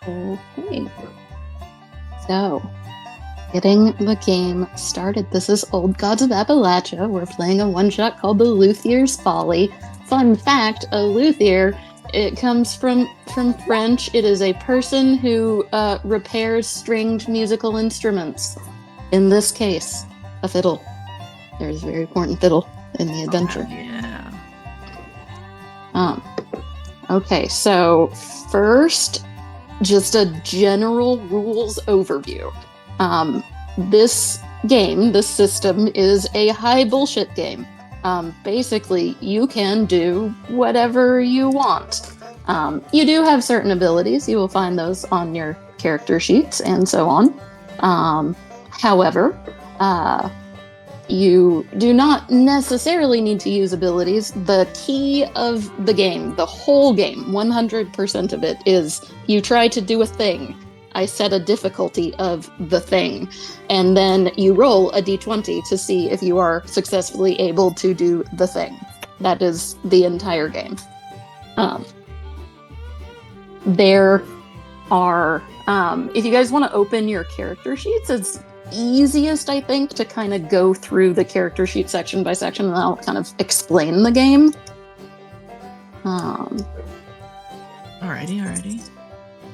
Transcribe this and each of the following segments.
Okay. So, getting the game started. This is Old Gods of Appalachia. We're playing a one-shot called the Luthier's Folly. Fun fact, a luthier, it comes from French. It is a person who repairs stringed musical instruments. In this case, a fiddle. There's a very important fiddle in the adventure. Okay, so first, just a general rules overview. This game, this system, is a high bullshit game. Basically, you can do whatever you want. You do have certain abilities. You will find those on your character sheets and so on. However, you do not necessarily need to use abilities. The key of the game, the whole game, 100% of it, is you try to do a thing. I set a difficulty of the thing, and then you roll a d20 to see if you are successfully able to do the thing. That is the entire game. There are, if you guys want to open your character sheets, it's easiest, I think, to kind of go through the character sheet section by section, and I'll kind of explain the game. Alrighty.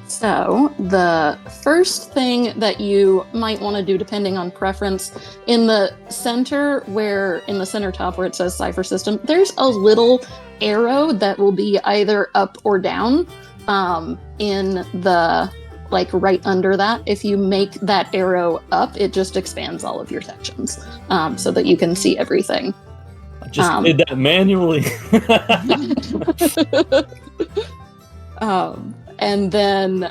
So, the first thing that you might want to do, depending on preference, in the center top where it says Cipher System, there's a little arrow that will be either up or down in the, right under that. If you make that arrow up, it just expands all of your sections so that you can see everything. I just did that manually. And then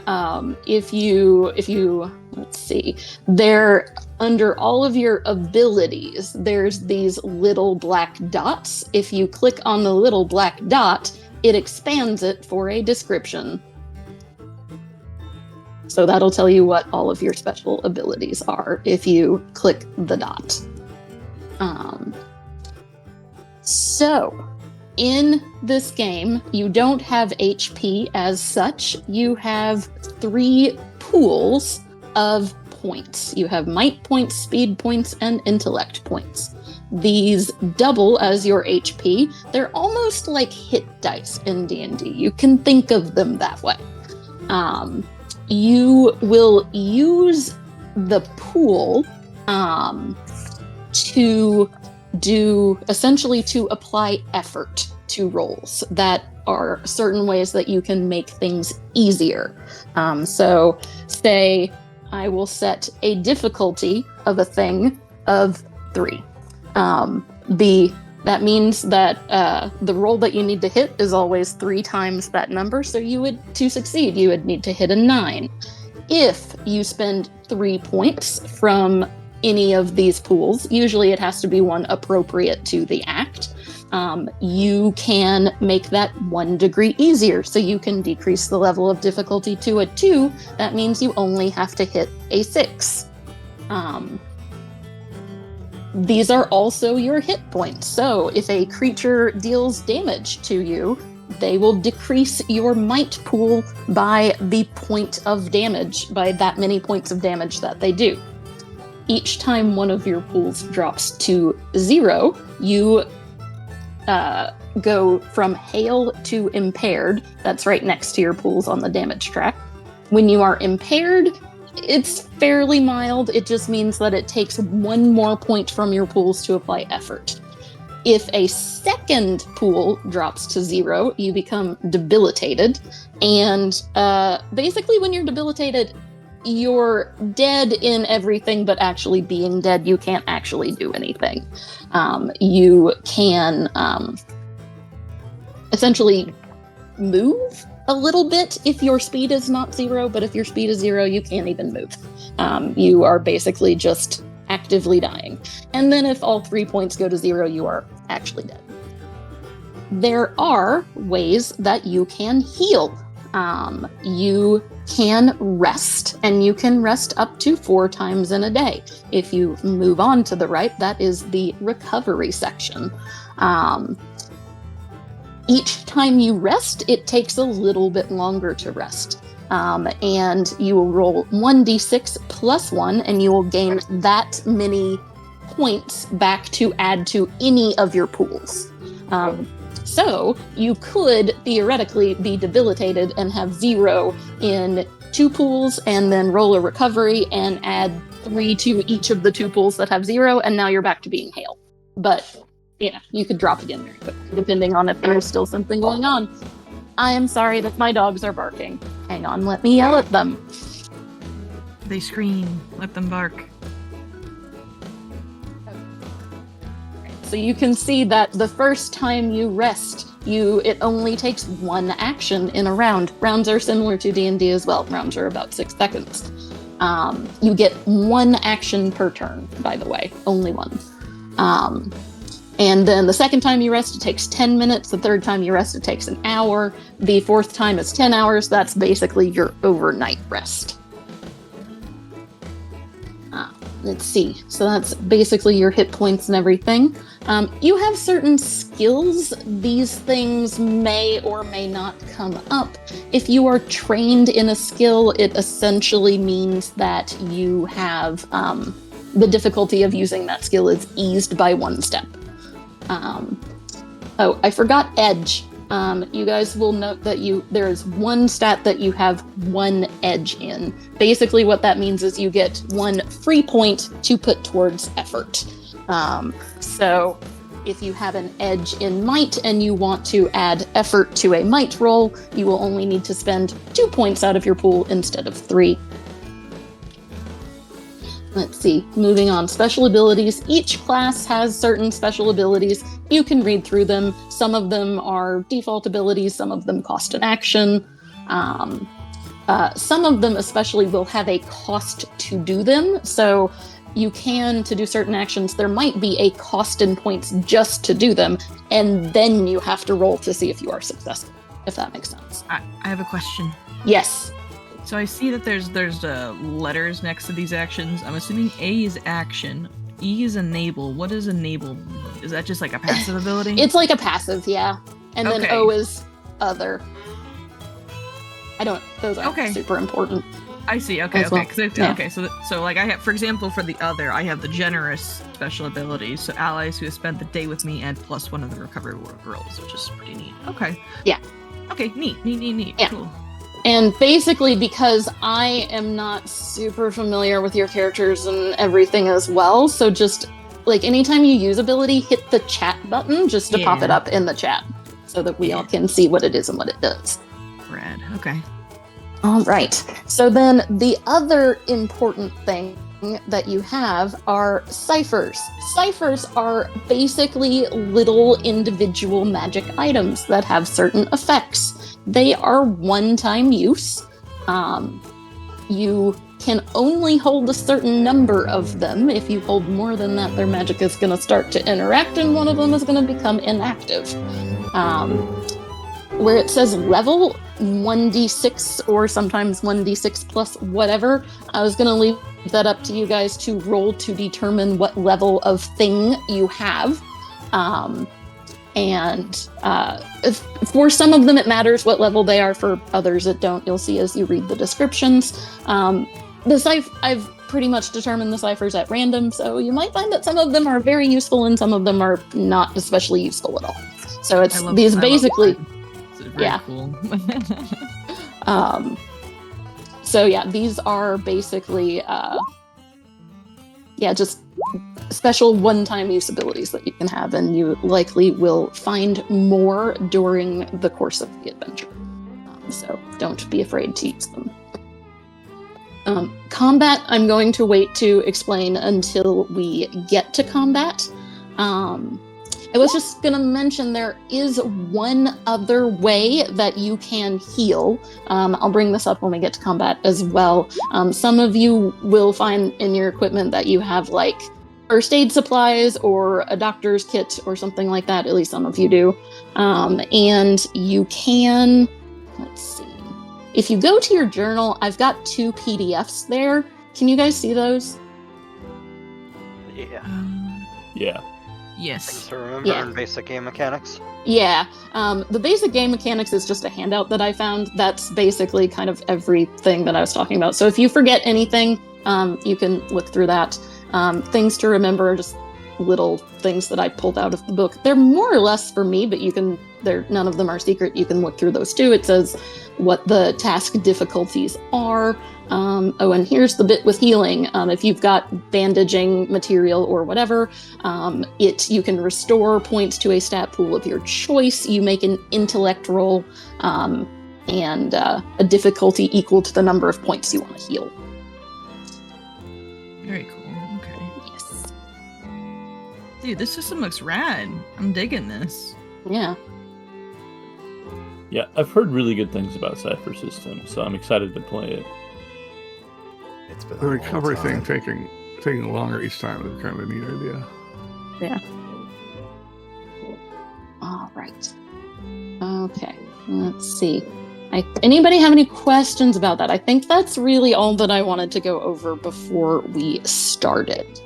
if you let's see, there under all of your abilities, there's these little black dots. If you click on the little black dot, it expands it for a description. So that'll tell you what all of your special abilities are if you click the dot. So in this game, you don't have HP as such. You have 3 pools of points. You have might points, speed points, and intellect points. These double as your HP. They're almost like hit dice in D&D. You can think of them that way. You will use the pool to apply effort to rolls. That are certain ways that you can make things easier. So say I will set a difficulty of a thing of 3. That means that the roll that you need to hit is always 3 times that number. So to succeed, you would need to hit a 9. If you spend 3 points from any of these pools, usually it has to be one appropriate to the act, you can make that 1 degree easier. So you can decrease the level of difficulty to a 2. That means you only have to hit a 6. These are also your hit points. So if a creature deals damage to you, they will decrease your might pool by the point of damage, by that many points of damage that they do. Each time one of your pools drops to 0, you go from hail to impaired. That's right next to your pools on the damage track. When you are impaired, it's fairly mild. It just means that it takes 1 more point from your pools to apply effort. If a second pool drops to 0, you become debilitated. And basically when you're debilitated, you're dead in everything but actually being dead. You can't actually do anything. You can essentially move a little bit if your speed is not 0, but if your speed is 0, you can't even move. You are basically just actively dying. And then if all 3 points go to 0, you are actually dead. There are ways that you can heal. You can rest, and you can rest up to 4 times in a day. If you move on to the right, that is the recovery section. Each time you rest, it takes a little bit longer to rest. And you will roll 1d6 plus 1, and you will gain that many points back to add to any of your pools. So you could theoretically be debilitated and have 0 in 2 pools, and then roll a recovery and add 3 to each of the 2 pools that have 0, and now you're back to being hail. But you could drop again very quickly, depending on if there's still something going on. I am sorry that my dogs are barking. Hang on, let me yell at them. They scream. Let them bark. So you can see that the first time you rest, it only takes 1 action in a round. Rounds are similar to D&D as well. Rounds are about 6 seconds. You get 1 action per turn, by the way. Only 1. And then the second time you rest, it takes 10 minutes. The third time you rest, it takes an hour. The fourth time is 10 hours. That's basically your overnight rest. Let's see. So that's basically your hit points and everything. You have certain skills. These things may or may not come up. If you are trained in a skill, it essentially means that you have the difficulty of using that skill is eased by 1 step. I forgot edge. You guys will note that there is 1 stat that you have 1 edge in. Basically what that means is you get 1 free point to put towards effort. So if you have an edge in might and you want to add effort to a might roll, you will only need to spend 2 points out of your pool instead of 3. Let's see, moving on. Special abilities. Each class has certain special abilities. You can read through them. Some of them are default abilities, some of them cost an action. Some of them especially will have a cost to do them. So you can, to do certain actions, there might be a cost in points just to do them, and then you have to roll to see if you are successful, if that makes sense. I have a question. Yes. So I see that there's letters next to these actions. I'm assuming A is action, E is enable. What is enable? Is that just like a passive ability? It's like a passive, yeah. And then O is other. Those aren't super important. I see. Okay. Well. Okay. So like I have, for example, for the other, I have the generous special ability. So allies who have spent the day with me add +1 of the recovery rolls, which is pretty neat. Okay. Yeah. Okay. Neat. Yeah. Cool. And basically, because I am not super familiar with your characters and everything as well, so just, like, anytime you use ability, hit the chat button just to pop it up in the chat, so that we all can see what it is and what it does. Rad. Okay. All right. So then the other important thing that you have are ciphers. Ciphers are basically little individual magic items that have certain effects. They are one-time use. You can only hold a certain number of them. If you hold more than that, their magic is going to start to interact, and one of them is going to become inactive. Where it says level, 1d6 or sometimes 1d6 plus whatever, I was going to leave leave that up to you guys to roll to determine what level of thing you have. If, for some of them it matters what level they are, for others it don't. You'll see as you read the descriptions. I've pretty much determined the ciphers at random, so you might find that some of them are very useful and some of them are not especially useful at all. So it's these basically, yeah. Cool. So yeah, these are basically, just special one-time use abilities that you can have, and you likely will find more during the course of the adventure. So don't be afraid to use them. Combat, I'm going to wait to explain until we get to combat. I was just going to mention there is one other way that you can heal. I'll bring this up when we get to combat as well. Some of you will find in your equipment that you have like first aid supplies or a doctor's kit or something like that. At least some of you do. And you can, let's see. If you go to your journal, I've got 2 PDFs there. Can you guys see those? Yeah. Yeah. Yes. Things to remember in basic game mechanics. Yeah. The basic game mechanics is just a handout that I found. That's basically kind of everything that I was talking about. So if you forget anything, you can look through that. Things to remember are just little things that I pulled out of the book. They're more or less for me, but none of them are secret. You can look through those too. It says what the task difficulties are. And here's the bit with healing. If you've got bandaging material or whatever, you can restore points to a stat pool of your choice. You make an intellect roll, and a difficulty equal to the number of points you want to heal. Very cool. Okay. Yes. Dude, this system looks rad. I'm digging this. Yeah. Yeah, I've heard really good things about Cypher System, so I'm excited to play it. It's been The recovery thing taking longer each time is kind of a neat idea. Yeah. All right. Okay. Let's see. Anybody have any questions about that? I think that's really all that I wanted to go over before we started.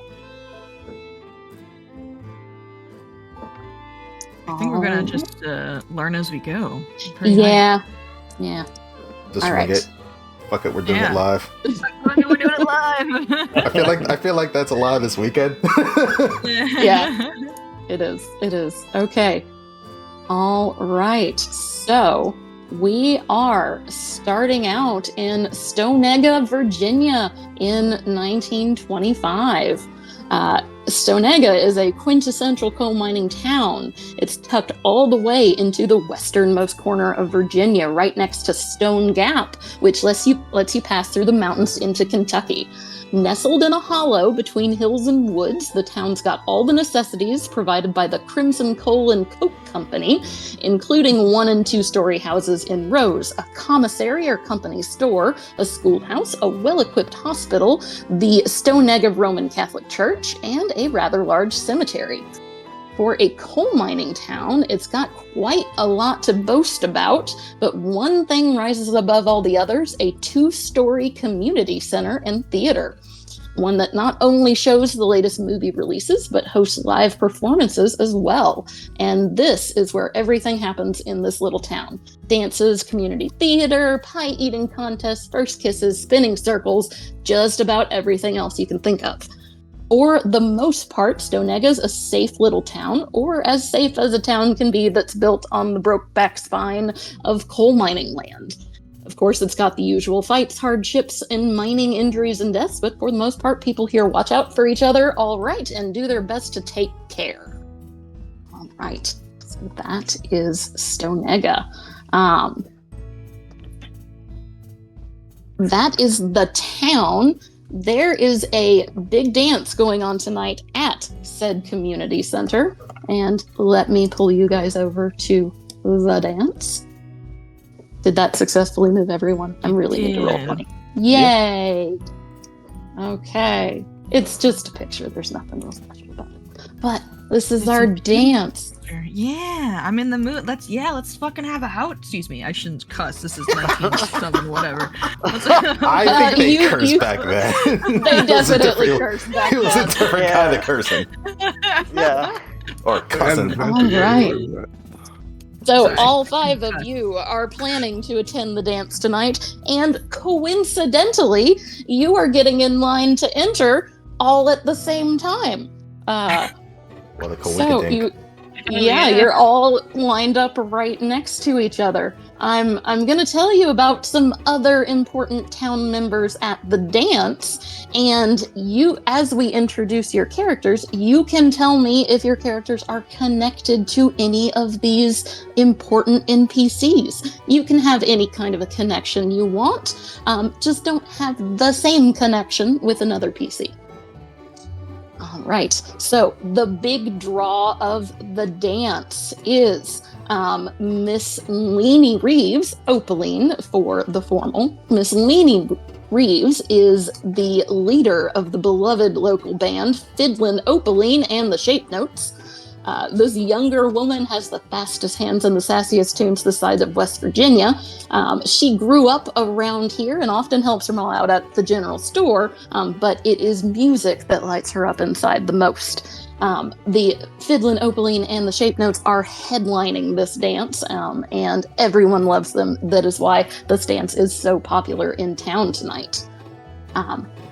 I think we're gonna just learn as we go. Pretty Yeah. Yeah. Just All wing right. it. Fuck it, we're doing it live. We're doing it live. I feel like that's alive this weekend. Yeah. It is. Okay. All right. So we are starting out in Stonega, Virginia in 1925. Stonega is a quintessential coal mining town. It's tucked all the way into the westernmost corner of Virginia, right next to Stone Gap, which lets you pass through the mountains into Kentucky. Nestled in a hollow between hills and woods, the town's got all the necessities provided by the Crimson Coal and Coke Company, including 1- and 2-story houses in rows, a commissary or company store, a schoolhouse, a well-equipped hospital, the Stonega Roman Catholic Church, and a rather large cemetery. For a coal mining town, it's got quite a lot to boast about, but one thing rises above all the others: a 2-story community center and theater. One that not only shows the latest movie releases, but hosts live performances as well. And this is where everything happens in this little town. Dances, community theater, pie-eating contests, first kisses, spinning circles, just about everything else you can think of. For the most part, Stonega's a safe little town, or as safe as a town can be that's built on the broke-back spine of coal mining land. Of course, it's got the usual fights, hardships, and mining injuries and deaths, but for the most part, people here watch out for each other, all right, and do their best to take care. All right, so that is Stonega. That is the town. There is a big dance going on tonight at said community center, and let me pull you guys over to the dance. Did that successfully move everyone? I'm really into role-playing. Yay! Yeah. Okay. It's just a picture. There's nothing real special about it. But this is our dance. Yeah, I'm in the mood. Let's fucking have a hout. Excuse me, I shouldn't cuss. This is 19 whatever. I think they cursed back then. They definitely cursed back then. It was a different kind of cursing. Yeah. Or cussing. All right. So all 5 of you are planning to attend the dance tonight, and coincidentally, you are getting in line to enter all at the same time. What a so you're all lined up right next to each other. I'm going to tell you about some other important town members at the dance, and you, as we introduce your characters, you can tell me if your characters are connected to any of these important NPCs. You can have any kind of a connection you want, just don't have the same connection with another PC. All right, so the big draw of the dance is Miss Leanie Reeves, Opaline for the formal. Miss Leanie Reeves is the leader of the beloved local band, Fiddlin' Opaline and the Shape Notes. This younger woman has the fastest hands and the sassiest tunes this side of West Virginia. She grew up around here and often helps her mom out at the general store, but it is music that lights her up inside the most. The Fiddlin' Opaline and the Shape Notes are headlining this dance, and everyone loves them. That is why this dance is so popular in town tonight.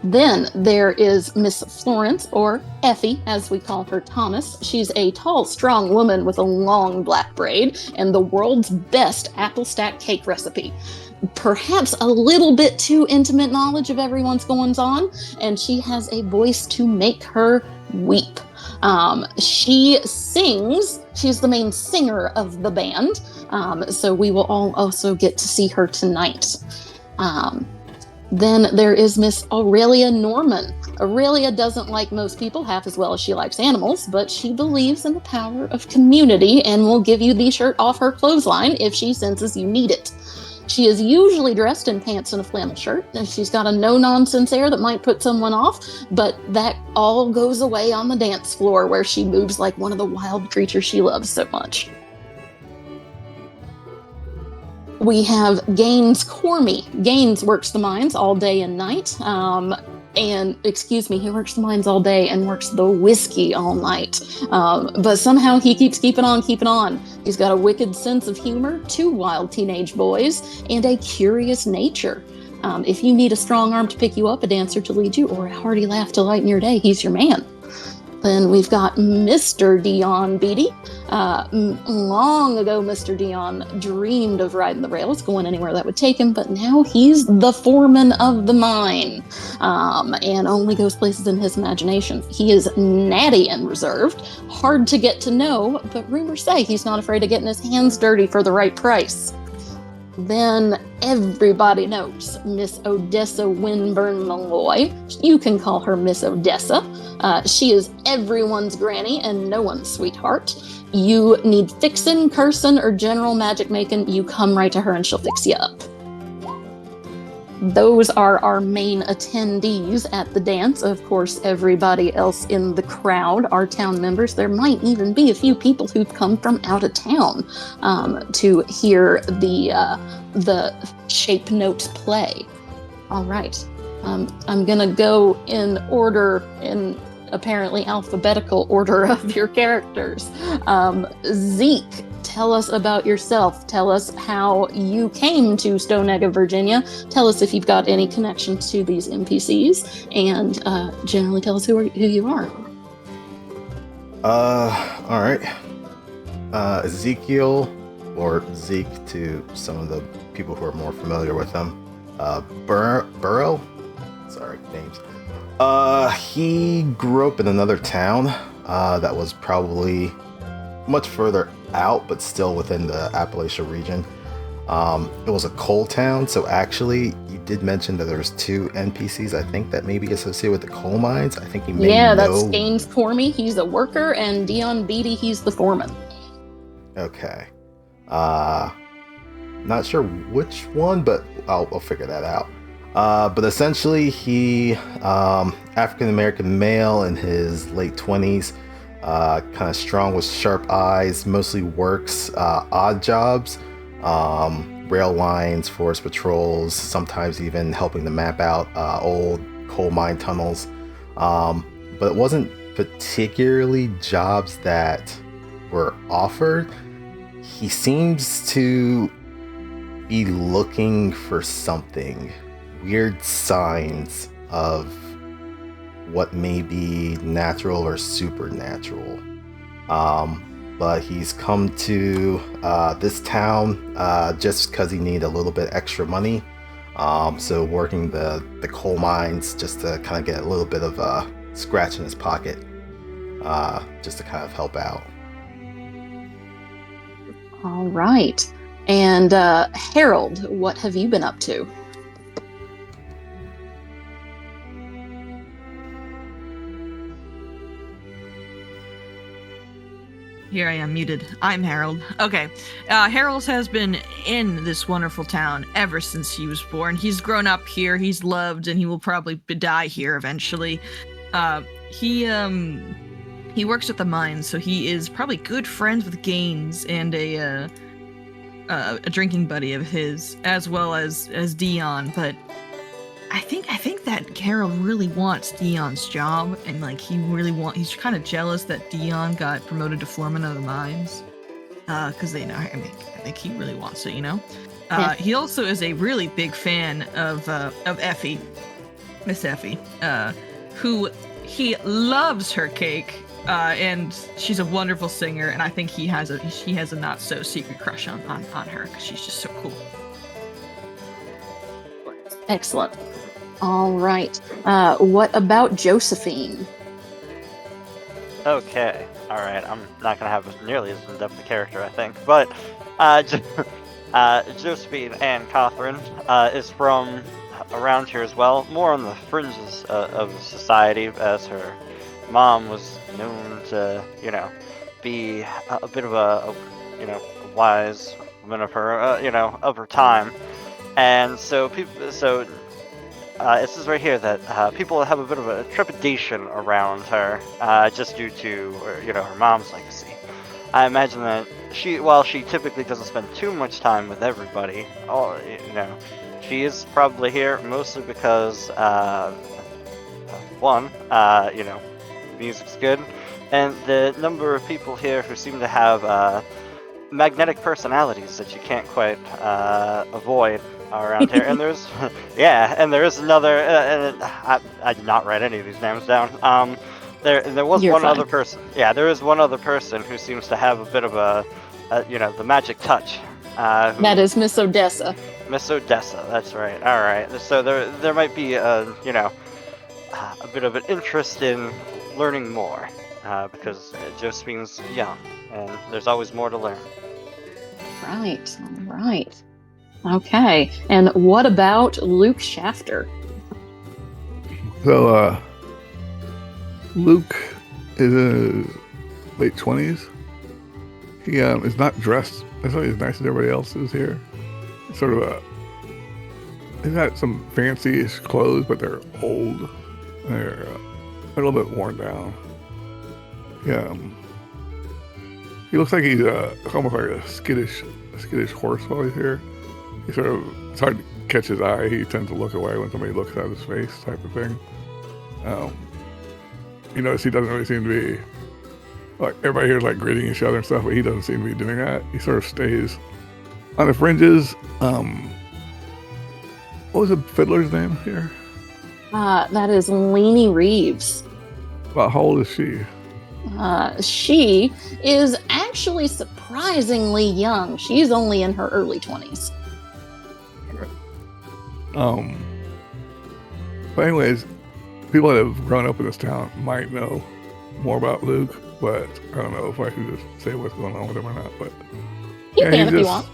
Then there is Miss Florence, or Effie, as we call her Thomas. She's a tall, strong woman with a long black braid and the world's best apple stack cake recipe. Perhaps a little bit too intimate knowledge of everyone's goings-on, and she has a voice to make her weep. She sings. She's the main singer of the band, so we will all also get to see her tonight. Then there is Miss Aurelia Norman. Aurelia doesn't like most people half as well as she likes animals, but she believes in the power of community and will give you the shirt off her clothesline if she senses you need it. She is usually dressed in pants and a flannel shirt, and she's got a no-nonsense air that might put someone off, but that all goes away on the dance floor where she moves like one of the wild creatures she loves so much. We have Gaines Cormie. Gaines works the mines all day and night. He works the mines all day and works the whiskey all night. But somehow he keeps keeping on. He's got a wicked sense of humor, 2 wild teenage boys, and a curious nature. If you need a strong arm to pick you up, a dancer to lead you, or a hearty laugh to lighten your day, he's your man. Then we've got Mr. Dion Beatty. Long ago, Mr. Dion dreamed of riding the rails, going anywhere that would take him, but now he's the foreman of the mine, and only goes places in his imagination. He is natty and reserved, hard to get to know, but rumors say he's not afraid of getting his hands dirty for the right price. Then everybody knows Miss Odessa Winburn Malloy. You can call her Miss Odessa. She is everyone's granny and no one's sweetheart. You need fixin', cursin', or general magic making, you come right to her and she'll fix you up. Those are our main attendees at the dance. Of course, everybody else in the crowd are town members. There might even be a few people who've come from out of town to hear the Shape Notes play. All right. I'm going to go in order, in apparently alphabetical order of your characters. Zeke, tell us about yourself. Tell us how you came to Stonegga, Virginia. Tell us if you've got any connection to these NPCs, and generally tell us who you are. All right. Ezekiel, or Zeke to some of the people who are more familiar with him. Burrow? Sorry, names. He grew up in another town that was probably much further out, but still within the Appalachia region. It was a coal town, so actually, you did mention that there's 2 NPCs, I think, that may be associated with the coal mines. I think you may know. Yeah, that's Gaines Cormie, he's a worker, and Dion Beatty, he's the foreman. Okay. Not sure which one, but I'll figure that out. But essentially, he, African-American male in his late 20s, kind of strong with sharp eyes, mostly works odd jobs, rail lines, forest patrols, sometimes even helping to map out old coal mine tunnels. But it wasn't particularly jobs that were offered. He seems to be looking for something, weird signs of what may be natural or supernatural. But he's come to this town just because he needed a little bit extra money. So working the coal mines just to kind of get a little bit of a scratch in his pocket, just to kind of help out. All right. And Harold, what have you been up to? Here I am, muted. I'm Harold. Okay. Harold has been in this wonderful town ever since he was born. He's grown up here, he's loved, and he will probably die here eventually. He works at the mines, so he is probably good friends with Gaines and a drinking buddy of his, as well as Dion. But I think that Harold really wants Dion's job, and like he's kind of jealous that Dion got promoted to foreman of the mines, because they know. I think he really wants it, you know. Yeah. He also is a really big fan of Effie, Miss Effie, who he loves her cake. And she's a wonderful singer, and I think she has a not so secret crush on her because she's just so cool. Excellent. All right. What about Josephine? Okay, alright, I'm not gonna have nearly as in-depth a character, I think, but Josephine Ann Catherine is from around here as well, more on the fringes of society, as her mom was known to, be a bit of a wise woman of her, of her time. And so it says right here that people have a bit of a trepidation around her, just due to, her mom's legacy. I imagine that while she typically doesn't spend too much time with everybody, she is probably here mostly because, music's good, and the number of people here who seem to have magnetic personalities that you can't quite avoid around here. And there's there is another, and I did not write any of these names down. There was You're one fine. other person. Yeah, there is one other person who seems to have a bit of the magic touch. That is Miss Odessa. Miss Odessa, that's right. All right. So there might be a bit of an interest in learning more, because Josephine's young, and there's always more to learn. Right. All right. Okay. And what about Luke Shafter? So, Luke is in his late 20s. He is not dressed necessarily as nice as everybody else is here. Sort of he's got some fancy-ish clothes, but they're old. They're a little bit worn down. Yeah. He looks like he's almost like a skittish horse while he's here. He sort of, it's hard to catch his eye. He tends to look away when somebody looks at his face, type of thing. You notice he doesn't really seem to be, like, everybody here is like greeting each other and stuff, but he doesn't seem to be doing that. He sort of stays on the fringes. What was the fiddler's name here? That is Leanie Reeves. About how old is she? She is actually surprisingly young. She's only in her early 20s. But anyways, people that have grown up in this town might know more about Luke, but I don't know if I should just say what's going on with him or not. But You can if you just- want.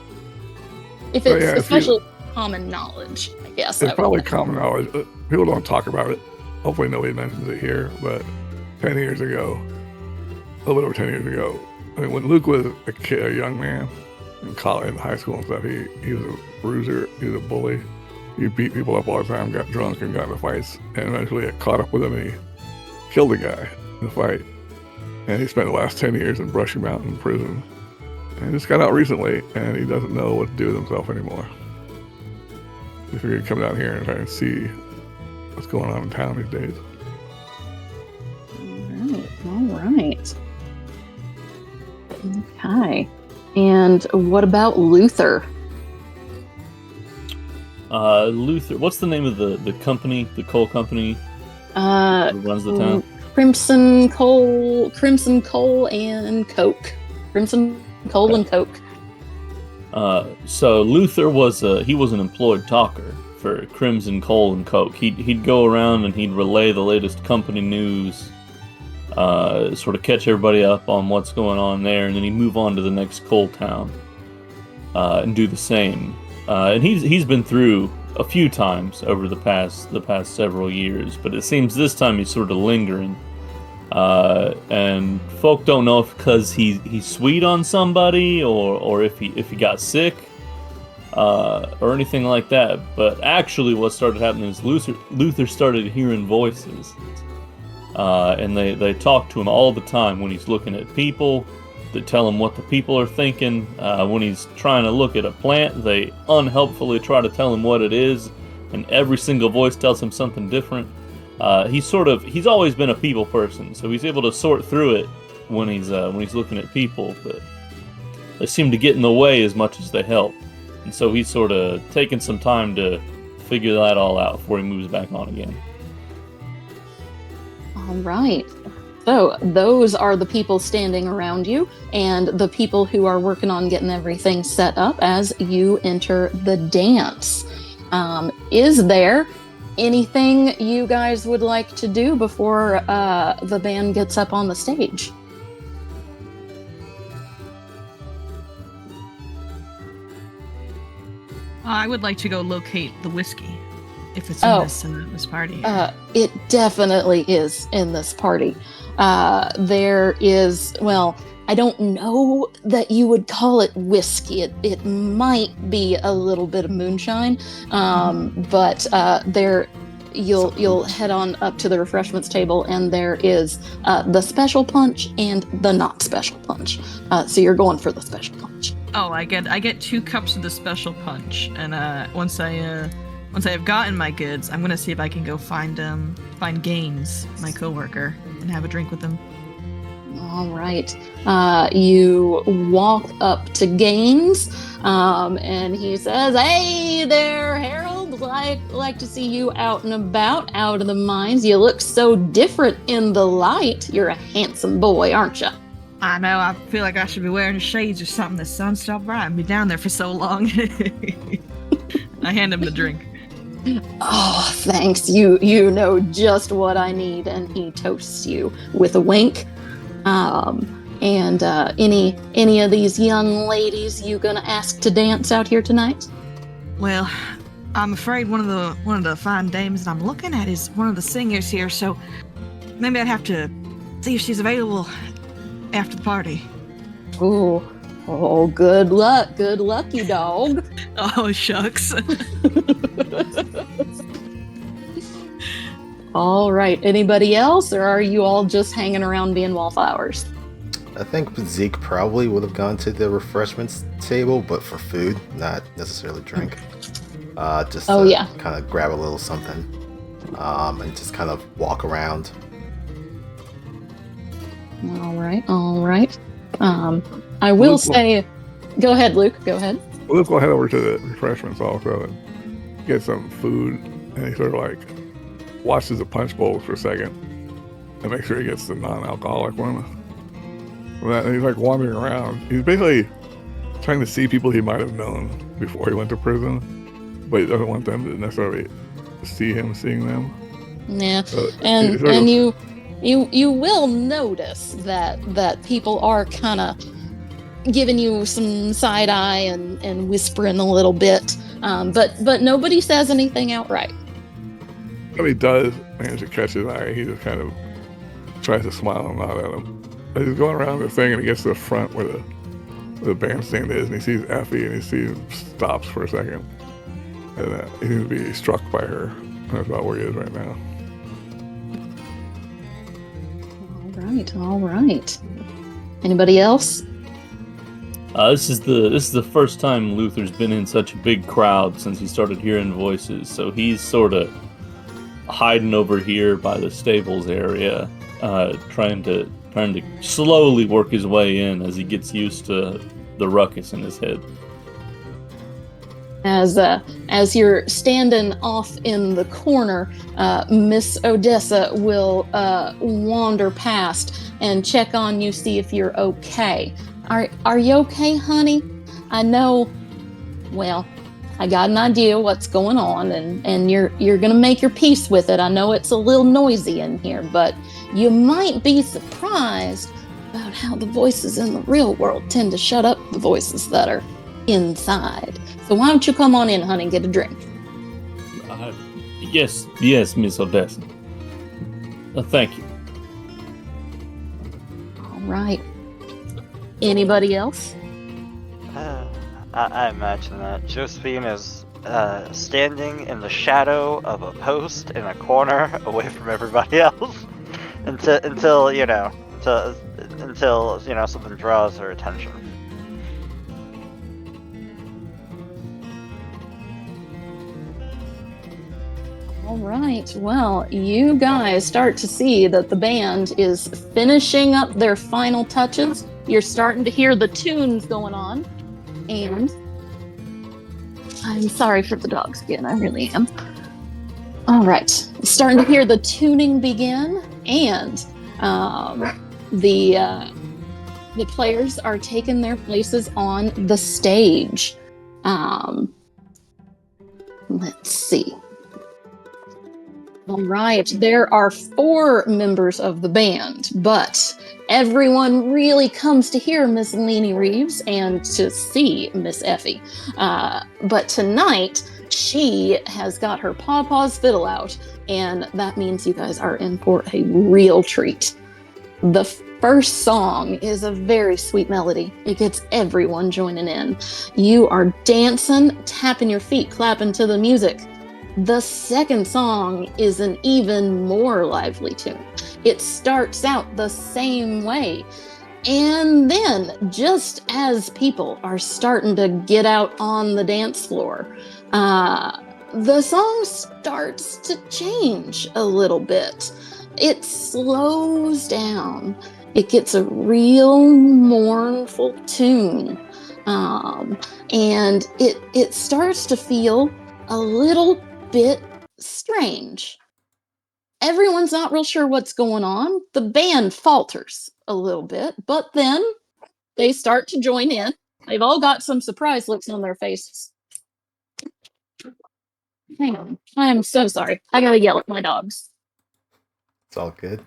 If But it's yeah, if especially common knowledge, I guess. It's I probably would. common knowledge. People don't talk about it. Hopefully nobody mentions it here, but 10 years ago, a little bit over 10 years ago, I mean, when Luke was a young man in college, in high school and stuff, he was a bruiser, he was a bully. He beat people up all the time, got drunk and got into fights, and eventually it caught up with him and he killed a guy in a fight. And he spent the last 10 years in Brushy Mountain prison. And just got out recently, and he doesn't know what to do with himself anymore. We figured he'd come down here and try and see what's going on in town these days. All right. Okay. And what about Luthier? Luthier. What's the name of the company, the coal company who runs the town? Crimson Coal and Coke. Crimson Coal and Coke. So Luthier was an employed talker for Crimson Coal and Coke. He'd go around and he'd relay the latest company news, sort of catch everybody up on what's going on there, and then he'd move on to the next coal town and do the same. And he's been through a few times over the past several years, but it seems this time he's sort of lingering. And folk don't know if because he's sweet on somebody or if he got sick or anything like that. But actually, what started happening is Luthier started hearing voices, and they talk to him all the time when he's looking at people. They tell him what the people are thinking. When he's trying to look at a plant, they unhelpfully try to tell him what it is, and every single voice tells him something different. He's always been a people person, so he's able to sort through it when he's looking at people, but they seem to get in the way as much as they help. And so he's sort of taking some time to figure that all out before he moves back on again. All right. So those are the people standing around you and the people who are working on getting everything set up as you enter the dance. Is there anything you guys would like to do before the band gets up on the stage? I would like to go locate the whiskey, if it's in this party. It definitely is in this party. There is, well, I don't know that you would call it whiskey. It might be a little bit of moonshine, but there you'll head on up to the refreshments table, and there is the special punch and the not special punch. So you're going for the special punch. Oh, I get 2 cups of the special punch, and once I have gotten my goods, I'm gonna see if I can go find Gaines, my coworker, and have a drink with him. All right. You walk up to Gaines, and he says, "Hey there, Harold. Like to see you out and about, out of the mines. You look so different in the light. You're a handsome boy, aren't you?" I know. I feel like I should be wearing shades or something. The sun's so bright. I've been down there for so long. I hand him the drink. "Oh, thanks. You know just what I need." And he toasts you with a wink. And any of these young ladies you gonna ask to dance out here tonight? Well, I'm afraid one of the fine dames that I'm looking at is one of the singers here, so maybe I'd have to see if she's available after the party. Oh, good luck, you dog. Oh, shucks. All right, anybody else, or are you all just hanging around being wallflowers? I think Zeke probably would have gone to the refreshments table, but for food, not necessarily drink. Just kind of grab a little something, and just kind of walk around. All right. I will say, go ahead, Luke. Go ahead. Well, let's go head over to the refreshments also and get some food. And he sort of like washes the punch bowl for a second and make sure he gets the non-alcoholic one. And he's like wandering around. He's basically trying to see people he might have known before he went to prison, but he doesn't want them to necessarily see him seeing them. Yeah, So and you will notice that people are kind of giving you some side eye and whispering a little bit, but nobody says anything outright. When he does manage to catch his eye, he just kind of tries to smile and nod at him. And he's going around the thing, and he gets to the front where the bandstand is, and he sees Effie, and stops for a second, and he seems to be struck by her. That's about where he is right now. All All right. Anybody else? This is the first time Luther's been in such a big crowd since he started hearing voices, so he's sort of hiding over here by the stables area, trying to slowly work his way in as he gets used to the ruckus in his head. As you're standing off in the corner, Miss Odessa will wander past and check on you, see if you're okay. Are you okay, honey? I know, well, I got an idea what's going on, and you're gonna make your peace with it. I know it's a little noisy in here, but you might be surprised about how the voices in the real world tend to shut up the voices that are inside. So why don't you come on in, honey, and get a drink? Yes, Miss Odessa. Thank you. All right. Anybody else? I imagine that Josephine is standing in the shadow of a post in a corner away from everybody else until something draws her attention. All right. Well, you guys start to see that the band is finishing up their final touches. You're starting to hear the tunes going on. And I'm sorry for the dogs again. I really am. All right. Starting to hear the tuning begin. And the players are taking their places on the stage. Let's see. All right, there are 4 members of the band, but everyone really comes to hear Miss Leanie Reeves and to see Miss Effie. But tonight, she has got her pawpaws fiddle out, and that means you guys are in for a real treat. The first song is a very sweet melody. It gets everyone joining in. You are dancing, tapping your feet, clapping to the music. The second song is an even more lively tune. It starts out the same way. And then, just as people are starting to get out on the dance floor, the song starts to change a little bit. It slows down. It gets a real mournful tune. And it starts to feel a little bit strange. Everyone's not real sure what's going on. The band falters a little bit, but then they start to join in. They've all got some surprise looks on their faces. Hang on. I am so sorry. I gotta yell at my dogs. It's all good.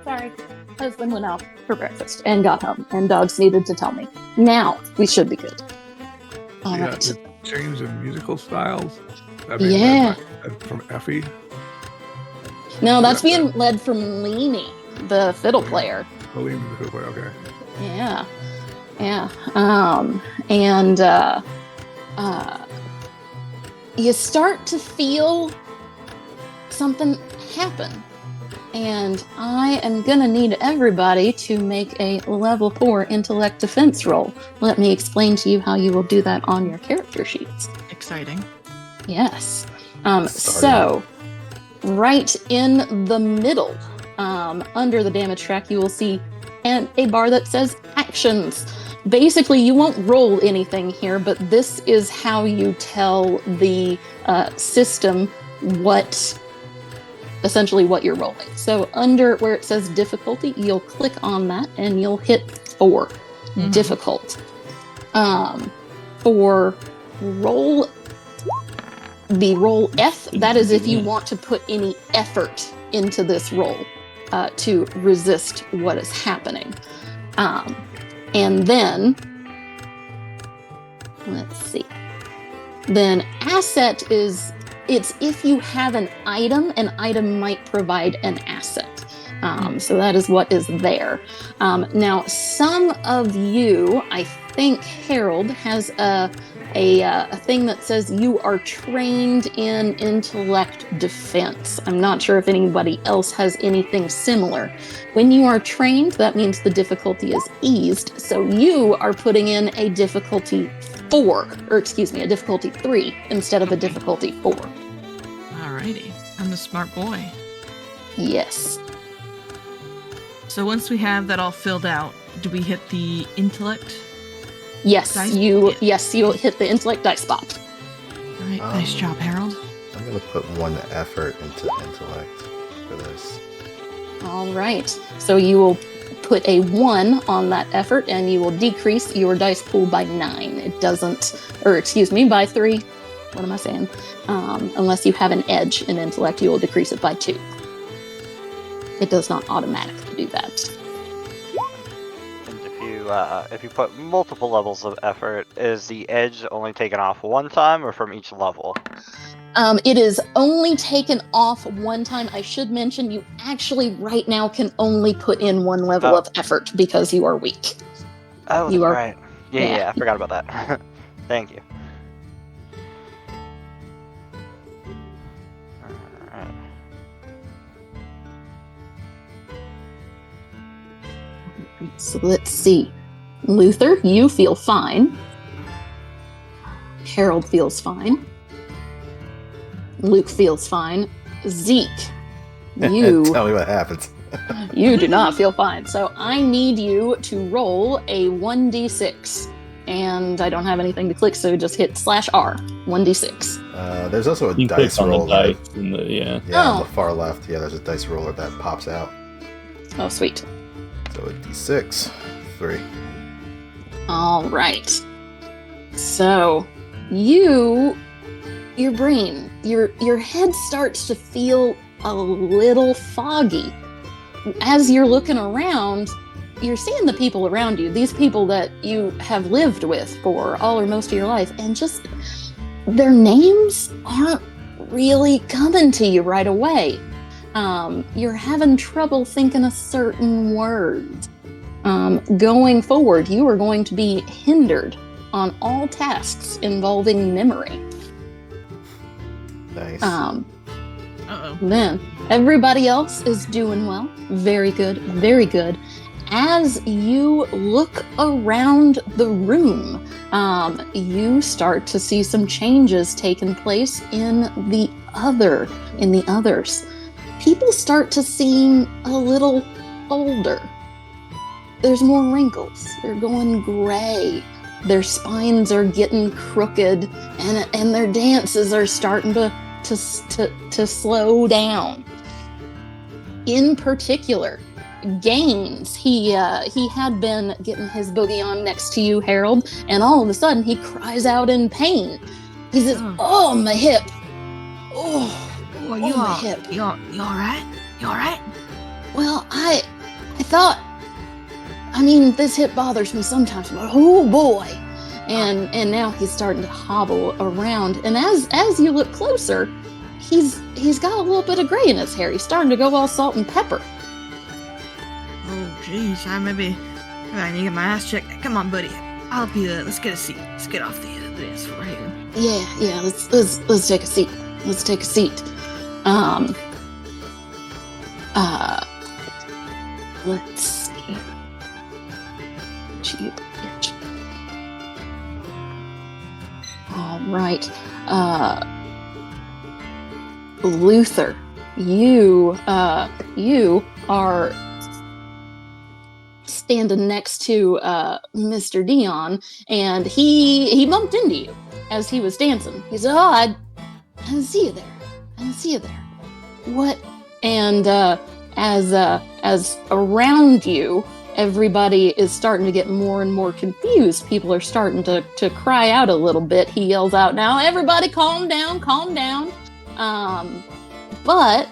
Sorry. Husband went out for breakfast and got home, and dogs needed to tell me. Now we should be good. All right. Just change in musical styles. Yeah. From Effie. No, that's being led from Leanie, the fiddle player. Oh, Leanie, the fiddle player. Okay. Yeah. You start to feel something happen. And I am gonna need everybody to make a level 4 intellect defense roll. Let me explain to you how you will do that on your character sheets. Exciting. Yes. So, right in the middle, under the damage track, you will see a bar that says actions. Basically, you won't roll anything here, but this is how you tell the system essentially what you're rolling. So under where it says difficulty, you'll click on that and you'll hit 4. Mm-hmm. Difficult. For roll F, that is if you want to put any effort into this roll to resist what is happening. And then, let's see. Then asset is it's if you have an item might provide an asset. So that is what is there. Now, some of you, I think Harold has a thing that says you are trained in intellect defense. I'm not sure if anybody else has anything similar. When you are trained, that means the difficulty is eased. So you are putting in a difficulty 3 instead of a difficulty 4. Alrighty. I'm a smart boy. Yes. So once we have that all filled out, do we hit the intellect? Yes, Dice? you'll hit the intellect dice spot. All right, nice job, Harold. I'm gonna put 1 effort into intellect for this. All right. So you will put a 1 on that effort, and you will decrease your dice pool by 9. It doesn't, by 3. What am I saying? Unless you have an edge in intellect, you will decrease it by 2. It does not automatically do that. And if you put multiple levels of effort, is the edge only taken off one time or from each level? It is only taken off 1 time. I should mention you actually right now can only put in 1 level of effort because you are weak. Oh, you are right. Yeah, I forgot about that. Thank you. Alright. So let's see. Luther, you feel fine. Harold feels fine. Luke feels fine. Zeke, you Tell me what happens. you do not feel fine. So I need you to roll a 1d6. And I don't have anything to click, so just hit /R, 1d6. There's also a You can dice click on the roller. dice in the, yeah. Yeah, on Oh. the far left. Yeah, there's a dice roller that pops out. Oh, sweet. So a d6, 3. All right. So your brain, your head starts to feel a little foggy. As you're looking around, you're seeing the people around you, these people that you have lived with for all or most of your life, and just their names aren't really coming to you right away. You're having trouble thinking of certain words. Going forward, you are going to be hindered on all tasks involving memory. Nice. Uh-oh. Then everybody else is doing well. Very good, very good. As you look around the room, you start to see some changes taking place in the others. People start to seem a little older. There's more wrinkles. They're going gray. Their spines are getting crooked, and their dances are starting to slow down. In particular, Gaines, he had been getting his boogie on next to you, Harold, and all of a sudden he cries out in pain. He says, "Oh, my hip! Oh, Well, my hip." You all right? You all right? Well, I thought, this hip bothers me sometimes, but oh boy. And now he's starting to hobble around. And as you look closer, he's got a little bit of gray in his hair. He's starting to go all salt and pepper. Oh, jeez. I need to get my ass checked. Come on, buddy. I'll help you. Let's get a seat. Let's get off the dance floor here. Yeah. Let's take a seat. Let's take a seat. Let's see. All right. Luther, you are standing next to Mr. Dion, and he bumped into you as he was dancing. He said, "Oh, I didn't see you there. What?" And as around you, everybody is starting to get more and more confused. People are starting to cry out a little bit. He yells out, "Now, everybody calm down, calm down." But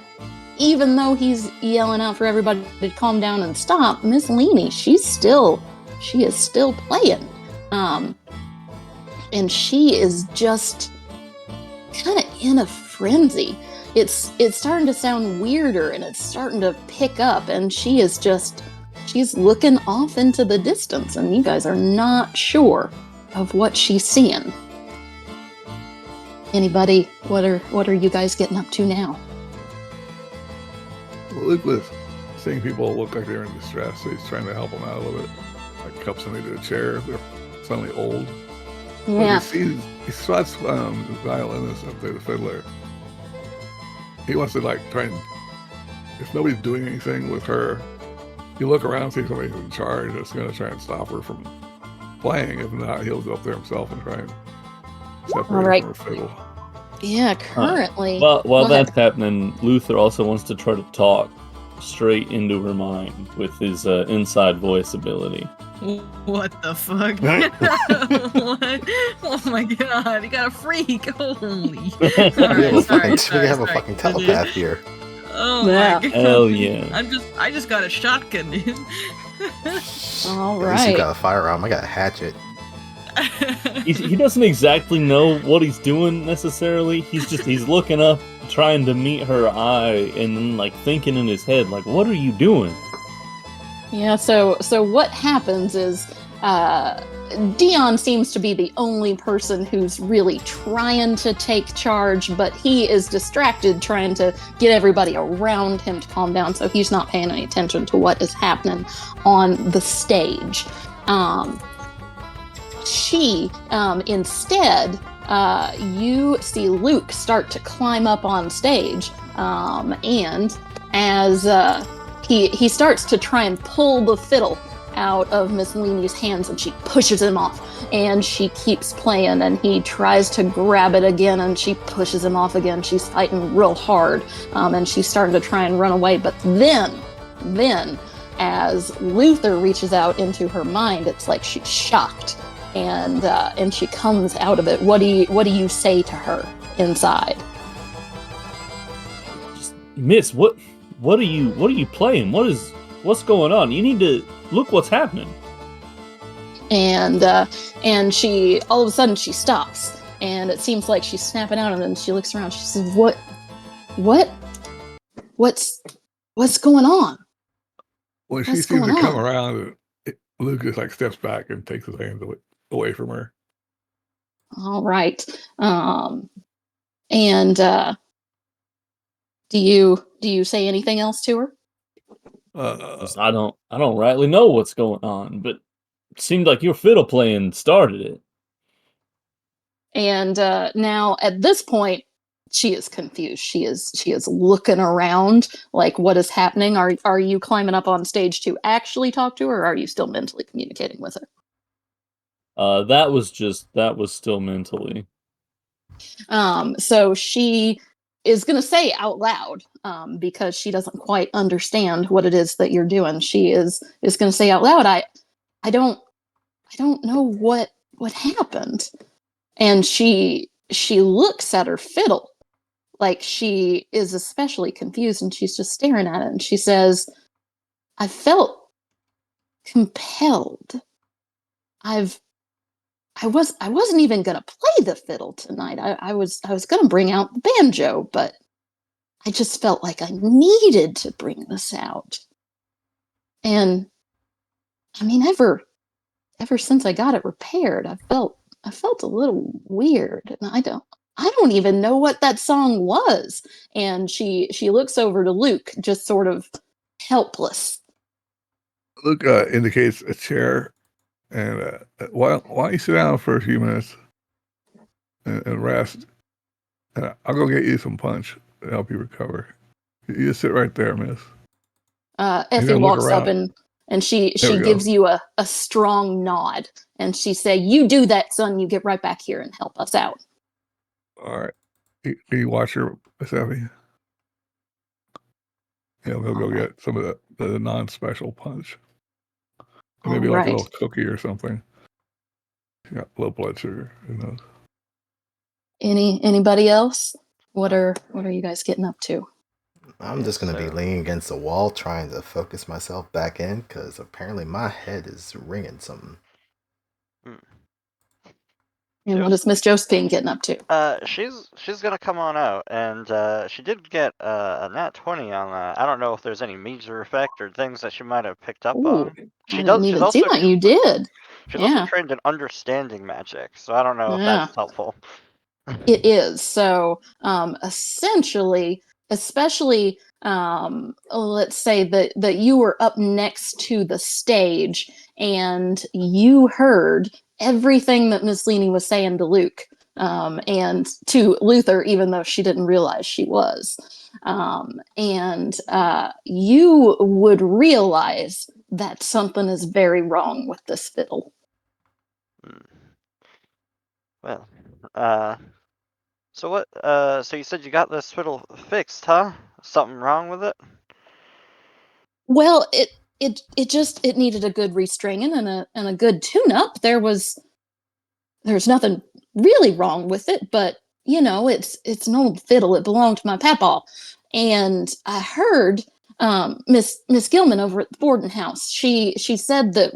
even though he's yelling out for everybody to calm down and stop, Miss Leanie, she is still playing. And she is just kind of in a frenzy. It's starting to sound weirder, and it's starting to pick up, and she's looking off into the distance, and you guys are not sure of what she's seeing. Anybody, what are you guys getting up to now? Luke was seeing people look like they're in distress, so he's trying to help them out a little bit. Like help somebody to a chair if they're suddenly old. Yeah. He spots the violinist up there, the fiddler. He wants to try and, if nobody's doing anything with her, you look around and see somebody's in charge that's going to try and stop her from playing. If not, he'll go up there himself and try and separate her from her fiddle. Yeah, currently. While that's happening, Luthier also wants to try to talk straight into her mind with his inside voice ability. What the fuck? What? Oh my god, you got a freak. Holy. We have a fucking telepath here. Oh my god. Hell yeah. I just got a shotgun, dude. All At right. least you got a firearm. I got a hatchet. He doesn't exactly know what he's doing necessarily. He's looking up, trying to meet her eye, and then thinking in his head, what are you doing? Yeah, so what happens is Dion seems to be the only person who's really trying to take charge, but he is distracted trying to get everybody around him to calm down, so he's not paying any attention to what is happening on the stage. Instead, you see Luke start to climb up on stage, and as he starts to try and pull the fiddle out of Miss Leanie's hands, and she pushes him off, and she keeps playing, and he tries to grab it again, and she pushes him off again. She's fighting real hard, and she's starting to try and run away, but then as Luthier reaches out into her mind, it's like she's shocked, and she comes out of it. What do you say to her inside? Miss, what are you playing? What's going on? You need to look what's happening. And she all of a sudden she stops, and it seems like she's snapping out, and then she looks around. She says, what's going on? When she seems to come around, Luke just steps back and takes his hands away from her. All right. And do you say anything else to her? I don't rightly know what's going on, but it seemed like your fiddle playing started it. And now at this point, she is confused. She is looking around like, what is happening? Are you climbing up on stage to actually talk to her, or are you still mentally communicating with her? That was still mentally. So she is going to say out loud, because she doesn't quite understand what it is that you're doing. She is going to say out loud, I don't know what happened. And she looks at her fiddle like she is especially confused, and she's just staring at it, and she says, I felt compelled. I wasn't even gonna play the fiddle tonight. I was gonna bring out the banjo, but I just felt like I needed to bring this out. And I mean, ever since I got it repaired, I felt a little weird, and I don't even know what that song was. And she looks over to Luke, just sort of helpless. Luke indicates a chair, and why don't you sit down for a few minutes and rest? And I'll go get you some punch to help you recover. You just sit right there, miss. Effie walks up and she gives you a strong nod, and she say, you do that, son. You get right back here and help us out. All right. Can you watch her, Miss Effie? Yeah, we'll go get some of the non-special punch. Maybe a little cookie or something. She got low blood sugar. Who knows? Anybody else? What are you guys getting up to? I'm just gonna be leaning against the wall, trying to focus myself back in, because apparently my head is ringing something. And what is Miss Josephine getting up to? She's gonna come on out, and she did get a nat 20 on that. I don't know if there's any major effect or things that she might have picked up Ooh, on. I didn't She's even seem also like you did. she's also Yeah, trained in understanding magic, so I don't know if yeah. that's helpful. It is. So essentially, especially let's say that you were up next to the stage and you heard everything that Miss Leaney was saying to Luke and to Luther, even though she didn't realize she was. And you would realize that something is very wrong with this fiddle. Hmm. Well, so what? So you said you got this fiddle fixed, huh? Something wrong with it? Well, it needed a good restringing and a good tune up. There's nothing really wrong with it, but you know, it's an old fiddle. It belonged to my papa, and I heard Miss Gilman over at the boarding house. She said that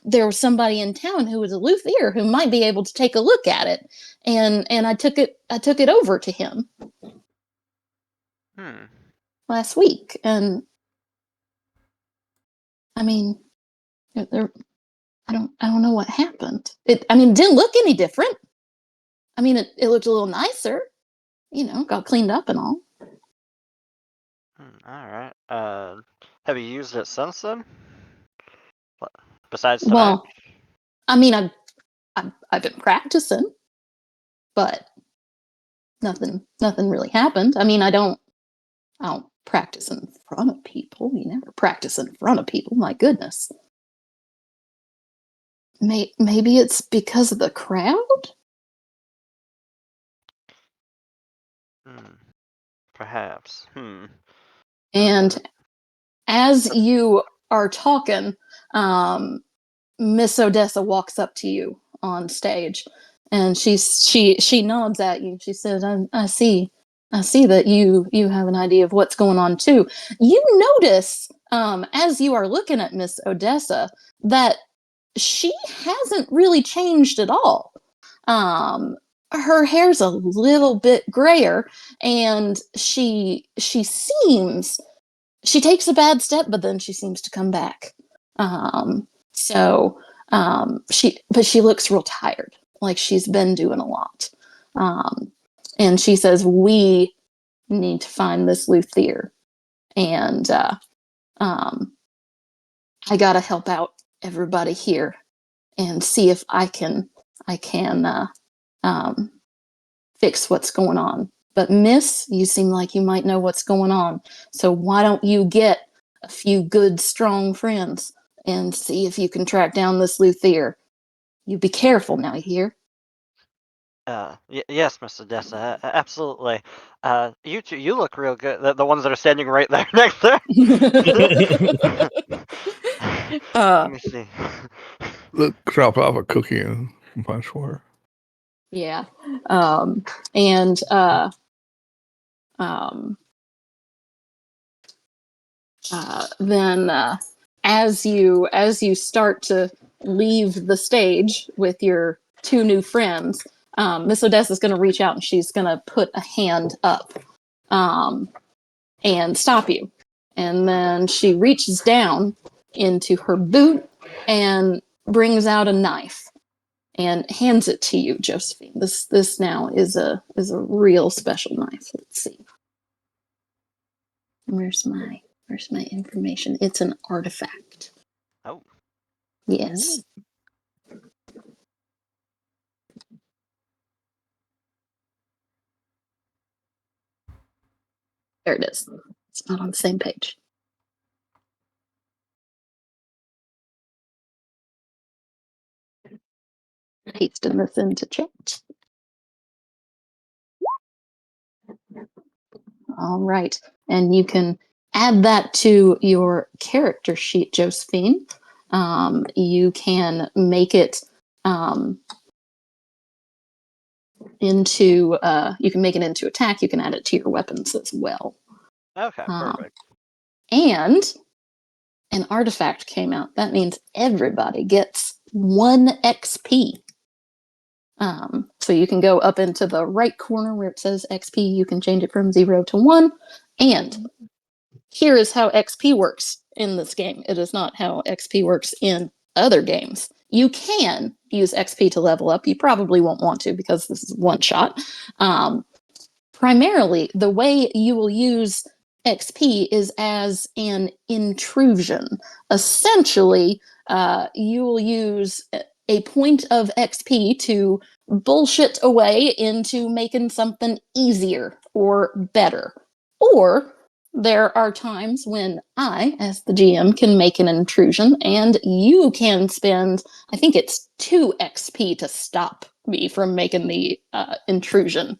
there was somebody in town who was a luthier who might be able to take a look at it, and I took it over to him Hmm. last week, and I mean, there I don't know what happened. It didn't look any different. I mean, it looked a little nicer, got cleaned up and all. All right. Have you used it since then? What, besides tonight? Well, I mean, I've been practicing, but nothing really happened. I mean, I don't practice in front of people. You never practice in front of people. My goodness. Maybe it's because of the crowd. Hmm. Perhaps. Hmm. And as you are talking, Miss Odessa walks up to you on stage, and she nods at you. She says, I see that you have an idea of what's going on too. You notice, as you are looking at Miss Odessa, that she hasn't really changed at all. Her hair's a little bit grayer, and she takes a bad step, but then she seems to come back. So she looks real tired, like she's been doing a lot. And she says, we need to find this Luthier, and um, I gotta help out everybody here and see if I can um, fix what's going on. But Miss, you seem like you might know what's going on. So why don't you get a few good, strong friends and see if you can track down this Luthier? You be careful now, you hear? Yes, Mr. Dessa, absolutely. You look real good. The ones that are standing right there next there. Let uh, me see. Look, drop off a cookie and punch for her. yeah. And um, then as you start to leave the stage with your two new friends, Miss Odessa is going to reach out and she's going to put a hand up um, and stop you. And then she reaches down into her boot and brings out a knife and hands it to you, Josephine. This now is a real special knife. Let's see. Where's my information? It's an artifact. Oh. Yes. There it is. It's not on the same page. Pasting this into chat. All right. And you can add that to your character sheet, Josephine. You can make it into attack. You can add it to your weapons as well. Okay, perfect. And an artifact came out. That means everybody gets 1 XP. So you can go up into the right corner where it says XP. You can change it from 0 to 1. And here is how XP works in this game. It is not how XP works in other games. You can use XP to level up. You probably won't want to because this is one shot. Primarily, the way you will use XP is as an intrusion. Essentially, you will use a point of XP to bullshit away into making something easier or better. Or there are times when I, as the GM, can make an intrusion and you can spend, I think it's 2 XP to stop me from making the intrusion.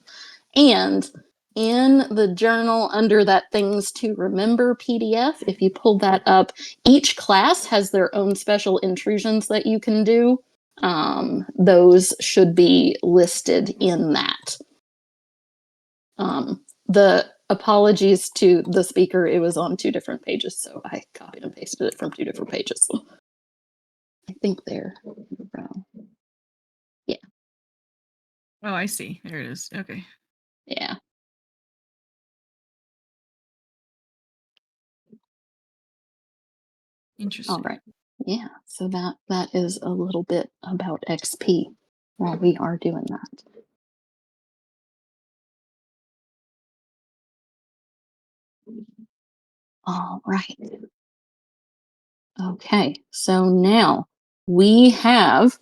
And in the journal under that Things to Remember PDF, if you pull that up, each class has their own special intrusions that you can do. Those should be listed in that. The apologies to the speaker, it was on 2 different pages, so I copied and pasted it from 2 different pages. I think they're wrong. Yeah. Oh, I see. There it is. Okay. Yeah. Interesting. All right. Yeah. So that is a little bit about XP while we are doing that. All right. Okay. So now we have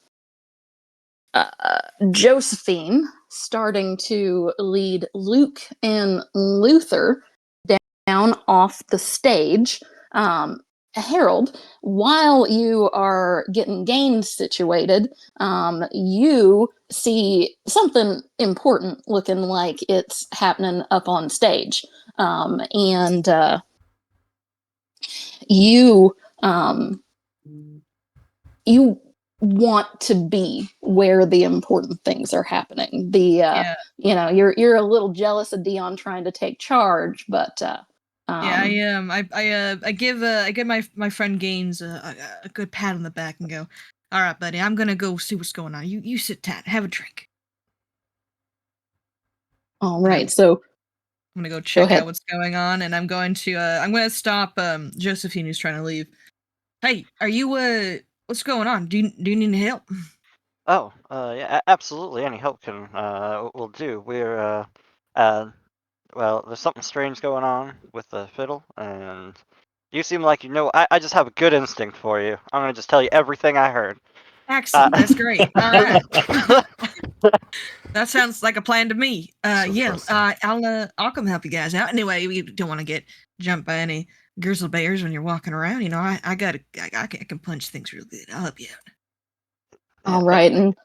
Josephine starting to lead Luke and Luther down off the stage. Harold, while you are getting games situated, you see something important looking like it's happening up on stage. And you you want to be where the important things are happening. Yeah. You're a little jealous of Dion trying to take charge, but I give my friend Gaines a good pat on the back and go, all right, buddy, I'm gonna go see what's going on. You sit tight, have a drink. All right, so I'm gonna go check out what's going on, and I'm going to stop Josephine, who's trying to leave. Hey, are you what's going on? Do you need help? Oh, yeah, absolutely. Any help can will do. We're well, there's something strange going on with the fiddle, and you seem like you know. I just have a good instinct for you. I'm gonna just tell you everything I heard. Excellent, that's great. All right. That sounds like a plan to me. I'll come help you guys out. Anyway, we don't want to get jumped by any grizzly bears when you're walking around. You know, I can punch things real good. I'll help you out. All right, and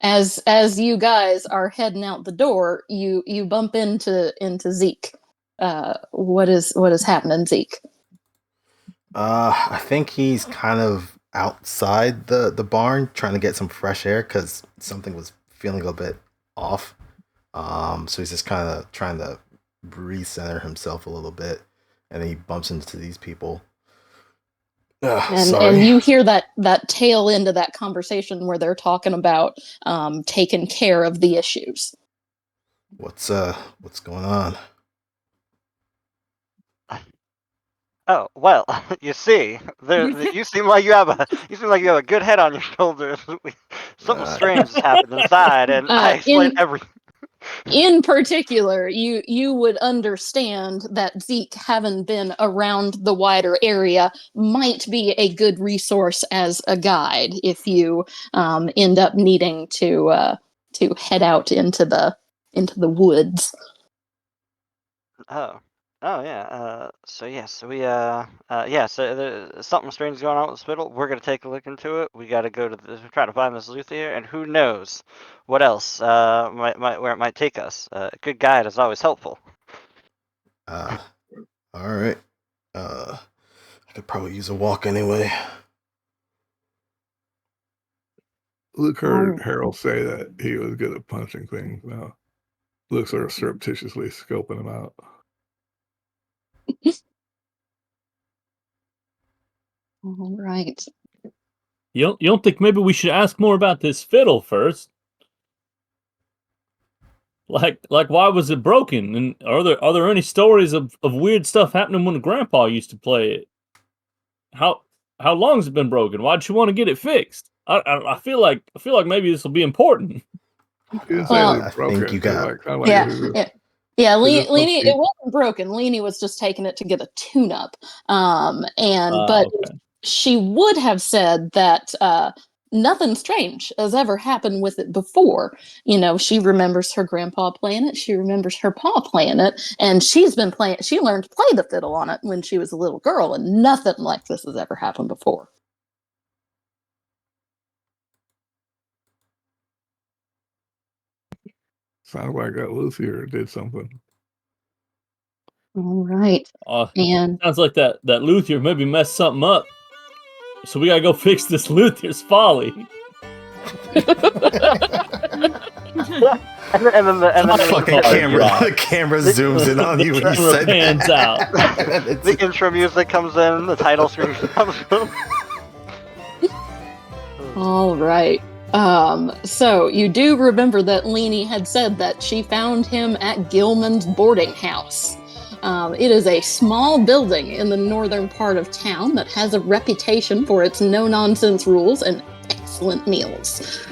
as you guys are heading out the door, you bump into Zeke. What is happening, Zeke? I think he's kind of outside the barn trying to get some fresh air because something was feeling a bit off. So he's just kind of trying to recenter himself a little bit, and he bumps into these people. And you hear that tail end of that conversation where they're talking about taking care of the issues. What's going on? Oh well, you see, you seem like you have a good head on your shoulders. Something strange has happened inside, and I explained everything. In particular, you would understand that Zeke, having been around the wider area, might be a good resource as a guide if you end up needing to head out into the woods. Oh yeah. So there's something strange going on with the spittle. We're gonna take a look into it. We gotta go to try to find this Luthier, and who knows what else where it might take us. A good guide is always helpful. All right. I could probably use a walk anyway. Luke heard Harold say that he was good at punching things. Now Luke's sort of surreptitiously scoping him out. All right. You don't think maybe we should ask more about this fiddle first? Like why was it broken? And are there any stories of weird stuff happening when Grandpa used to play it? How long's it been broken? Why'd you want to get it fixed? I feel like maybe this will be important. Well, I think you got. Yeah, Is it Leanie, okay? it wasn't broken. Leanie was just taking it to get a tune-up. But Okay. she would have said that nothing strange has ever happened with it before. You know, she remembers her grandpa playing it. She remembers her pa playing it. And she's been playing. She learned to play the fiddle on it when she was a little girl. And nothing like this has ever happened before. Sounds like that Luthier did something. All right. And Sounds like that Luthier maybe messed something up. So we gotta go fix this Luthier's folly. And then the Fucking the camera zooms in on you when you said pans out. The intro music comes in, the title screen comes in. all right. So you do remember that Leanie had said that she found him at Gilman's boarding house. It is a small building in the northern part of town that has a reputation for its no-nonsense rules and excellent meals.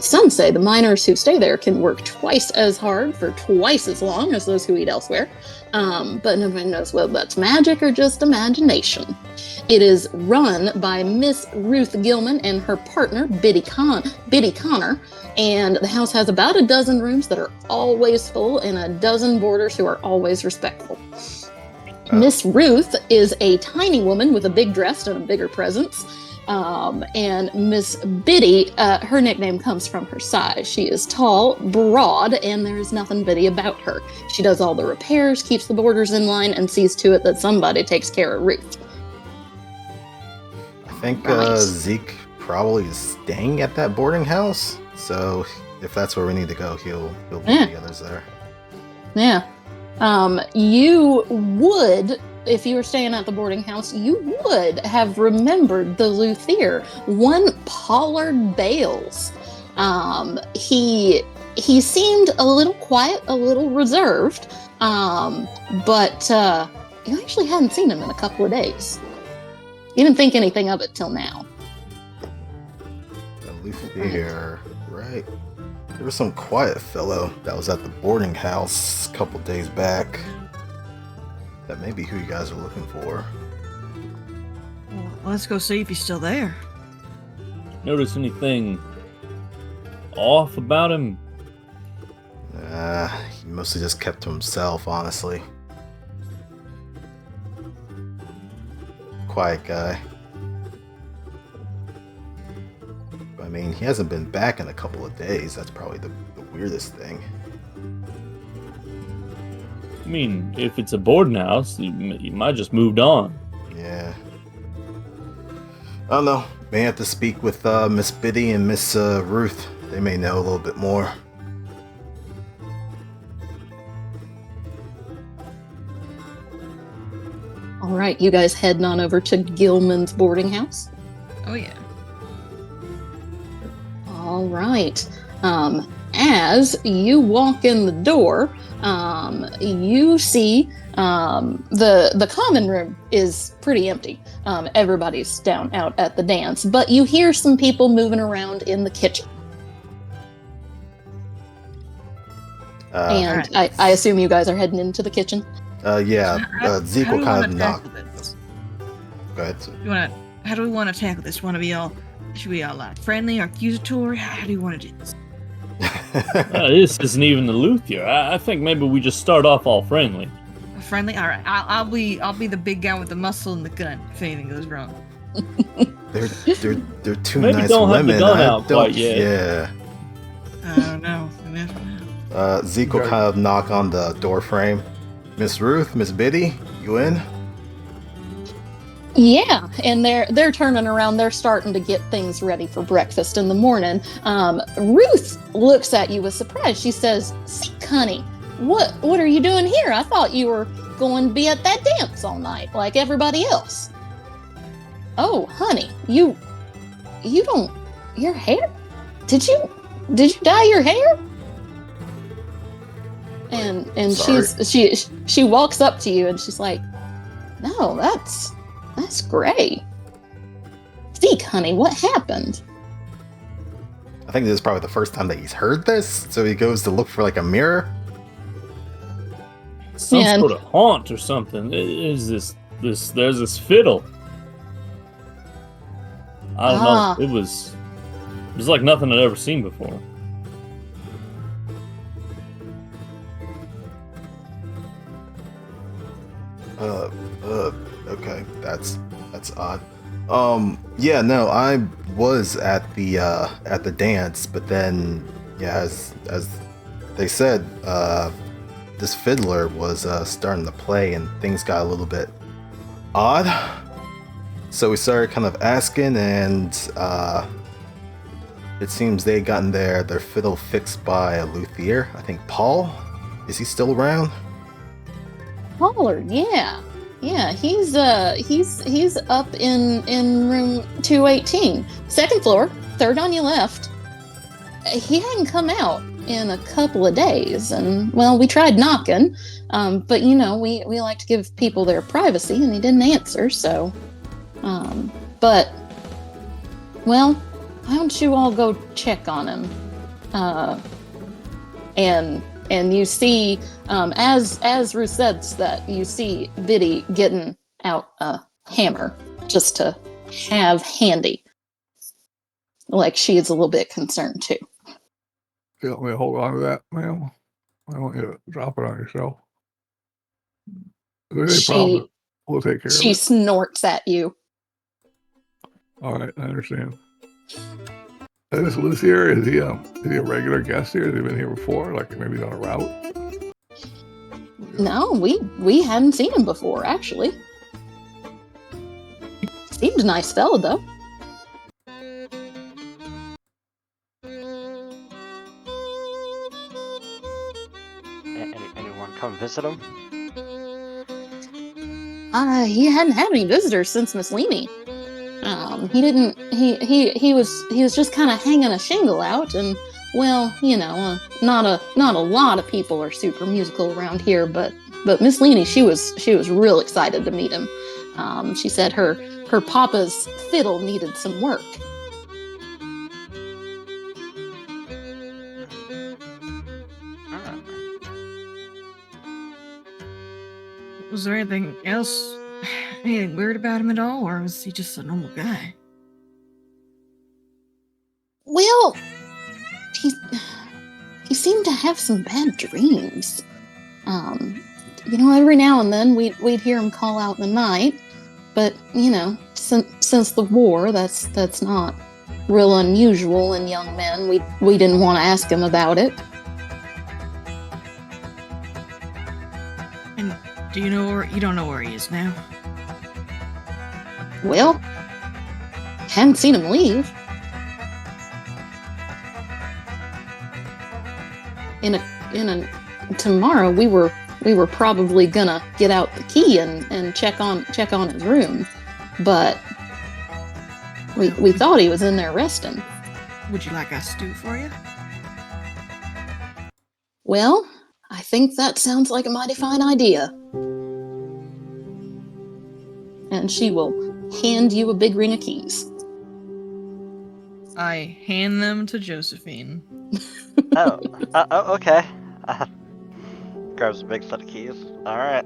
Some say the miners who stay there can work twice as hard for twice as long as those who eat elsewhere. But nobody knows whether that's magic or just imagination. It is run by Miss Ruth Gilman and her partner, Biddy Connor, and the house has about a dozen rooms that are always full and a dozen boarders who are always respectful. Miss Ruth is a tiny woman with a big dress and a bigger presence. And Miss Biddy, her nickname comes from her size. She is tall, broad, and there is nothing Biddy about her. She does all the repairs, keeps the boarders in line, and sees to it that somebody takes care of Ruth. I think Zeke probably is staying at that boarding house. So if that's where we need to go, he'll meet the others there. Yeah. You would, if you were staying at the boarding house, you would have remembered the Luthier, one Pollard Bales. He seemed a little quiet, a little reserved, but you actually hadn't seen him in a couple of days. You didn't think anything of it till now. The Luthier, right? There was some quiet fellow that was at the boarding house a couple days back. That may be who you guys are looking for. Well, let's go see if he's still there. Notice anything off about him? He mostly just kept to himself, honestly. Quiet guy. I mean, he hasn't been back in a couple of days. That's probably the weirdest thing. I mean, if it's a boarding house, you might just moved on. Yeah. I don't know. May have to speak with Miss Biddy and Miss Ruth. They may know a little bit more. All right, you guys heading on over to Gilman's boarding house? Oh, yeah. All right. As you walk in the door, you see the common room is pretty empty. Everybody's down out at the dance, but you hear some people moving around in the kitchen. And right. I assume you guys are heading into the kitchen. Yeah. Zeke will kind of knock. Go ahead. How do we want to tackle this? Should we all like friendly or accusatory? How do you want to do this? This isn't even the Luthier. I think maybe we just start off all friendly. Friendly? All right. I'll be the big guy with the muscle and the gun if anything goes wrong. They're two Maybe nice don't have women. the gun out quite yet. Yeah. Oh no. We never know. Zeke will kind of knock on the door frame. Miss Ruth, Miss Biddy, you in? Yeah, and they're turning around. They're starting to get things ready for breakfast in the morning. Ruth looks at you with surprise. She says, "Zeke, honey, what are you doing here? I thought you were going to be at that dance all night like everybody else." "Oh, honey, you don't, your hair? Did you dye your hair?" And Sorry. she walks up to you and she's like, "No, that's great. Zeke, honey, what happened?" I think this is probably the first time that he's heard this, so he goes to look for like a mirror. Some And- sort of haunt or something. Is there's this fiddle. I don't Ah. know. It was like nothing I'd ever seen before. Okay, that's odd. Yeah, no, I was at the dance, but then, yeah, as they said, this fiddler was starting to play, and things got a little bit odd. So we started kind of asking, and it seems they had gotten their fiddle fixed by a luthier. I think Paul. Is he still around? Pollard, yeah. He's up in room 218, second floor, third on your left. He hadn't come out in a couple of days, and well, we tried knocking, but you know, we like to give people their privacy, and he didn't answer. So, but well, why don't you all go check on him? And you see, as Ruth says that, you see Biddy getting out a hammer just to have handy. Like she is a little bit concerned too. You want me to hold on to that, ma'am? I don't want you to drop it on yourself. If there's any problem, we'll take care of She it. snorts at you. All right, I understand. And this Luthier, is he a regular guest here? Has he been here before? Like maybe he's on a route? No, we hadn't seen him before, actually. Seemed a nice fella, though. Anyone come visit him? He hadn't had any visitors since Miss Leamy. He didn't. He was just kind of hanging a shingle out, and well, you know, not a lot of people are super musical around here, but Miss Leamy, she was real excited to meet him. She said her papa's fiddle needed some work. Was there anything else, anything weird about him at all, or was he just a normal guy? Well, he seemed to have some bad dreams. You know, every now and then we'd hear him call out in the night, but you know, since the war, that's not real unusual in young men. We didn't want to ask him about it. And do you know where, you don't know where he is now? Well, hadn't seen him leave. Tomorrow we were probably gonna get out the key and check on his room, but we thought he was in there resting. Would you like us to do it for you? Well, I think that sounds like a mighty fine idea. And she will hand you a big ring of keys. I hand them to Josephine. Oh, okay. Grabs a big set of keys. All right.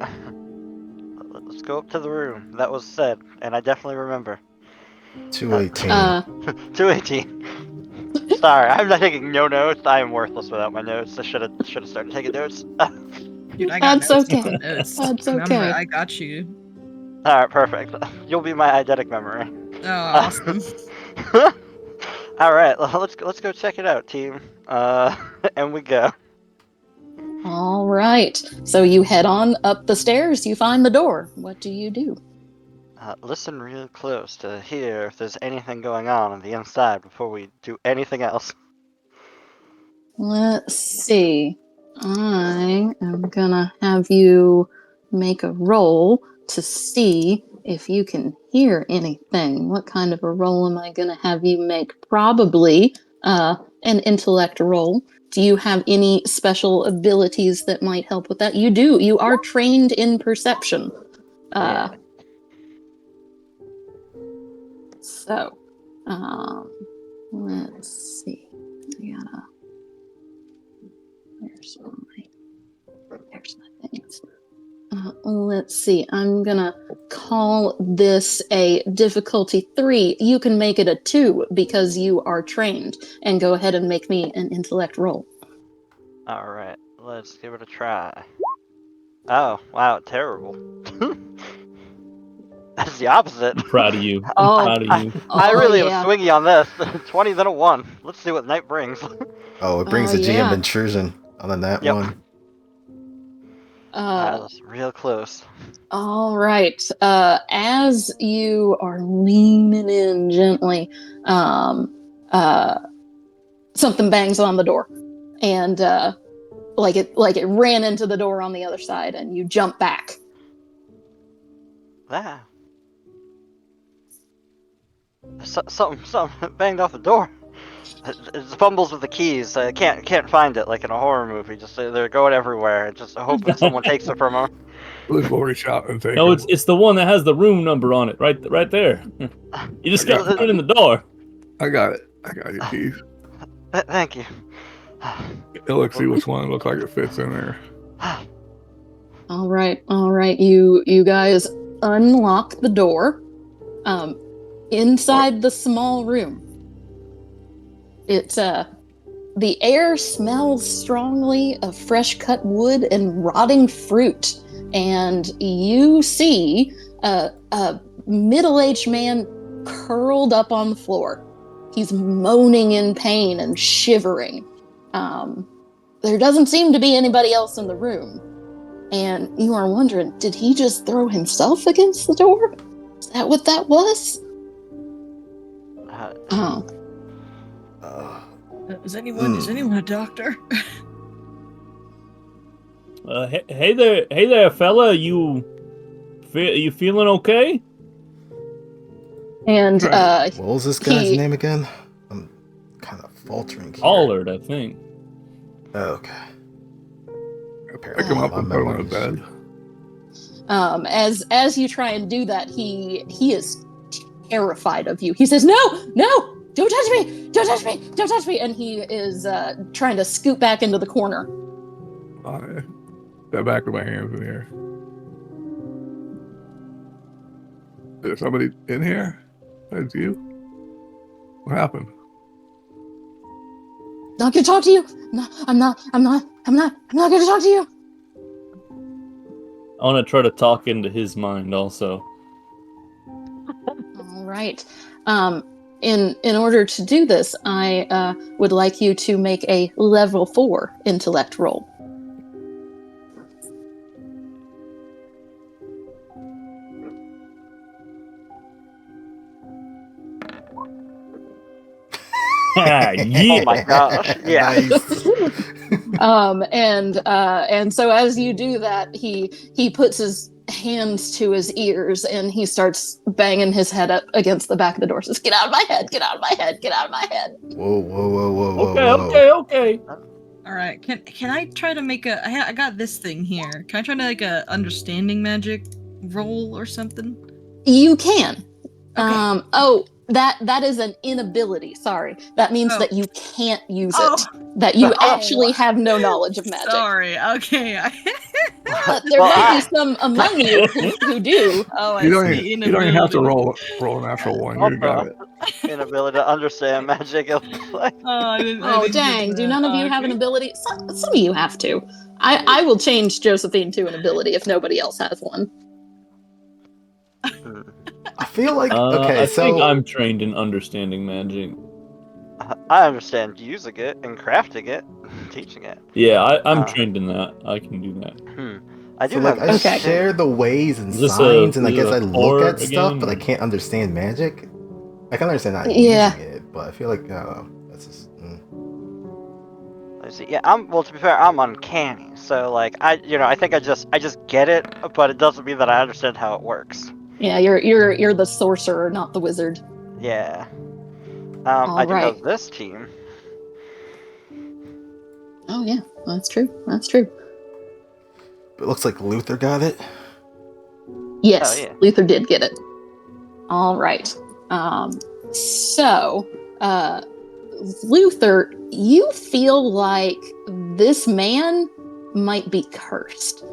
Let's go up to the room. That was said, and I definitely remember. 218. 218. Sorry, I'm not taking no notes. I am worthless without my notes. I should have started taking notes. Dude, I got That's notes. okay. Notes. That's Remember, okay. I got you. All right, perfect. You'll be my eidetic memory. Oh, awesome. All right, let's go check it out, team. And we go. All right. So you head on up the stairs. You find the door. What do you do? Listen real close to hear if there's anything going on the inside before we do anything else. Let's see. I am gonna have you make a roll to see if you can hear anything. What kind of a roll am I gonna have you make? Probably an intellect roll. Do you have any special abilities that might help with that? You do. You are trained in perception. Yeah. So, let's see. There's my things. Let's see. I'm gonna call this a difficulty 3. You can make it a 2 because you are trained, and go ahead and make me an intellect roll. All right, let's give it a try. Oh, wow, terrible. That's the opposite. I'm proud of you. Oh, I'm proud of you. I really yeah. am swingy on this. 20 then a 1. Let's see what night brings. Oh, it brings the GM yeah. intrusion on that Yep. one. That was real close. All right. As you are leaning in gently, something bangs on the door, and like it ran into the door on the other side, and you jump back. Ah. Something banged off the door. It fumbles with the keys. Can't find it like in a horror movie. Just they're going everywhere. Just hoping someone takes it from them. Luke will reach out and take No, him. it's the one that has the room number on it, right there. You just got to put it in the door. I got it. I got your keys. Thank you. Let's see which one looks like it fits in there. All right. You guys unlock the door. Inside the small room, it's the air smells strongly of fresh cut wood and rotting fruit, and you see a middle-aged man curled up on the floor. He's moaning in pain and shivering. There doesn't seem to be anybody else in the room, and you are wondering, did he just throw himself against the door? Is that what that was? Is anyone a doctor? Hey there, fella. You feeling okay? And What was this guy's he- name again? I'm kind of faltering here. Allard, I think. Oh, okay. Pick him up and put him on the bed. As you try and do that, he is terrified of you. He says, "No, don't touch me, don't touch me, don't touch me!" And he is trying to scoot back into the corner. I step back with my hands in the air. Is there somebody in here? That's you? What happened? Not gonna talk to you. I'm not gonna talk to you. I want to try to talk into his mind also. All right. In order to do this, I would like you to make a level 4 intellect roll. Yeah. Oh my gosh! Yeah. Nice. And so as you do that, he puts his hands to his ears and he starts banging his head up against the back of the door. Says, "Get out of my head! Get out of my head! Get out of my head!" Whoa. Okay. All right. Can I try to make a? I got this thing here. Can I try to make a understanding magic roll or something? You can. Okay. That is an inability. Sorry, that means Oh. that you can't use Oh. it. That you actually have no knowledge of magic. Sorry. Okay. But there Well, might be some among you who do. Oh, I You don't see. even have to Inability. roll a natural one. You got it. Inability to understand magic. It looks like. Oh, I didn't. Oh, get dang. Do that. none of you have an ability? Some of you have to. I will change Josephine to an ability if nobody else has one. I feel like I think I'm trained in understanding magic. I understand using it and crafting it, teaching it. Yeah, I'm trained in that. I can do that. I do So like have. I Okay. share the ways and Is this signs, and I is guess it I a look core at stuff, again? but I can't understand magic. I can understand not Yeah. using it, but I feel like that's just. Let's see. Yeah, well, to be fair, I'm uncanny, so like I think I just get it, but it doesn't mean that I understand how it works. Yeah, you're the sorcerer, not the wizard. Yeah. All I do know right. this team. Oh yeah, that's true. That's true. It looks like Luther got it. Yes, Oh, yeah. Luther did get it. All right. So, Luther, you feel like this man might be cursed.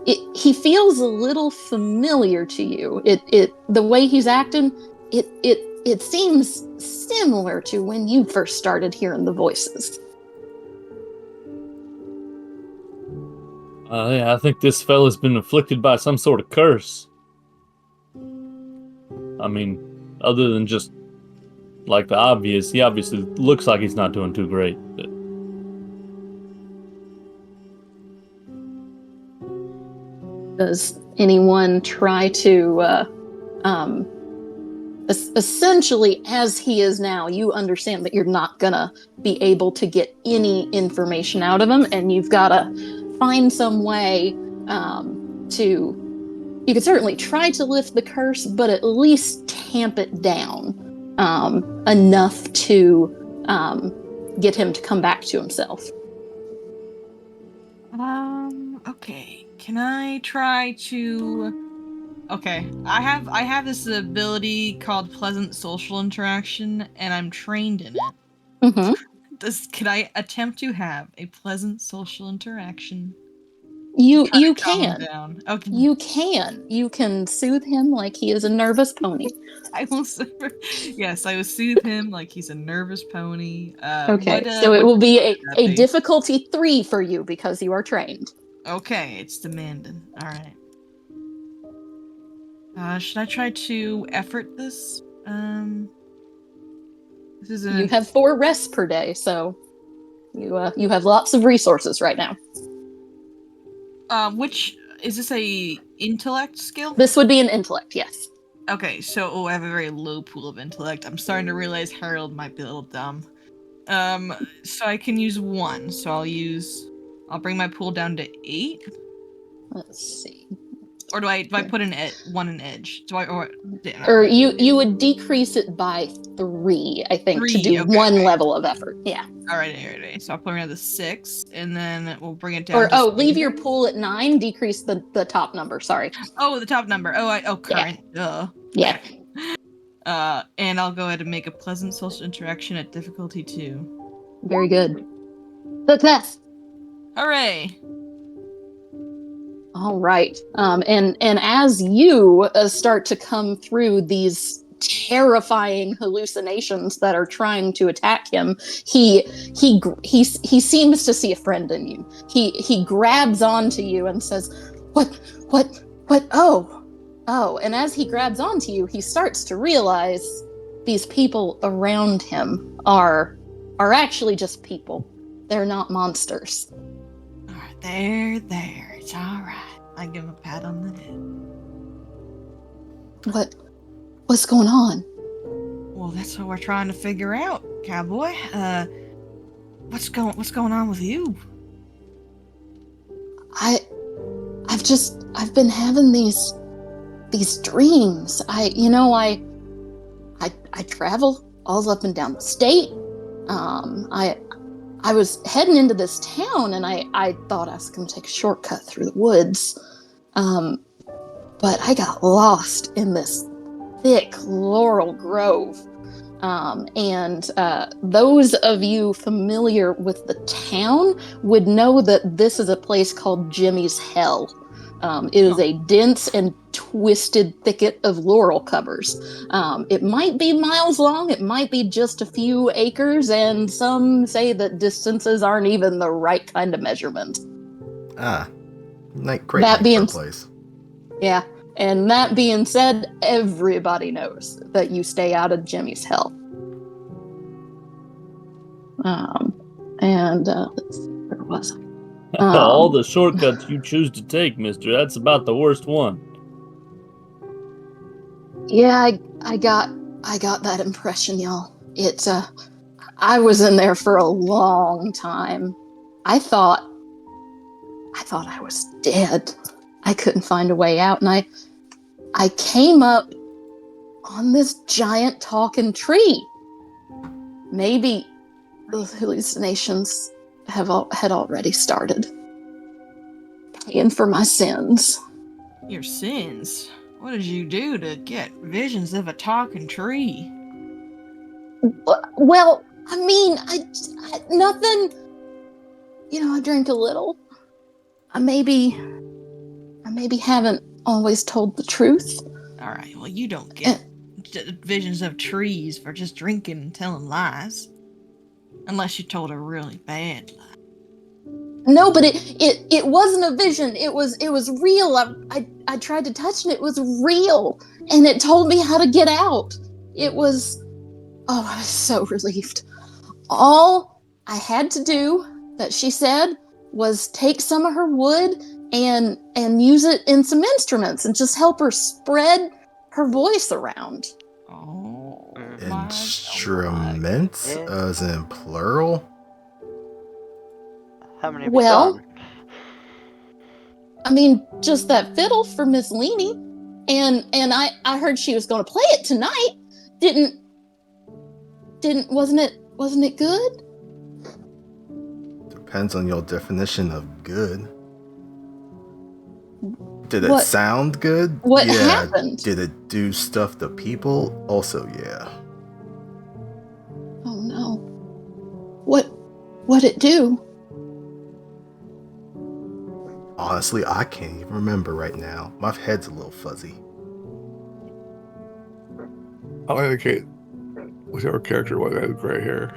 He feels a little familiar to you. The way he's acting, it seems similar to when you first started hearing the voices. Yeah, I think this fella's been afflicted by some sort of curse. I mean, other than just like the obvious, he obviously looks like he's not doing too great. But Does anyone try to, essentially, as he is now, you understand that you're not gonna be able to get any information out of him, and you've got to find some way to. You could certainly try to lift the curse, but at least tamp it down enough to get him to come back to himself. Okay. Can I try to... Okay, I have this ability called pleasant social interaction, and I'm trained in it. Mm-hmm. Can I attempt to have a pleasant social interaction? You Calm him can. down. Okay. You can soothe him like he is a nervous pony. I will. Yes, I will soothe him like he's a nervous pony. Okay, so it will be a be? difficulty 3 for you because you are trained. Okay, it's demanding. All right. Should I try to effort this? This is You have 4 rests per day, so you have lots of resources right now. Which is this a intellect skill? This would be an intellect, yes. Okay, so I have a very low pool of intellect. I'm starting to realize Harold might be a little dumb. So I can use 1. So I'll bring my pool down to 8. Let's see. Or do I put one in edge? Or you would decrease it by 3, I think, 3, to do okay, 1 okay. level of effort. Yeah. All right. So I'll put it down to 6, and then we'll bring it down. Or leave your pool at 9. Decrease the top number. Sorry. Oh, the top number. Current. Yeah. Duh. Yeah. And I'll go ahead and make a pleasant social interaction at difficulty 2. Very good. Success. Hooray! All right. And as you start to come through these terrifying hallucinations that are trying to attack him, he seems to see a friend in you. He grabs onto you and says, "What? Oh!" And as he grabs onto you, he starts to realize these people around him are actually just people. They're not monsters. There. It's all right. I give him a pat on the head. What's going on? Well, that's what we're trying to figure out, cowboy. What's going on with you? I've been having these dreams. I travel all up and down the state. I was heading into this town, and I thought I was going to take a shortcut through the woods. But I got lost in this thick laurel grove. And those of you familiar with the town would know that this is a place called Jimmy's Hell. It is a dense and twisted thicket of laurel covers. It might be miles long, it might be just a few acres, and some say that distances aren't even the right kind of measurement. Great name for a place. Yeah, and that being said, everybody knows that you stay out of Jimmy's Hell. Let's see, where was I? All the shortcuts you choose to take, mister, that's about the worst one. Yeah, I got that impression, y'all. I was in there for a long time. I thought I was dead. I couldn't find a way out, and I came up on this giant talking tree. Maybe those hallucinations had already started paying for my sins. Your sins? What did you do to get visions of a talking tree? Well, I mean, I nothing. I drink a little. I maybe haven't always told the truth. All right, well, you don't get visions of trees for just drinking and telling lies. Unless you told a really bad lie. No, but it wasn't a vision. It was real. I tried to touch it. It was real, and it told me how to get out. It was. Oh, I was so relieved. All I had to do, that she said, was take some of her wood and use it in some instruments and just help her spread her voice around. Oh, Instruments? As in plural? How many have you done? I mean, just that fiddle for Miss Leanie, and I heard she was going to play it tonight. Wasn't it good? Depends on your definition of good. Did it sound good? What happened? Did it do stuff to people? Also, yeah. Oh no. What'd it do? Honestly, I can't even remember right now. My head's a little fuzzy. I'll indicate whichever character was that had gray hair.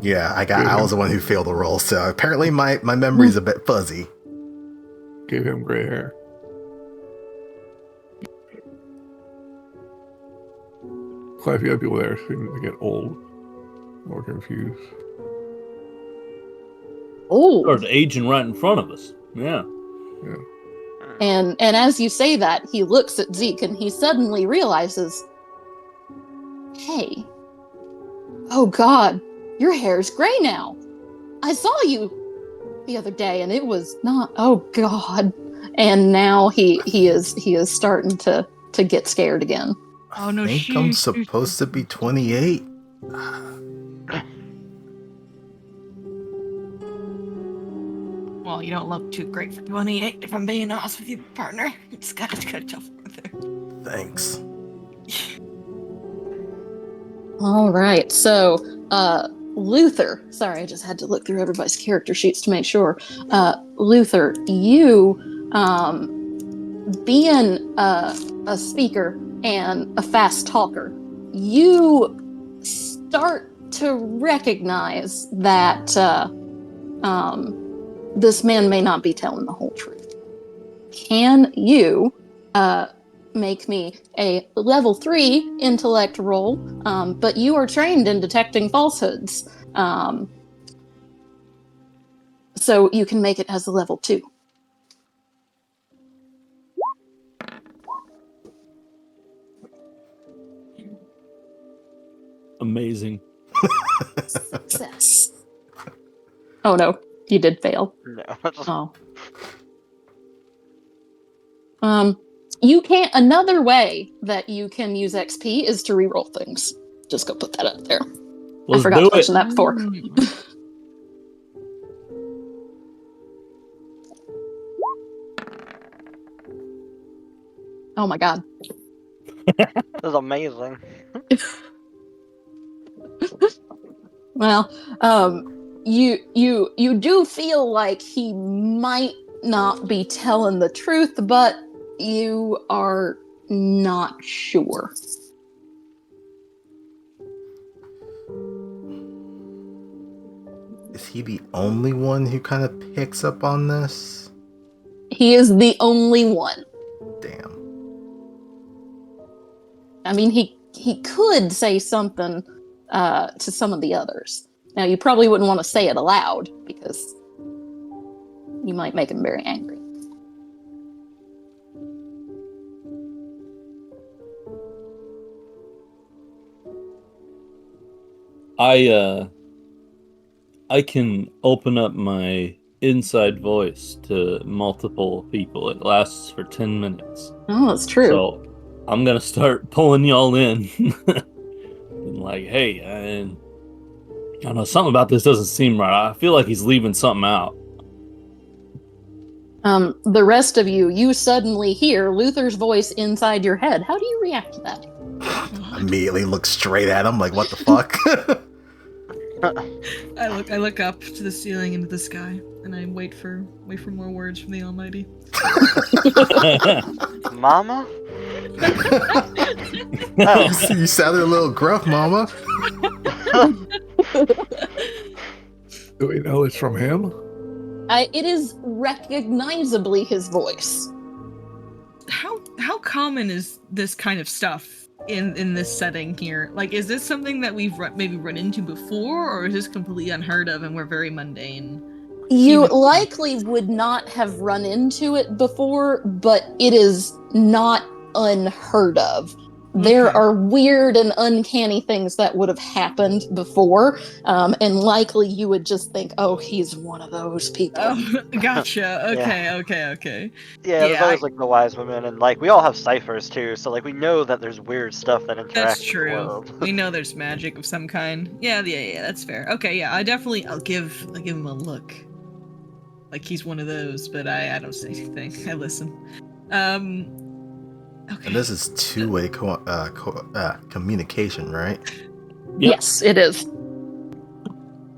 Yeah, I was the one who failed the roll, so apparently my memory's a bit fuzzy. Gave him gray hair. Quite a few other people there seem to get old or confused. Oh. Started aging right in front of us. Yeah. And as you say that, he looks at Zeke and he suddenly realizes, hey, oh God, your hair's gray now. I saw you the other day and it was not, oh God. And now he is starting to get scared again. Oh no, I think I'm supposed to be 28. Well, you don't look too great for 28, if I'm being honest with you, partner. It's got a tough one there. Thanks. All right, so Luther. Sorry, I just had to look through everybody's character sheets to make sure. Luther, you being a speaker and a fast talker, you start to recognize that this man may not be telling the whole truth. Can you make me a level 3 intellect roll? But you are trained in detecting falsehoods. So you can make it as a level 2. Amazing. Success. Oh no, you did fail. No. Oh. You can't. Another way that you can use XP is to reroll things. Just go put that up there. I forgot to mention that before. Oh my God. This is amazing. Well, you do feel like he might not be telling the truth, but you are not sure. Is he the only one who kind of picks up on this? He is the only one. Damn. I mean, he could say something to some of the others. Now, you probably wouldn't want to say it aloud because you might make him very angry. I can open up my inside voice to multiple people. It lasts for 10 minutes. Oh, that's true. So I'm gonna start pulling y'all in. And like, hey, I don't know, something about this doesn't seem right. I feel like he's leaving something out. The rest of you suddenly hear Luther's voice inside your head. How do you react to that? Immediately look straight at him, like, what the fuck? I look up to the ceiling into the sky, and I wait for more words from the Almighty. Mama? You sounded a little gruff, Mama. Do we know it's from him? It is recognizably his voice. How common is this kind of stuff in this setting here? Like, is this something that we've maybe run into before, or is this completely unheard of and we're very mundane? You likely would not have run into it before, but it is not unheard of. There Okay. are weird and uncanny things that would have happened before, and likely you would just think, oh, he's one of those people. Oh, gotcha. Okay, Yeah. okay. Yeah, there's Yeah, always like the wise women, and like we all have ciphers too, so like we know that there's weird stuff that interacts That's with the true. world. We know there's magic of some kind. Yeah, that's fair. Okay, yeah, I'll give him a look. Like he's one of those, but I don't say anything. I listen. Okay. And this is two-way communication, right? Yep. Yes, it is. He'd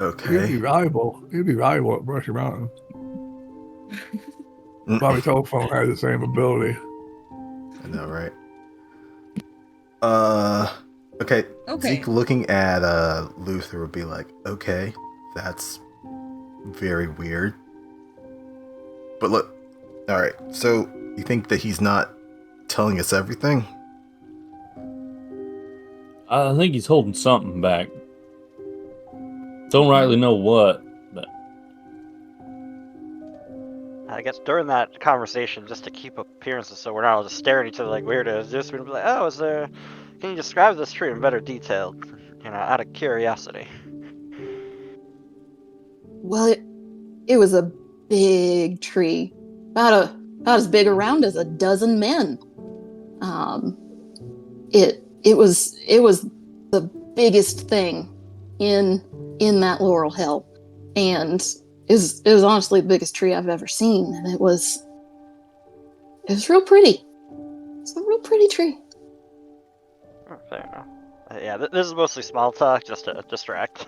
Okay. be valuable. He'd be valuable at brushing around. Probably telephone has the same ability. I know, right? Okay. Okay. Zeke looking at Luther would be like, okay, that's very weird. But look, all right. So you think that he's not telling us everything? I think he's holding something back. Don't rightly know what, but I guess during that conversation, just to keep appearances, so we're not all just staring at each other like weirdos, just gonna be like, "Oh, can you describe this tree in better detail?" You know, out of curiosity. Well, it was a big tree, about as big around as a dozen men. It was the biggest thing in that Laurel Hill, and it was honestly the biggest tree I've ever seen, and it was real pretty. It's a real pretty tree. Oh, fair enough. Yeah, this is mostly small talk, just to distract.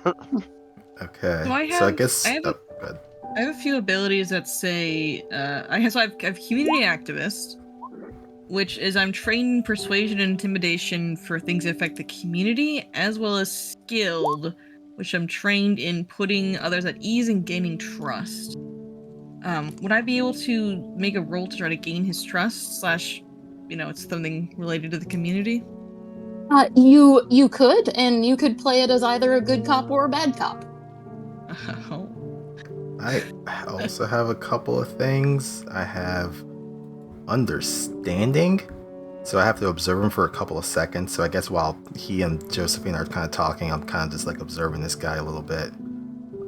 Okay. So I guess. go ahead. I have a few abilities that say I have community activist, which is I'm trained in persuasion and intimidation for things that affect the community, as well as skilled, which I'm trained in putting others at ease and gaining trust. Would I be able to make a roll to try to gain his trust / it's something related to the community? You could, and you could play it as either a good cop or a bad cop. Oh. I also have a couple of things. I have understanding, so I have to observe him for a couple of seconds. So I guess while he and Josephine are kind of talking, I'm kind of just like observing this guy a little bit.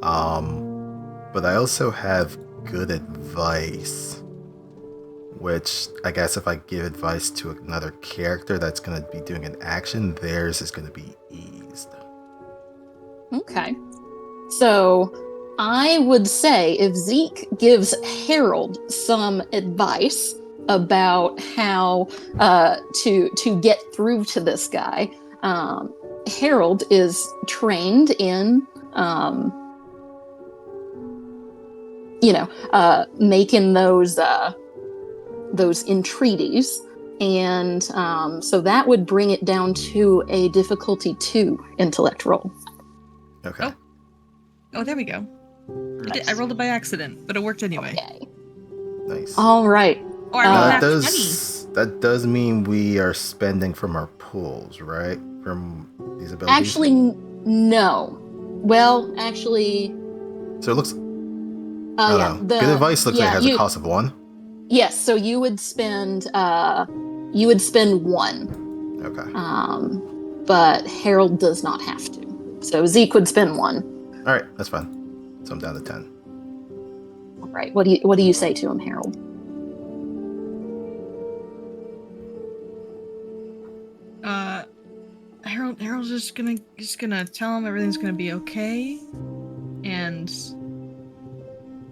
But I also have good advice, which I guess if I give advice to another character that's going to be doing an action, theirs is going to be eased. Okay. So I would say if Zeke gives Harold some advice about how to get through to this guy, Harold is trained in making those entreaties, and so that would bring it down to a difficulty 2 intellect roll. Okay. Oh, there we go. Nice. I rolled it by accident, but it worked anyway. Okay. Nice. All right. Oh, I rolled that that 20. that does mean we are spending from our pools, right? From these abilities. Actually, no. Well, actually, So it looks. yeah. Good advice looks like it has a cost of 1. Yes. So you would spend 1. Okay. But Harold does not have to. So Zeke would spend 1. All right, that's fine. So I'm down to 10. All right. What do you say to him, Harold? Harold, Harold's just gonna tell him everything's gonna be okay, and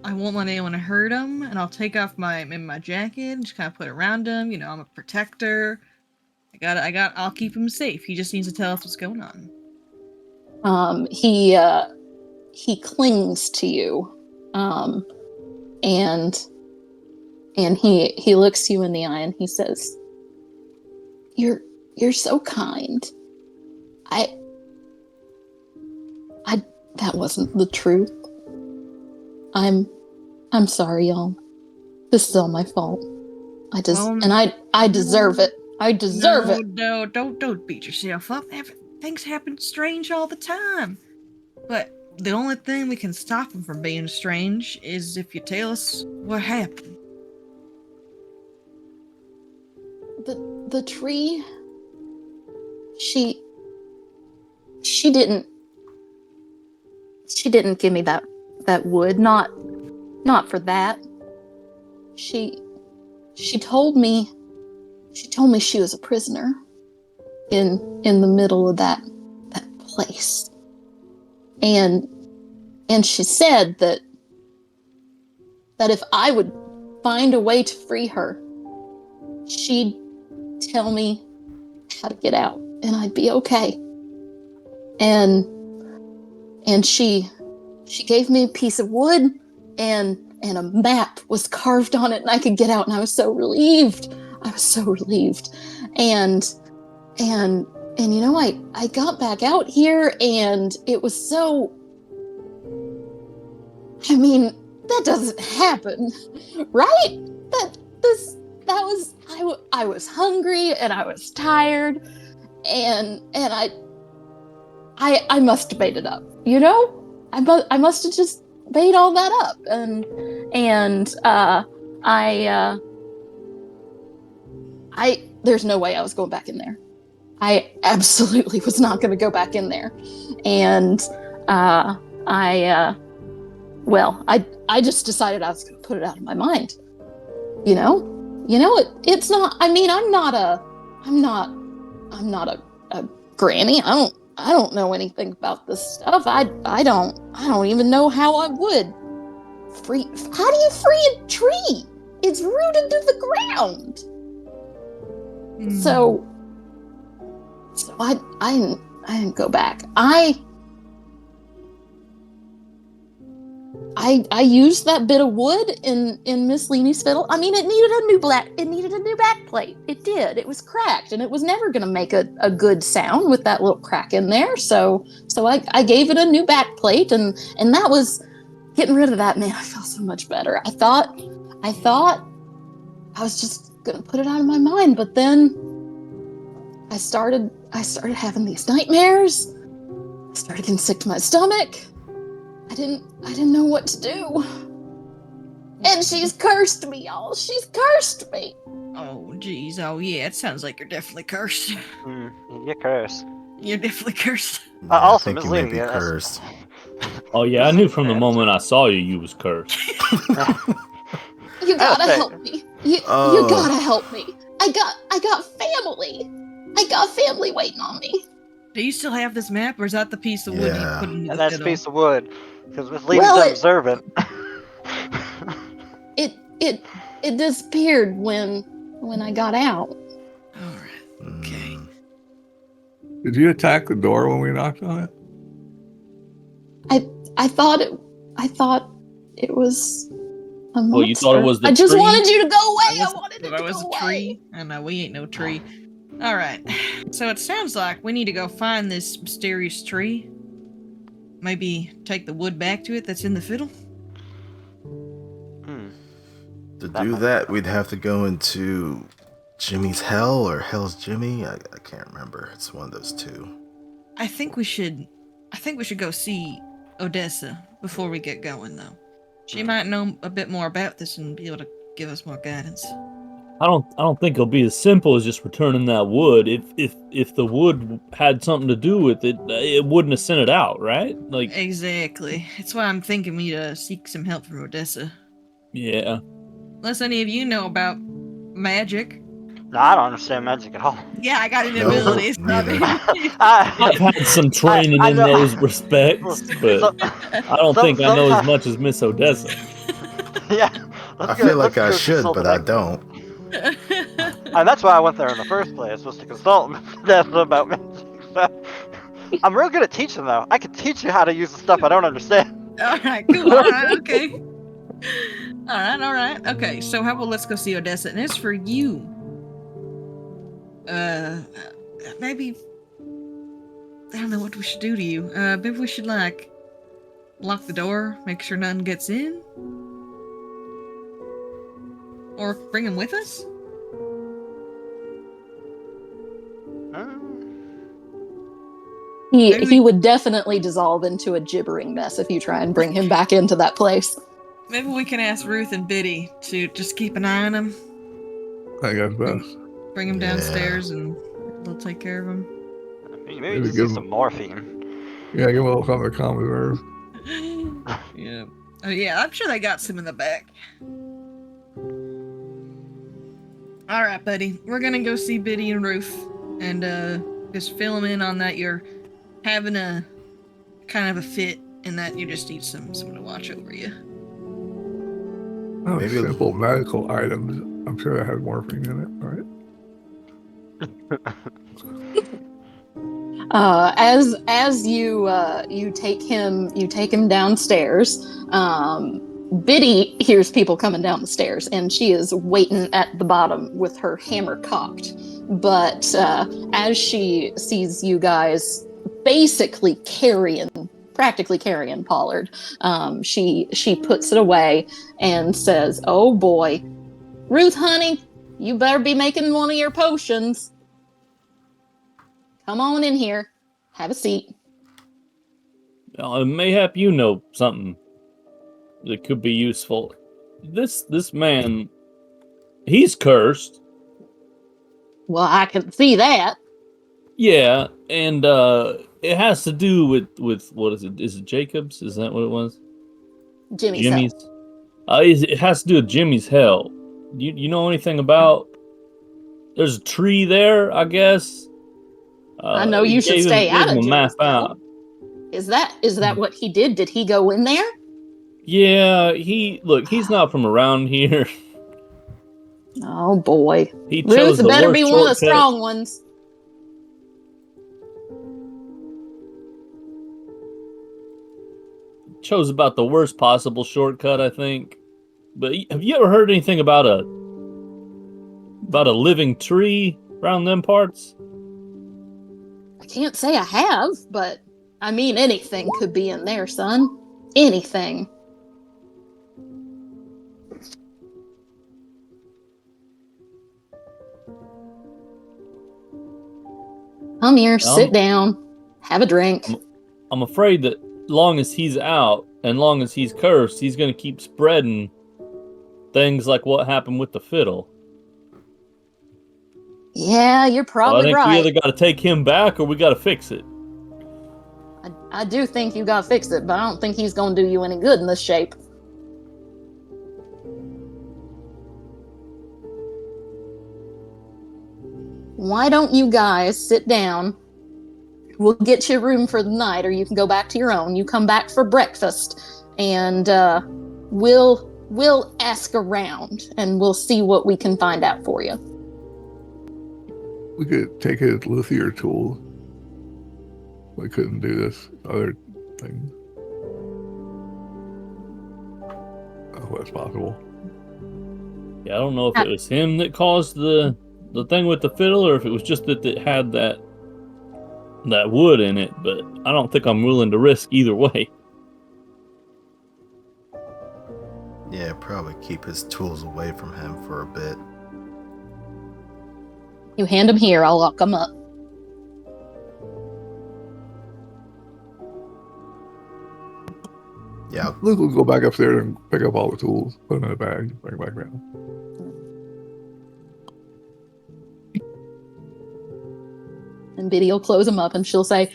I won't let anyone hurt him, and I'll take off my jacket and just kind of put it around him. You know, I'm a protector. I'll keep him safe. He just needs to tell us what's going on. He clings to you, and he looks you in the eye and he says, "You're so kind. That wasn't the truth. I'm sorry, y'all. This is all my fault. I deserve it. I deserve it." No, don't beat yourself up. Things happen strange all the time. But the only thing we can stop him from being strange is if you tell us what happened. The tree, she didn't give me that wood, not for that. She told me she was a prisoner in the middle of that place. And she said that if I would find a way to free her, she'd tell me how to get out and I'd be okay. And she gave me a piece of wood and a map was carved on it and I could get out, and I was so relieved. And you know, I got back out here and it was so, I mean, that doesn't happen, right? I was hungry and I was tired and I must have made it up, you know? I must have just made all that up, and there's no way I was going back in there. I absolutely was not going to go back in there, and I just decided I was going to put it out of my mind. You know, it's not. I mean, I'm not a granny. I don't know anything about this stuff. I don't even know how I would free. How do you free a tree? It's rooted to the ground. So I didn't go back. I used that bit of wood in Miss Leanie's fiddle. I mean, it needed a new back plate. It did. It was cracked, and it was never going to make a good sound with that little crack in there. So I gave it a new back plate, and that was getting rid of that. Man, I felt so much better. I thought I was just going to put it out of my mind, but then I started having these nightmares. I started getting sick to my stomach. I didn't know what to do. And she's cursed me, y'all. She's cursed me. Oh, geez. Oh, yeah. It sounds like you're definitely cursed. You're cursed. You're definitely cursed. I think you may be cursed. Oh yeah, I knew from the moment I saw you was cursed. You gotta help me. You gotta help me. I got family. I got family waiting on me. Do you still have this map, or is that the piece of wood you put in the That's a fiddle? piece of wood. Because Miss Leanie's unobservant. It disappeared when I got out. All right. Okay. Did you attack the door when we knocked on it? I thought it was a monster. Well, you thought it was the I just tree? wanted you to go away. I wanted it to was go a tree. away. I know we ain't no tree. All right. So it sounds like we need to go find this mysterious tree. Maybe take the wood back to it that's in the fiddle. To do that, we'd have to go into Jimmy's Hell or Hell's Jimmy. I can't remember. It's one of those two. I think we should go see Odessa before we get going, though. She might know a bit more about this and be able to give us more guidance. I don't think it'll be as simple as just returning that wood. If the wood had something to do with it, it wouldn't have sent it out, right? Like Exactly. It's why I'm thinking we need to seek some help from Odessa. yeah. Unless any of you know about magic. No, I don't understand magic at all. Yeah, I got an No, ability. Stop neither. it. I've had some training I in know- those respects, but So- I don't think I know as sometimes- much as Miss Odessa. Yeah, I feel like I let's go should, consult but an I expert. don't. And that's why I went there in the first place, was to consult Odessa about magic. So, I'm real good at teaching, though. I can teach you how to use the stuff I don't understand. All right, cool. All right, okay. All right. Okay, so how about let's go see Odessa? And as for you, maybe I don't know what we should do to you. Maybe we should like lock the door, make sure none gets in, or bring him with us. He would definitely dissolve into a gibbering mess if you try and bring him back into that place. Maybe we can ask Ruth and Biddy to just keep an eye on him, I guess best. bring him Yeah. downstairs, and they'll take care of him. Maybe just use some morphine. Yeah, give him a little something to calm his nerves. Yeah. Oh yeah, I'm sure they got some in the back. All right, buddy. We're gonna go see Biddy and Ruth, and just fill them in on that you're having a kind of a fit, and that you just need someone to watch over you. Oh, Maybe- simple medical items. I'm sure that has morphine in it, right? As you take him downstairs. Biddy hears people coming down the stairs, and she is waiting at the bottom with her hammer cocked. But as she sees you guys basically practically carrying Pollard, she puts it away and says, "Oh boy, Ruth, honey, you better be making one of your potions. Come on in here. Have a seat." Mayhap you know something that could be useful. This man, he's cursed. Well, I can see that. Yeah, and it has to do with what is it? Is it Jacob's? Is that what it was? Jimmy's. It has to do with Jimmy's hell. You know anything about? There's a tree there, I guess. I know you should stay out of a map Jimmy's hell. out. Is that what he did? Did he go in there? Yeah, he's not from around here. Oh boy. He chose Ruth the better worst be one of the shortcut. strong ones. Chose about the worst possible shortcut, I think. But have you ever heard anything about a living tree around them parts? I can't say I have, but I mean anything could be in there, son. Anything. Come here, sit down, have a drink. I'm afraid that long as he's out and long as he's cursed, he's going to keep spreading things like what happened with the fiddle. Yeah, you're So I probably think we right. either got to take him back or we got to fix it. I do think you gotta fix it, but I don't think he's gonna do you any good in this shape. Why don't you guys sit down? We'll get you a room for the night, or you can go back to your own. You come back for breakfast, and we'll ask around, and we'll see what we can find out for you. We could take his Luthier tool. We couldn't do this other thing. Oh, that's possible. Yeah, I don't know if it was him that caused the thing with the fiddle, or if it was just that it had that wood in it, but I don't think I'm willing to risk either way. Yeah, probably keep his tools away from him for a bit. You hand them here, I'll lock them up. Yeah, Luke will go back upstairs and pick up all the tools, put them in a bag, bring it back down. And Biddy will close them up, and she'll say,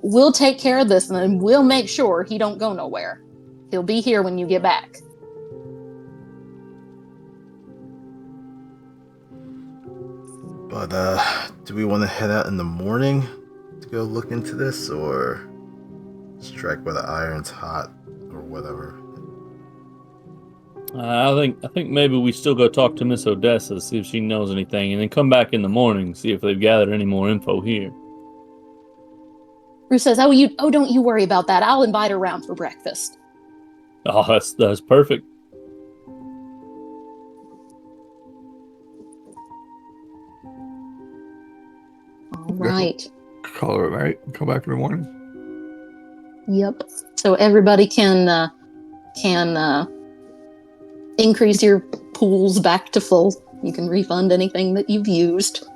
"We'll take care of this, and then we'll make sure he don't go nowhere. He'll be here when you get back." But do we want to head out in the morning to go look into this, or strike where the iron's hot, or whatever? I think maybe we still go talk to Miss Odessa, see if she knows anything, and then come back in the morning, see if they've gathered any more info here. Bruce says, don't you worry about that. I'll invite her around for breakfast. Oh, that's perfect. All right. Call it a night. Come back in the morning. Yep. So everybody can increase your pools back to full. You can refund anything that you've used.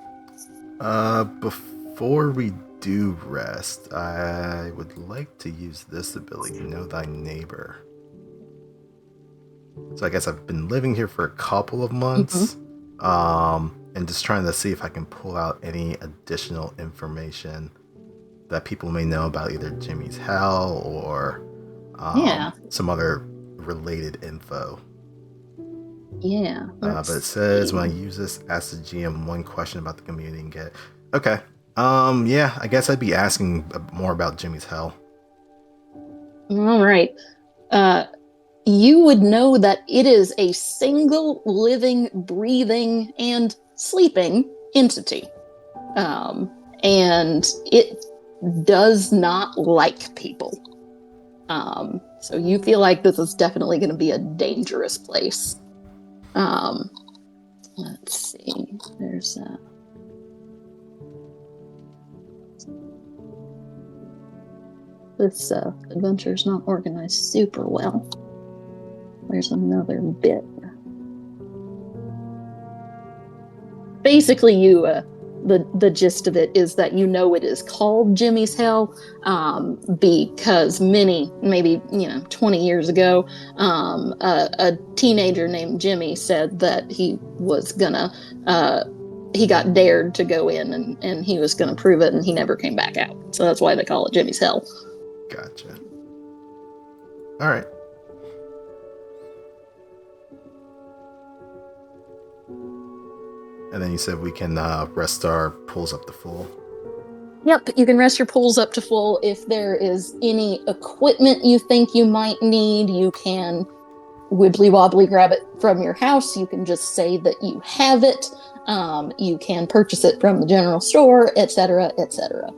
Before we do rest, I would like to use this ability, Know Thy Neighbor. So I guess I've been living here for a couple of months, and just trying to see if I can pull out any additional information that people may know about either Jimmy's Hell or some other related info. Yeah. But it says when I use this, ask the GM one question about the community and get... Okay. Yeah, I guess I'd be asking more about Jimmy's Hell. All right. You would know that it is a single living, breathing, and sleeping entity. And it does not like people. So you feel like this is definitely going to be a dangerous place. Let's see. There's this adventure is not organized super well. There's another bit. Basically, the gist of it is that you know it is called Jimmy's Hell because maybe 20 years ago, a teenager named Jimmy said that he was gonna he got dared to go in and he was gonna prove it, and he never came back out. So that's why they call it Jimmy's Hell. Gotcha. All right. And then you said we can rest our pools up to full. Yep, you can rest your pools up to full. If there is any equipment you think you might need, you can wibbly wobbly grab it from your house. You can just say that you have it. You can purchase it from the general store, etc., etc.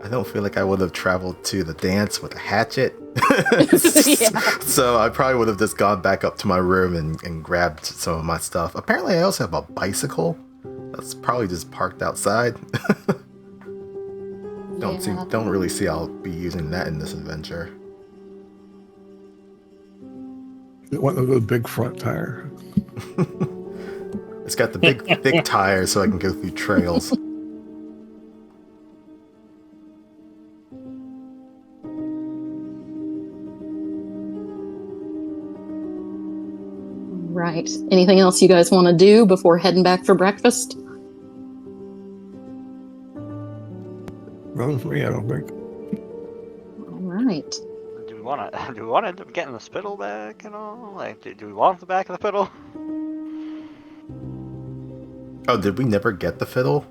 I don't feel like I would have traveled to the dance with a hatchet. Yeah. So I probably would have just gone back up to my room and grabbed some of my stuff. Apparently I also have a bicycle that's probably just parked outside. Don't really see I'll be using that in this adventure. One of the big front tire. It's got the big thick tires so I can go through trails. Right. Anything else you guys want to do before heading back for breakfast? Nothing for me, I don't think. All right. Do we want to end up getting the spittle back and all? Like, do we want the back of the fiddle? Oh, did we never get the fiddle?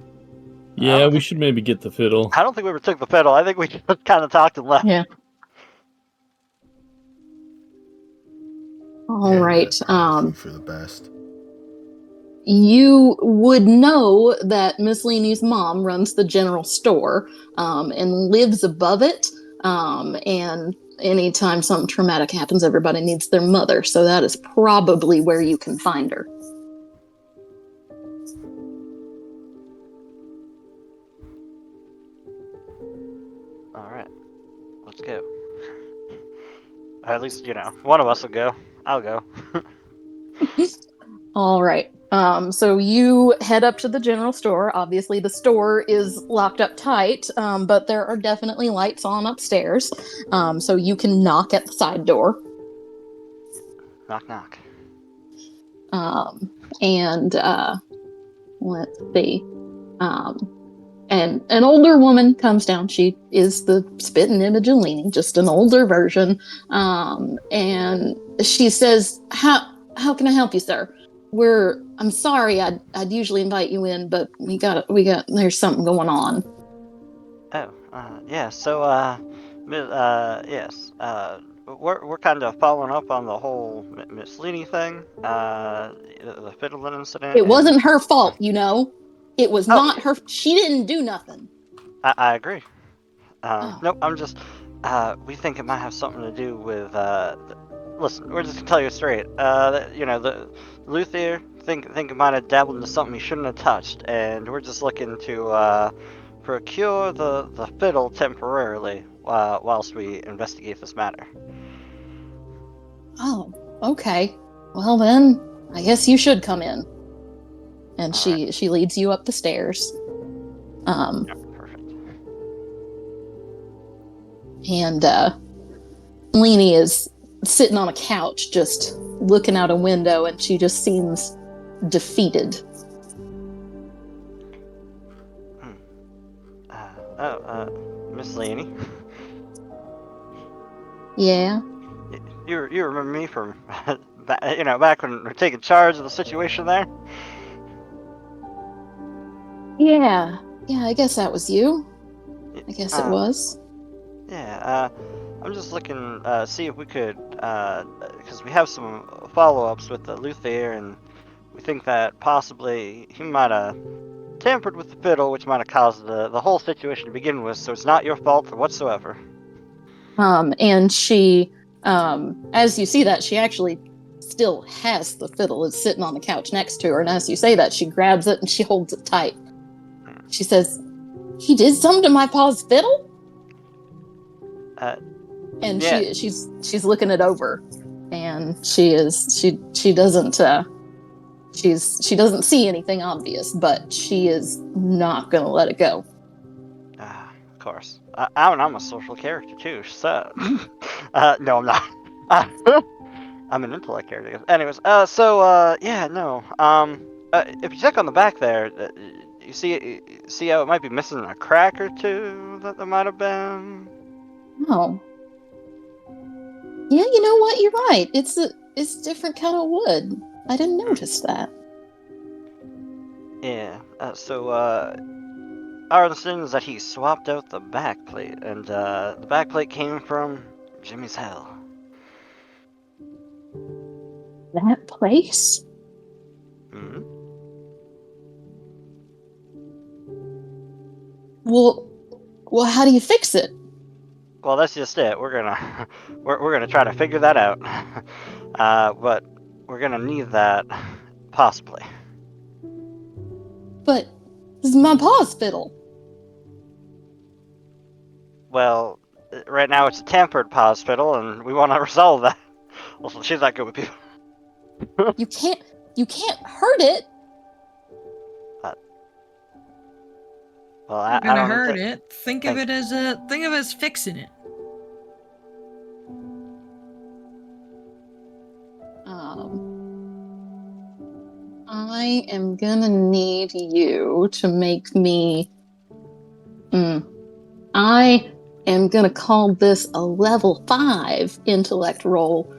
Yeah, we should maybe get the fiddle. I don't think we ever took the fiddle. I think we just kind of talked and left. Yeah. All right. For the best. You would know that Miss Leanie's mom runs the general store and lives above it. And anytime something traumatic happens, everybody needs their mother. So that is probably where you can find her. All right. Let's go. At least, one of us will go. I'll go. All right. So you head up to the general store. Obviously, the store is locked up tight, but there are definitely lights on upstairs. So you can knock at the side door. Knock, knock. And let's see. And an older woman comes down. She is the spitting image of Leanie, just an older version. And she says, How can I help you, sir? I'm sorry, I'd usually invite you in, but there's something going on. Oh, yeah. So, yes. We're kind of following up on the whole Miss Leany thing. The fiddling incident. It wasn't her fault, you know. It was Oh, not her. She didn't do nothing. I agree. Oh. Nope. I'm just. We think it might have something to do with. Listen, we're just gonna tell you straight. The Luthier think it might have dabbled into something he shouldn't have touched, and we're just looking to procure the fiddle temporarily whilst we investigate this matter. Oh, okay. Well then, I guess you should come in. And she leads you up the stairs. Yeah, perfect. And Leanie is sitting on a couch, just looking out a window, and she just seems defeated. Miss Leany. Yeah. You remember me from, back when we were taking charge of the situation there? Yeah. Yeah, I guess that was you. I guess it was. Yeah, I'm just looking, see if we could, because we have some follow-ups with the Luthier, and we think that possibly he might have tampered with the fiddle, which might have caused the whole situation to begin with, so it's not your fault whatsoever. And she, as you see that, she actually still has the fiddle. It's sitting on the couch next to her, and as you say that, she grabs it and she holds it tight. She says, "He did something to my pa's fiddle?" And yeah. she's looking it over, and she doesn't see anything obvious, but she is not gonna let it go. Of course. I'm a social character too, so. No, I'm not. I'm an intellect character. Anyways, yeah, no. If you check on the back there, you see how it might be missing a crack or two that there might have been. Oh. Yeah, you know what? You're right. It's different kind of wood. I didn't notice that. Yeah. Our understanding is that he swapped out the backplate, and the backplate came from Jimmy's Hell. That place? Hmm. Well, how do you fix it? Well, that's just it. We're gonna try to figure that out. But we're gonna need that possibly. But this is my pa's fiddle. Well, right now it's a tampered pa's fiddle, and we want to resolve that. Well, she's not good with people. You can't hurt it. Well, You're I gonna don't hurt think... it. Think of it as fixing it. I am gonna need you to make me. I am gonna call this a level 5 intellect roll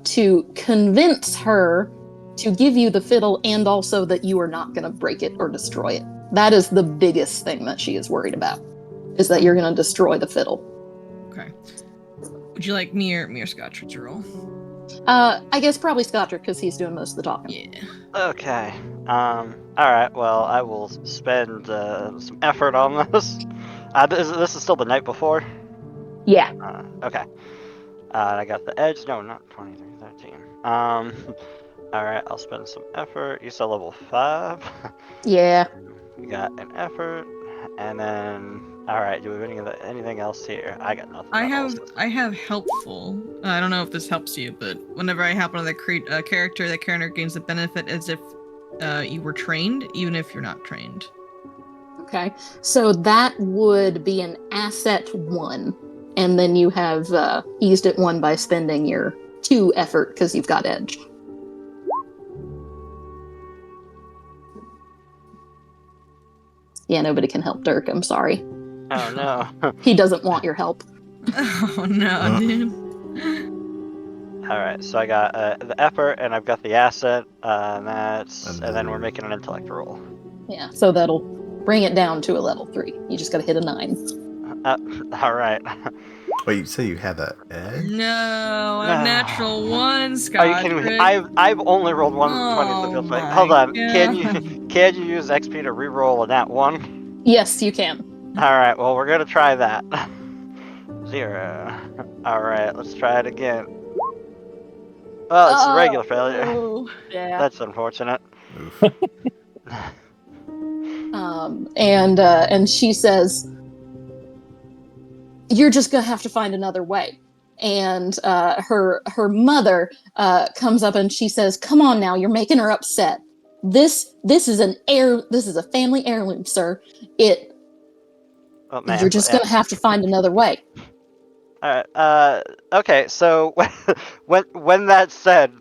to convince her to give you the fiddle, and also that you are not gonna break it or destroy it. That is the biggest thing that she is worried about, is that you're gonna destroy the fiddle. Okay. Would you like me or Scotcher to roll? I guess probably Scotcher, because he's doing most of the talking. Yeah. Okay. Alright, well, I will spend some effort on this. This is still the night before? Yeah. Okay. I got the edge. No, not 23, 13. Alright, I'll spend some effort. You said level 5? Yeah. We got an effort. And then... Alright, do we have anything else here? I got nothing. I have helpful. I don't know if this helps you, but whenever I happen to create a character, that character gains the benefit as if you were trained, even if you're not trained. Okay, so that would be an asset 1, and then you have eased it 1 by spending your 2 effort because you've got edge. Yeah, nobody can help Dirk. I'm sorry. Oh no. He doesn't want your help. Oh no, dude. All right, so I got the effort and I've got the asset. And And then we're making an intellect roll. Yeah, so that'll bring it down to a level 3. You just gotta hit a 9. All right. Wait, you say you had that edge? No, a natural 1, Are you Scott. kidding me? I've only rolled 120 in the field fight. Hold on. Can you use XP to re-roll a nat 1? Yes, you can. All right. Well, we're gonna try that. 0. All right. Let's try it again. Well, it's a regular failure. Oh, Yeah. That's unfortunate. Oof. And she says, "You're just gonna have to find another way." And her mother comes up and she says, "Come on now, you're making her upset. This is a family heirloom, sir. Oh man. You're just Yeah. gonna have to find another way." All right. Okay. So when that's said,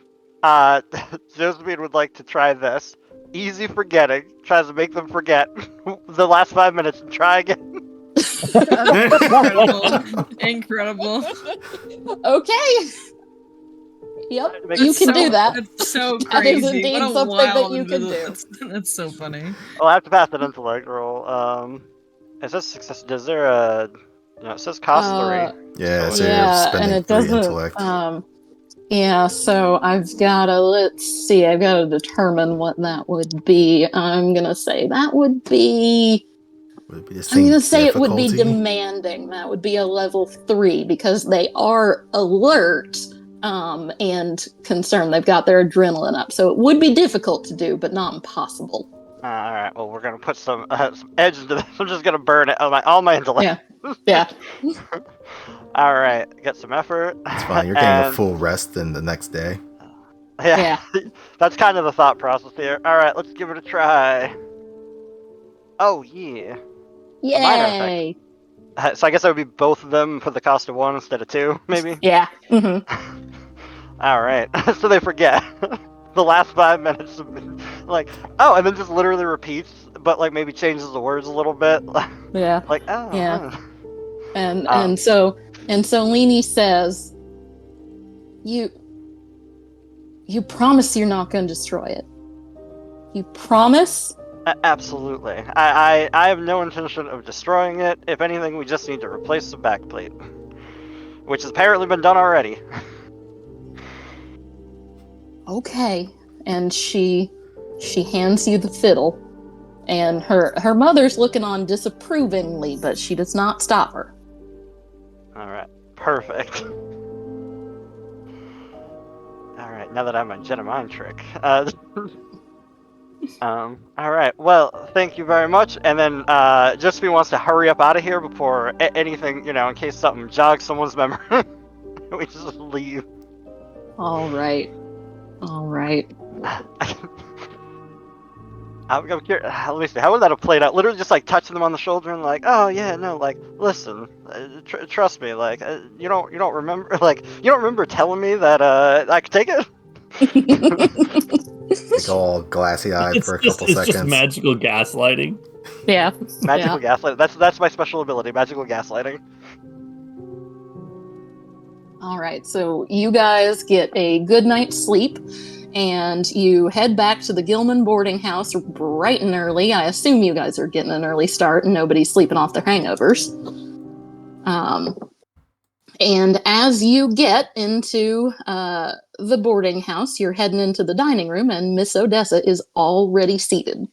Josephine would like to try this. Easy forgetting. Tries to make them forget the last 5 minutes and try again. Incredible. Okay. Yep, Make you it can so, do that. That's so That is crazy. indeed What a something that wild you can do. That's so funny. Well, I have to pass an intellect roll. It says success. Is there a? No, it says cost 3. Yeah, so So you're Yeah, spending and it 3 doesn't. intellect. Yeah, so I've got to, let's see, I've got to determine what that would be. I'm going to say that would be, Would it be the I'm same going to say it would be difficulty? demanding. That would be a level 3 because they are alert and concerned. They've got their adrenaline up. So it would be difficult to do, but not impossible. all right. Well, we're gonna put some edge into this. I'm just gonna burn it. All my intellect. Yeah. All right. Get some effort. It's fine. You're getting a And- full rest in the next day. Yeah. That's kind of the thought process here. All right. Let's give it a try. Oh yeah. A minor effect. Yay. So I guess that would be both of them for the cost of 1 instead of 2, maybe. Yeah. hmm All right. So they forget. The last 5 minutes have been like, oh, and then just literally repeats, but like maybe changes the words a little bit. Yeah. Like, oh. Yeah. huh. And so Leni says, You promise you're not going to destroy it. You promise? Absolutely. I have no intention of destroying it. If anything, we just need to replace the backplate, which has apparently been done already. Okay. And she hands you the fiddle, and her mother's looking on disapprovingly, but she does not stop her. All right. Perfect. All right. Now that I have my Jedi mind trick. All right. Well, thank you very much. And then Josephine wants to hurry up out of here before anything, in case something jogs someone's memory. We just leave. All right. I'm curious. Let me see. How would that have played out? Literally just like touching them on the shoulder and like, oh yeah, no, like, listen, trust me, like, you don't remember, like, you don't remember telling me that I could take it. Like all glassy-eyed for a couple seconds. It's just magical gaslighting. Yeah. Magical gaslighting. That's my special ability. Magical gaslighting. All right. So you guys get a good night's sleep, and you head back to the Gilman boarding house bright and early. I assume you guys are getting an early start and nobody's sleeping off their hangovers. And as you get into the boarding house, you're heading into the dining room, and Miss Odessa is already seated.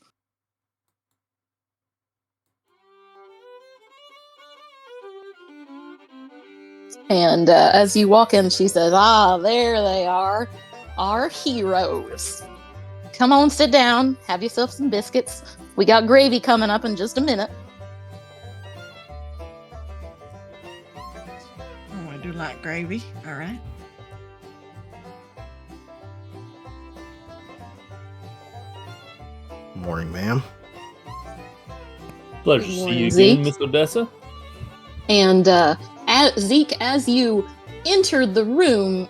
And as you walk in, she says, "Ah, there they are, our heroes. Come on, sit down, have yourself some biscuits. We got gravy coming up in just a minute." Oh, I do like gravy. All right. Morning, ma'am. Pleasure Good to see morning, you Zeke. again, Miss Odessa. And Zeke, as you enter the room,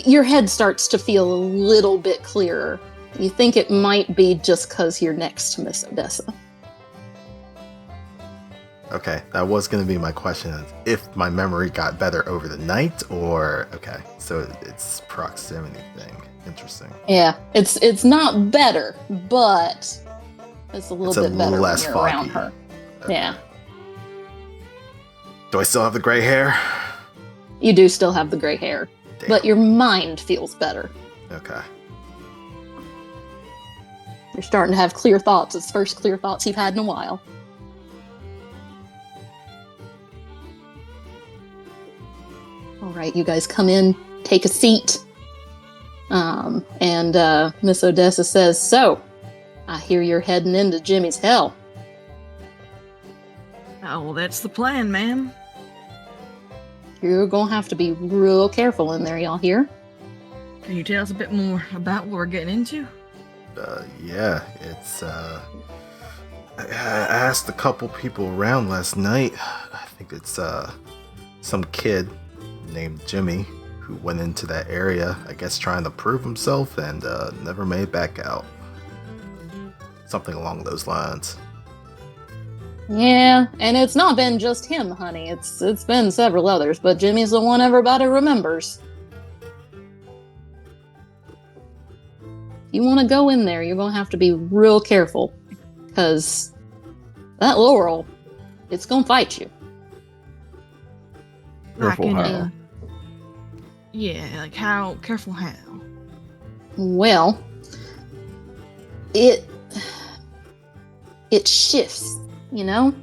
your head starts to feel a little bit clearer. You think it might be just because you're next to Miss Odessa. Okay, that was going to be my question. If my memory got better over the night, or okay, so it's proximity thing. Interesting. Yeah, it's not better, but it's a little bit better less when you're foggy. around her. Okay. Yeah, Do I still have the gray hair? you do still have the gray hair, Damn. but your mind feels better. Okay. You're starting to have clear thoughts. It's the first clear thoughts you've had in a while. All right, you guys come in, take a seat. And Miss Odessa says, "So, I hear you're heading into Jimmy's hell." Oh, well, that's the plan, ma'am. You're gonna have to be real careful in there, y'all hear? Can you tell us a bit more about what we're getting into? Yeah, it's I asked a couple people around last night. I think it's some kid named Jimmy who went into that area, I guess trying to prove himself, and never made back out. Something along those lines. Yeah, and it's not been just him, honey. It's been several others, but Jimmy's the one everybody remembers. If you want to go in there, you're gonna have to be real careful, because that Laurel, it's gonna fight you. Careful Like how? Yeah, like how? Careful how? Well, it shifts, you know?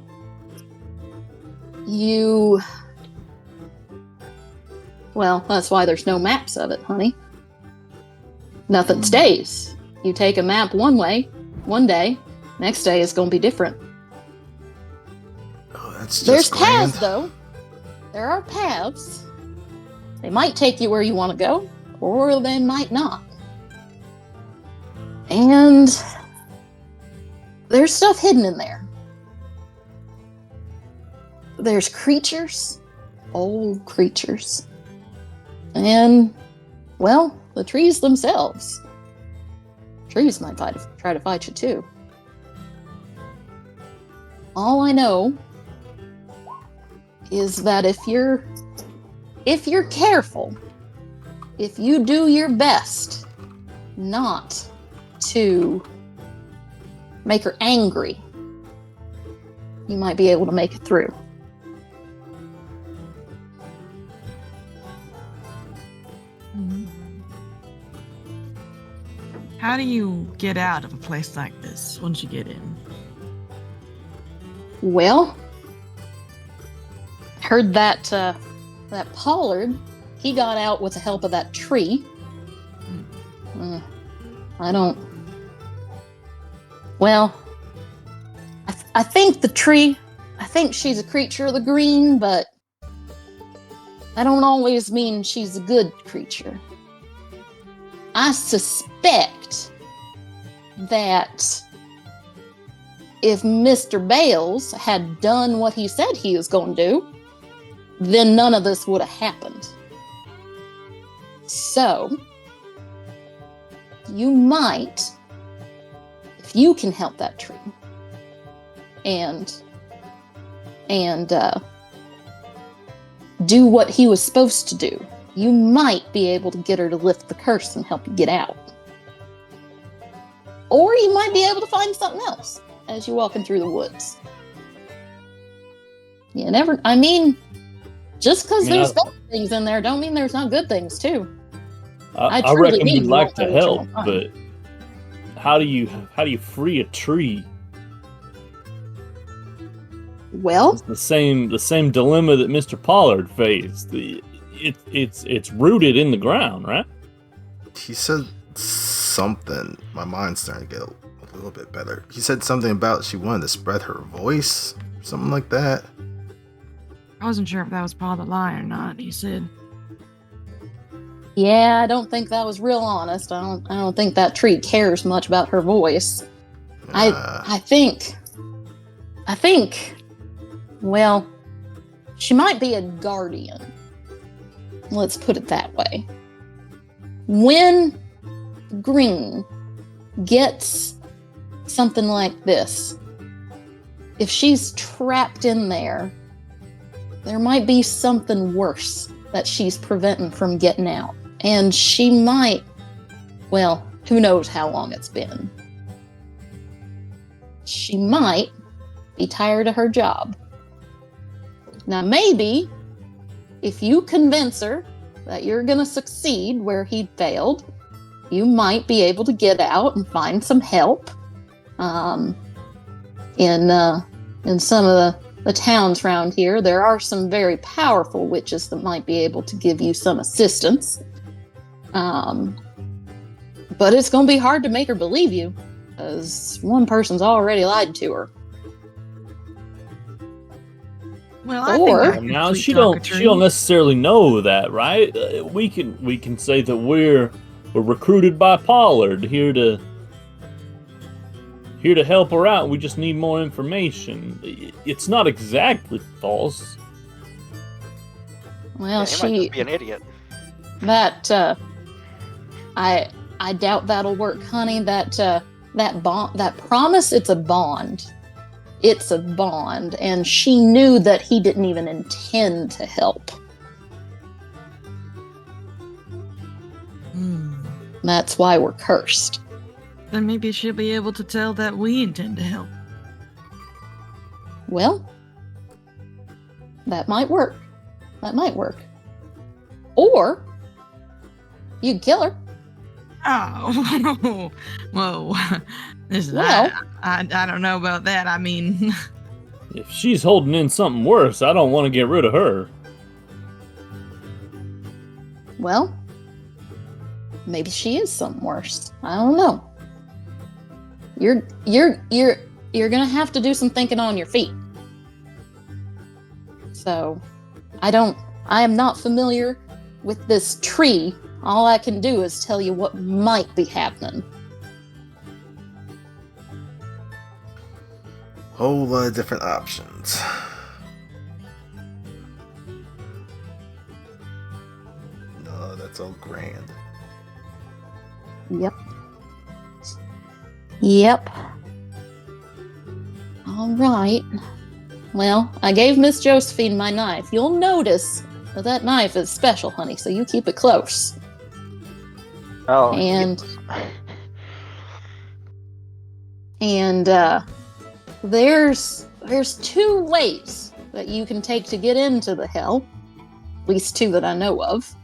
Well, that's why there's no maps of it, honey. Nothing stays. You take a map one way, one day, next day is going to be different. Oh, that's just There's grand. paths, though. There are paths. They might take you where you want to go, or they might not. And there's stuff hidden in there. There's creatures, old creatures. And, well, the trees themselves. Trees might try to fight you too. All I know is that if you're careful, if you do your best not to make her angry, you might be able to make it through. How do you get out of a place like this once you get in? Well, I heard that that Pollard, he got out with the help of that tree. I don't. Well, I think the tree. I think she's a creature of the green, but I don't always mean she's a good creature. I suspect that if Mr. Bales had done what he said he was going to do, then none of this would have happened. So, you might, if you can help that tree, and do what he was supposed to do, you might be able to get her to lift the curse and help you get out. Or you might be able to find something else as you're walking through the woods. You never, I mean, just because there's bad things in there, don't mean there's not good things too. I truly reckon believe we'd you like won't to know what you help, won't find. but how do you free a tree? Well, It's the same dilemma that Mr. Pollard faced. It's rooted in the ground, right? He said something. My mind's starting to get a little bit better. He said something about she wanted to spread her voice, something like that. I wasn't sure if that was part of the lie or not. He said, yeah, I don't think that was real honest. I don't think that tree cares much about her voice. I think, well, she might be a guardian. Let's put it that way. When Green gets something like this, if she's trapped in there, there might be something worse that she's preventing from getting out. And she might, well, who knows how long it's been. She might be tired of her job. Now, maybe if you convince her that you're going to succeed where he failed, you might be able to get out and find some help in some of the towns around here. There are some very powerful witches that might be able to give you some assistance. But it's going to be hard to make her believe you, because one person's already lied to her. Well, I think I can now complete she don't talkatory. necessarily know that, right? We can say that we're recruited by Pollard here to help her out. We just need more information. It's not exactly false. Well, He might just be an idiot. that I doubt that'll work, honey. That promise, it's a bond. It's a bond, and she knew that he didn't even intend to help. That's why we're cursed. Then maybe she'll be able to tell that we intend to help. Well, that might work. That might work. Or you can kill her. Oh, whoa. Listen, Well- I don't know about that. I mean, If she's holding in something worse, I don't want to get rid of her. Well, maybe she is something worse. I don't know. You're gonna have to do some thinking on your feet. So, I am not familiar with this tree. All I can do is tell you what might be happening. Whole lot of different options. No, that's all grand. Yep. All right. Well, I gave Miss Josephine my knife. You'll notice that knife is special, honey, so you keep it close. Oh, And there's two ways that you can take to get into the hell. At least two that I know of.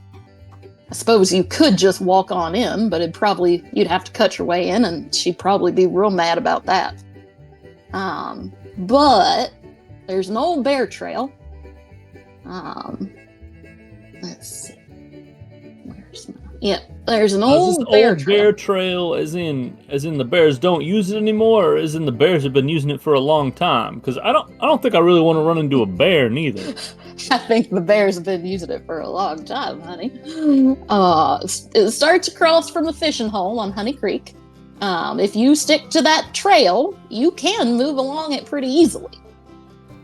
I suppose you could just walk on in, but you'd have to cut your way in, and she'd probably be real mad about that. But there's an old bear trail. Let's see. There's an Is this old bear old trail. bear trail as in the bears don't use it anymore, or as in the bears have been using it for a long time? Because I don't think I really want to run into a bear neither. I think the bears have been using it for a long time, honey. It starts across from the fishing hole on Honey Creek. If you stick to that trail, you can move along it pretty easily.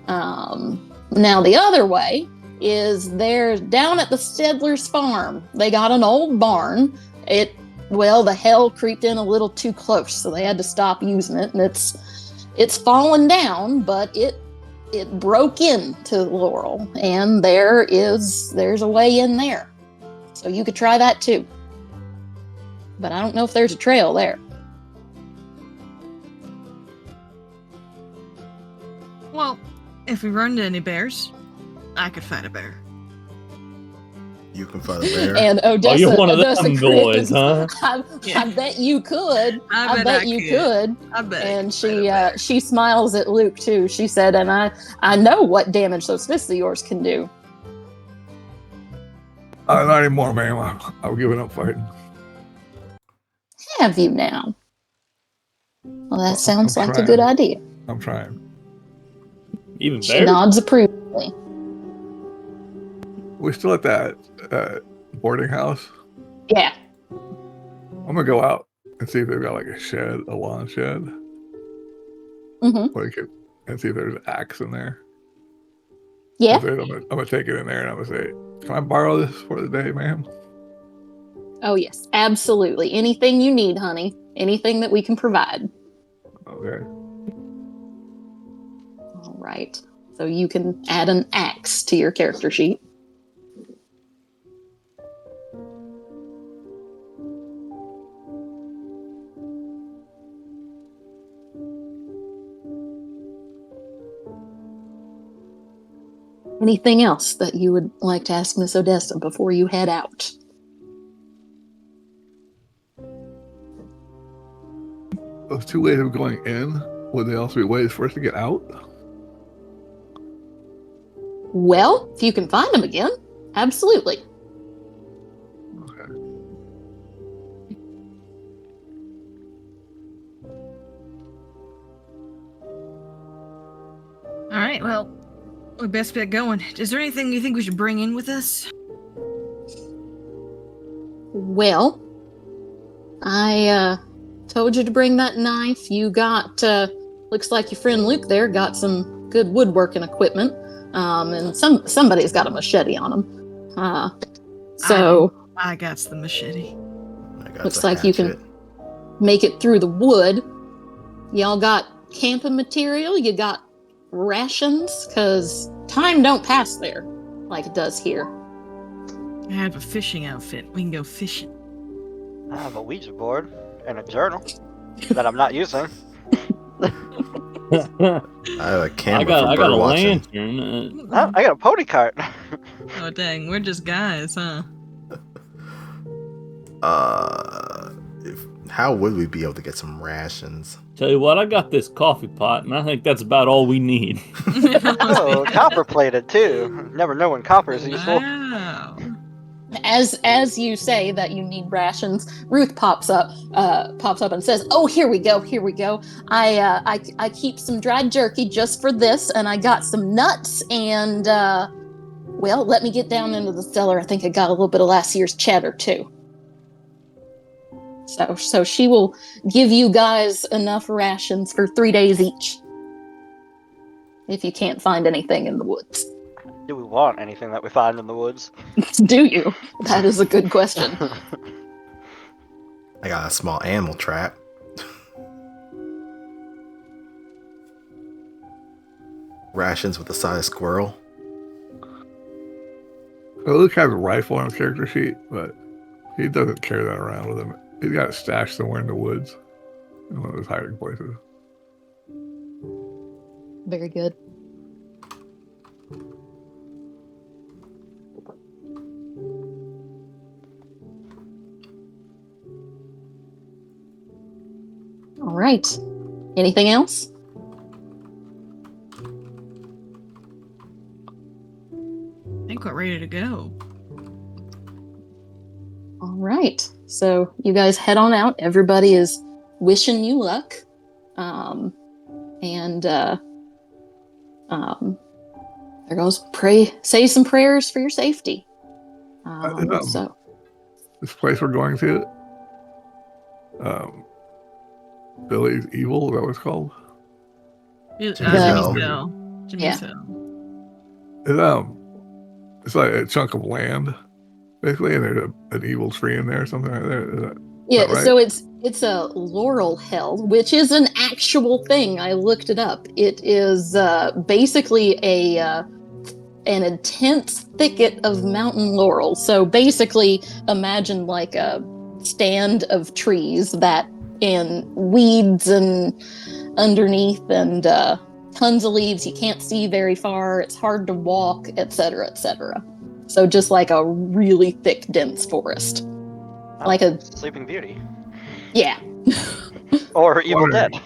Now the other way is they're down at the Stedler's farm. They got an old barn. The hell creeped in a little too close, so they had to stop using it, and it's fallen down, but it broke into Laurel, and there's a way in there. So you could try that too. But I don't know if there's a trail there. well, if we run into any bears, I could fight a bear. You can find a bear. And Odessa, Oh, you're one of Odessa them boys, huh? I bet you could. I bet you could. I bet. And I could fight a bear. she smiles at Luke too. She said, "And I know what damage those fists of yours can do." Not anymore, ma'am. I'm giving up fighting. Have you now? Well, that sounds I'm like a trying. good idea. I'm trying. Even She bears? nods approvingly. We still at that boarding house? Yeah. I'm gonna go out and see if they've got like a shed, a lawn shed, Mm-hmm. where you could, and see if there's an axe in there. Yeah. If there's, I'm gonna take it in there and I'm gonna say, "Can I borrow this for the day, ma'am?" Oh yes, absolutely. Anything you need, honey. Anything that we can provide. Okay. right. So you can add an axe to your character sheet. Anything else that you would like to ask Miss Odessa before you head out? Those two ways of going in, would they also be ways for us to get out? Well, if you can find them again, absolutely. Okay. All right, well, we best get going. Is there anything you think we should bring in with us? Well, I told you to bring that knife. You got, looks like your friend Luke there got some good woodworking equipment. And somebody's got a machete on him. So I got the machete. looks like you can make it through the wood. Y'all got camping material. You got rations, because time don't pass there like it does here. I have a fishing outfit. We can go fishing. I have a Ouija board and a journal that I'm not using. I have a camera I got for a bird watching. lantern. Oh, I got a pony cart. Oh dang, we're just guys, huh? How would we be able to get some rations? Tell you what, I got this coffee pot, and I think that's about all we need. Oh, copper plated too. Never know when copper is useful. Wow. As you say that you need rations, Ruth pops up and says, "Oh, here we go. I keep some dried jerky just for this, and I got some nuts and well, let me get down into the cellar. I think I got a little bit of last year's cheddar too." So she will give you guys enough rations for 3 days each. If you can't find anything in the woods. Do we want anything that we find in the woods? Do you? That is a good question. I got a small animal trap. Rations with the size of squirrel. Well, Luke has a rifle on his character sheet, but he doesn't carry that around with him. He's got it stashed somewhere in the woods, in one of his hiding places. Very good. All right. Anything else? I think we're ready to go. All right. So you guys head on out. Everybody is wishing you luck. There goes say some prayers for your safety. So This place we're going to, Billy's Evil, is that what it's called? Jimmy's Hill. Hill. Jimmy's Yeah. Hill. It's like a chunk of land, basically, and there's an evil tree in there or something like that. Is that yeah, right? so it's a laurel hill, which is an actual thing. I looked it up. It is basically an intense thicket of mountain laurel. So basically, imagine like a stand of trees that in weeds and underneath and tons of leaves. You can't see very far. It's hard to walk, etc., etc. So just like a really thick, dense forest. Oh, Like a Sleeping Beauty. yeah. Or Evil Wondering. Dead.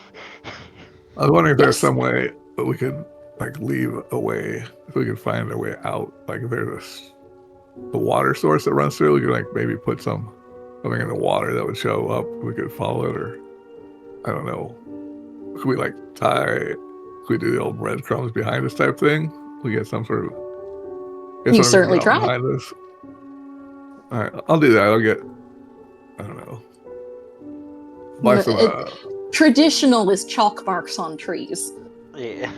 I was wondering if there's Yes. some way that we could like leave a way, if we could find a way out. Like if there's a water source that runs through, we could like maybe put something in the water that would show up. We could follow it, or I don't know. Could we like could we do the old breadcrumbs behind us type thing? We get some sort of. Get You something certainly out try. behind us. All right, I'll do that. I'll get. I don't know. Buy some. Traditional is chalk marks on trees. Yeah.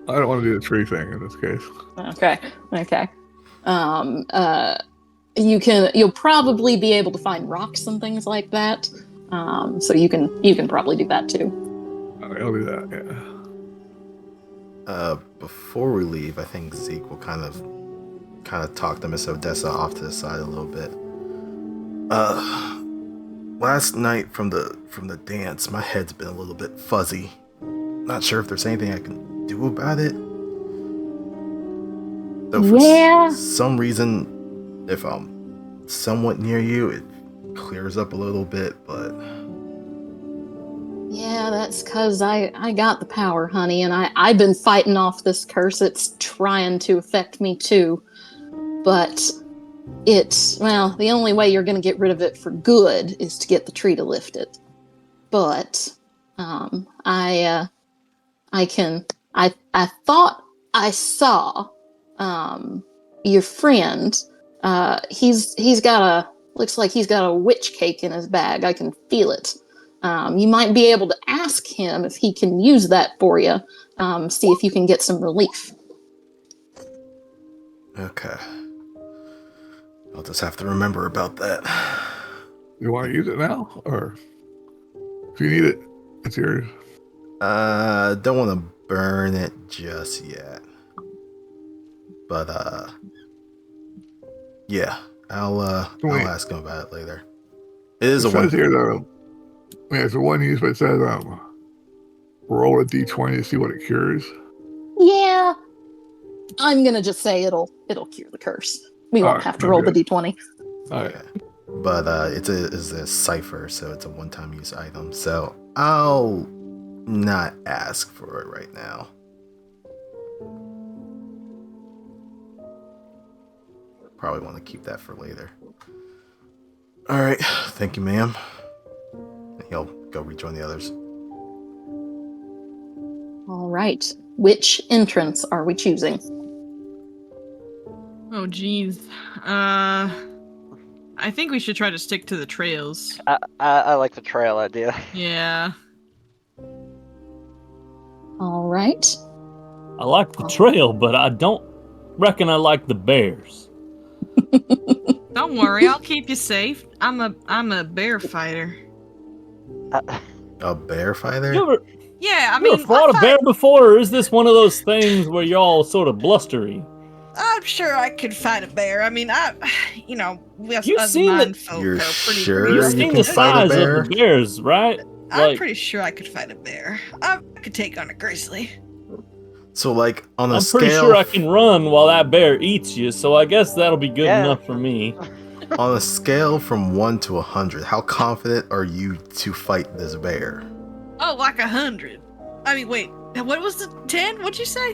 I don't want to do the tree thing in this case. Okay. You'll probably be able to find rocks and things like that. So you can probably do that too. All right, I'll do that. Yeah. Before we leave, I think Zeke will kind of talk to Miss Odessa off to the side a little bit. Last night from the dance, my head's been a little bit fuzzy. Not sure if there's anything I can do about it. Though for some reason, if I'm somewhat near you, it clears up a little bit, but... Yeah, that's because I got the power, honey, and I've been fighting off this curse. It's trying to affect me too. But the only way you're going to get rid of it for good is to get the tree to lift it. But I thought I saw your friend. Looks like he's got a witch cake in his bag. I can feel it. You might be able to ask him if he can use that for you. See if you can get some relief. Okay. I'll just have to remember about that. You want to use it now? Or if you need it, it's yours. Don't want to burn it just yet. But, yeah. I'll ask him about it later. It is it a says one... here, though, it's a one use, but it says, roll a d20 to see what it cures. Yeah. I'm going to just say it'll cure the curse. We won't have to roll the d20. All right. But it's a cipher, so it's a one-time use item. So I'll not ask for it right now. Probably want to keep that for later. All right, thank you, ma'am. He'll go rejoin the others. All right. Which entrance are we choosing? Oh, geez. I think we should try to stick to the trails. I like the trail idea. Yeah. All right. I like the trail, but I don't reckon I like the bears. Don't worry, I'll keep you safe. I'm a bear fighter. A bear fighter? Yeah, I You mean, ever fought a bear before, or is this one of those things where you're all sort of blustery? I'm sure I could fight a bear. I mean, we You've us seen mind the- folk You're are pretty. sure You've you seen can the fight a size bear? of the bears, right? I'm pretty sure I could fight a bear. I could take on a grizzly. So, like, on a I'm scale... pretty sure I can run while that bear eats you, so I guess that'll be good Yeah. enough for me. On a scale from 1 to 100, how confident are you to fight this bear? Oh, like 100. I mean, wait. What was the 10? What'd you say?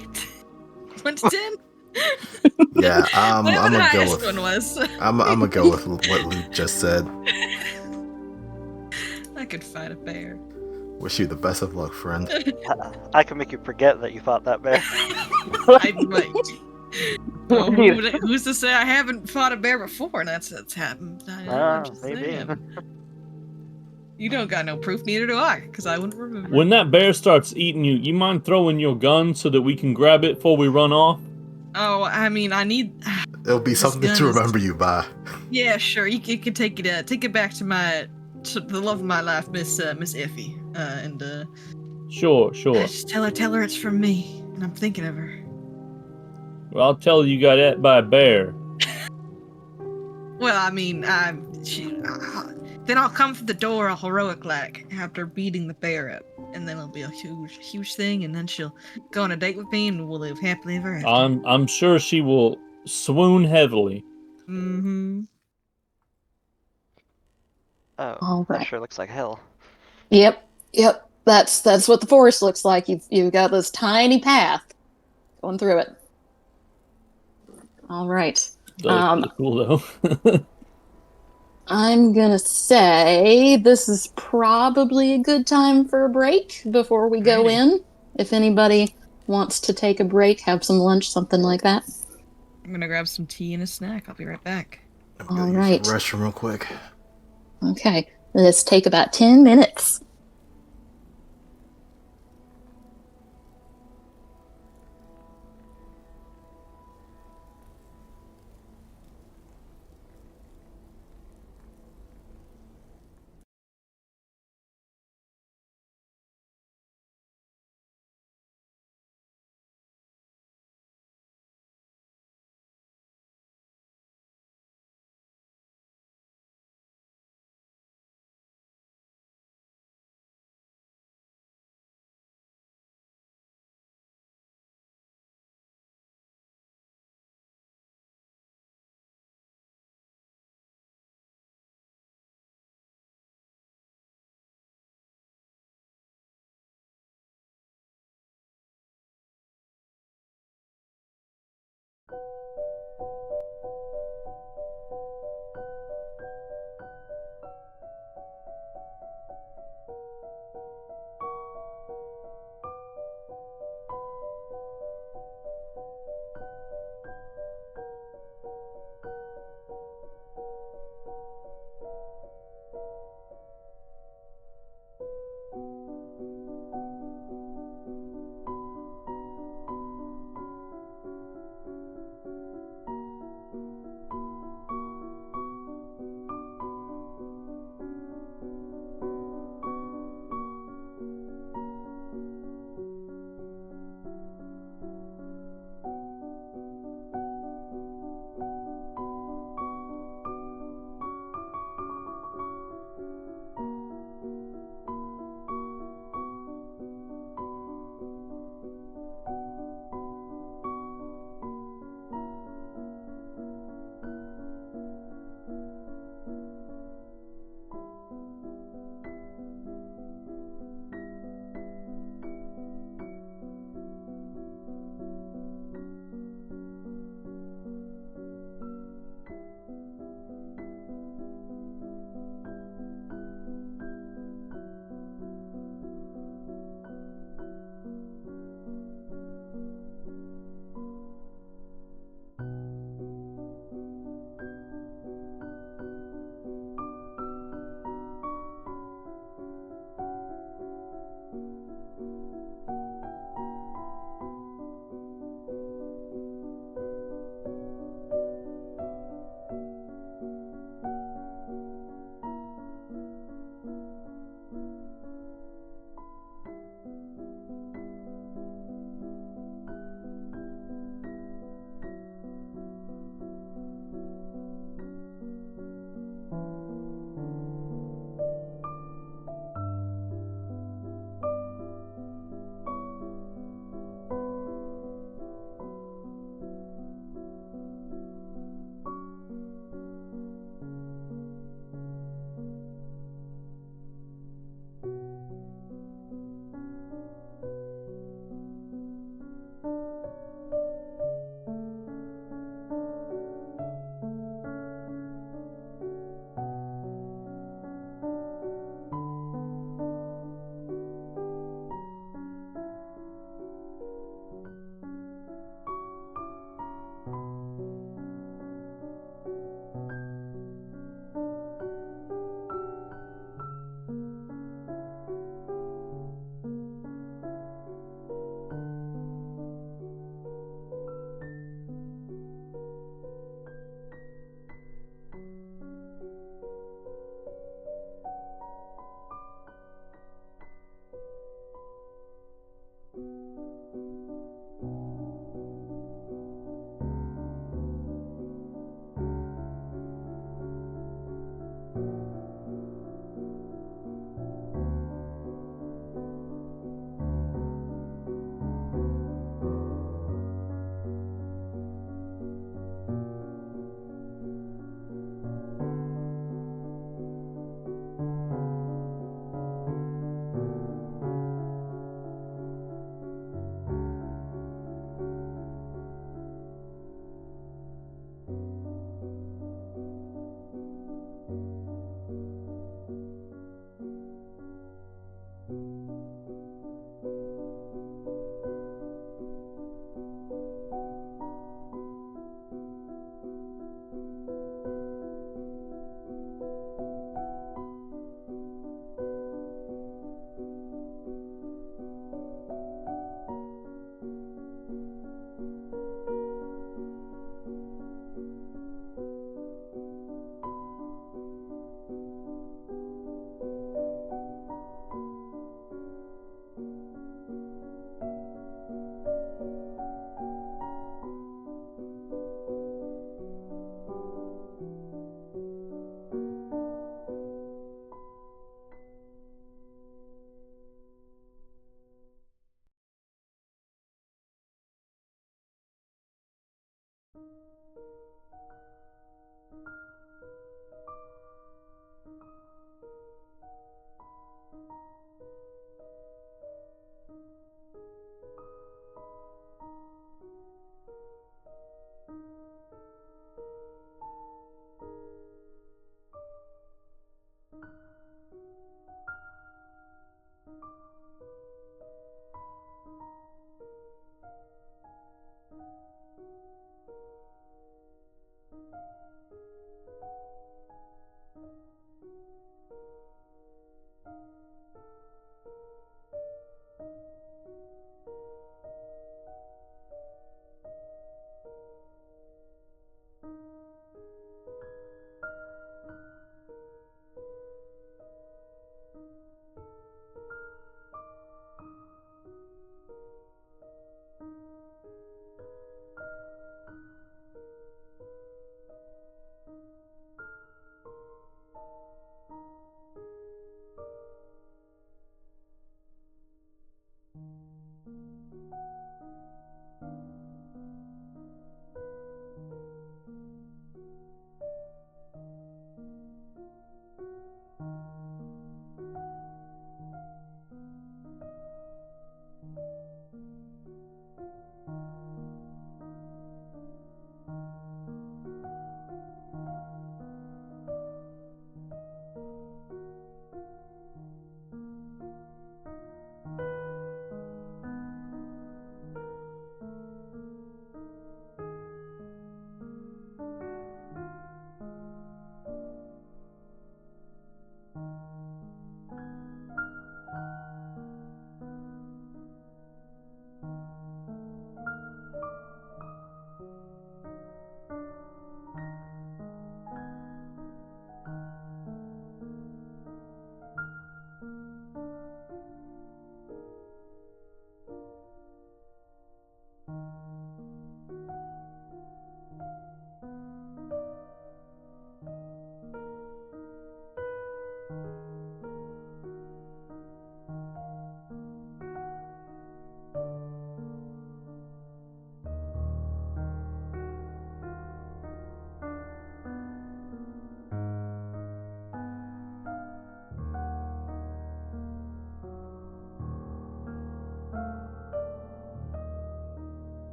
1 to 10? Yeah, I'm Whatever the gonna go highest with... one was. I'm gonna go with what Luke just said. I could fight a bear. Wish you the best of luck, friend. I can make you forget that you fought that bear. I might. Well, who's to say I haven't fought a bear before? That's happened. I'm just maybe. saying. You don't got no proof, neither do I, because I wouldn't remember. When that bear starts eating you, you mind throwing your gun so that we can grab it before we run off? Oh, I mean, I need. It'll be This something gun to is- remember you by. Yeah, sure. You can take it back to the love of my life, Miss Effie, and Sure. just tell her it's from me, and I'm thinking of her. Well, I'll tell you got ate by a bear. Well, I mean, then I'll come from the door all heroic like after beating the bear up, and then it'll be a huge thing, and then she'll go on a date with me, and we'll live happily ever after. I'm sure she will swoon heavily. Mm-hmm. Oh, All that right. sure looks like hell. Yep. That's what the forest looks like. You've got this tiny path going through it. All right. That was pretty cool, though. I'm gonna say this is probably a good time for a break before we go Alrighty. in. If anybody wants to take a break, have some lunch, something like that. I'm gonna grab some tea and a snack. I'll be right back. I'm gonna All use right. the restroom real quick. Okay. Let's take about 10 minutes.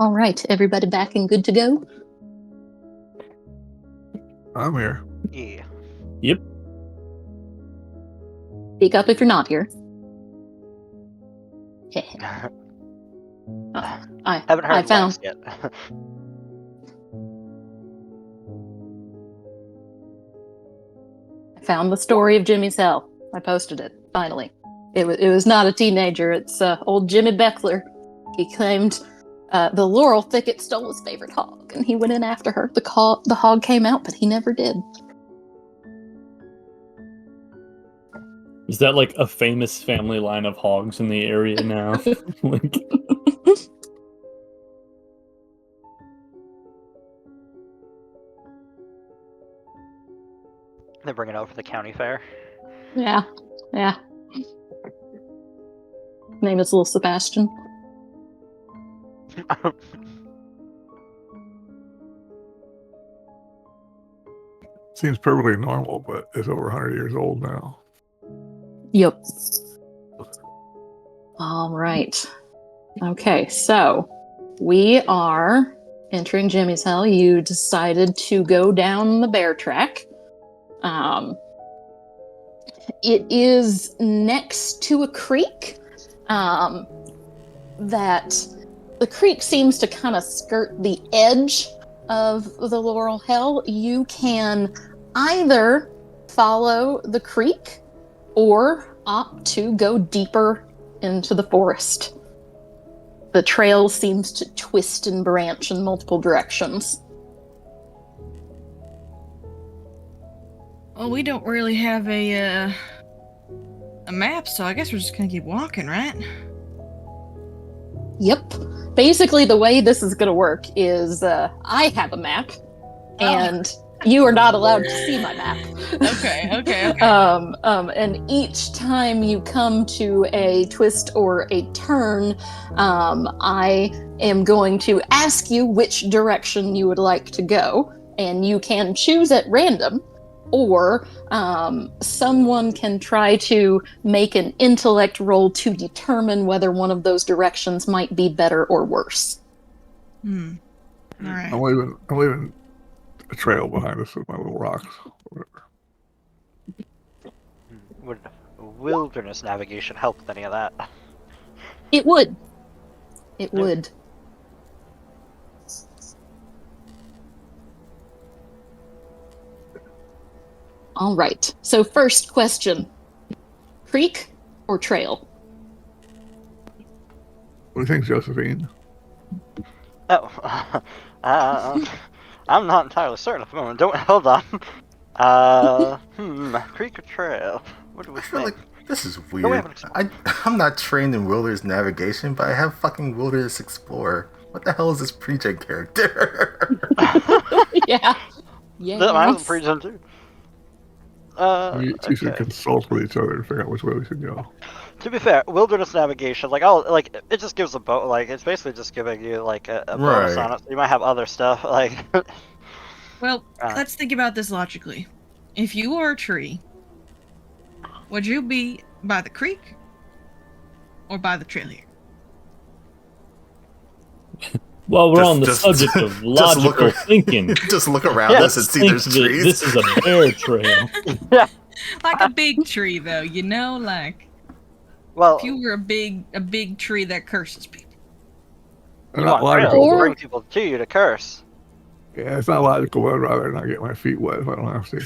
All right, everybody back and good to go? I'm here. Yeah. Yep. Speak up if you're not here. Haven't I heard found Lex yet. the story of Jimmy's hell. I posted it, finally. It was not a teenager, it's old Jimmy Beckler. He claimed the laurel thicket stole his favorite hog, and he went in after her. The hog came out, but he never did. Is that like a famous family line of hogs in the area now? Like, They bring it out for the county fair. Yeah. Name is Little Sebastian. Seems perfectly normal, but it's over 100 years old now. Yep. All right. Okay, so we are entering Jimmy's Hell. You decided to go down the bear track. It is next to a creek. That the creek seems to kind of skirt the edge of the Laurel Hell. You can either follow the creek or opt to go deeper into the forest. The trail seems to twist and branch in multiple directions. Well, we don't really have a map, so I guess we're just gonna keep walking, right? Yep. Basically, the way this is going to work is I have a map, and you are not allowed to see my map. Okay. And each time you come to a twist or a turn, I am going to ask you which direction you would like to go, and you can choose at random, or someone can try to make an intellect roll to determine whether one of those directions might be better or worse. All right. I'm leaving a trail behind us with my little rocks. Whatever. Would wilderness navigation help with any of that? It would. It would. All right. So first question. Creek or trail? What do you think, Josephine? Oh, I'm not entirely certain at the moment. Hold on. Creek or trail? What do we I feel think? like this is we weird. haven't I'm not trained in wilderness navigation, but I have fucking wilderness explorer. What the hell is this pre-gen character? Yeah. Yeah. Mine was a pre-gen too. We should consult with each other and figure out which way we should go. To be fair, wilderness navigation, it just gives a it's basically just giving you like a bonus on it. So you might have other stuff like. Well, let's think about this logically. If you were a tree, would you be by the creek or by the trail here? Well, we're on the subject of logical thinking. Just look around us and see there's trees. This is a bear trail. Yeah. Like a big tree, though, you know, like. Well, if you were a big tree that curses people. You want trails to bring people to you to curse. Yeah, it's not logical, but I'd rather not get my feet wet if I don't have to.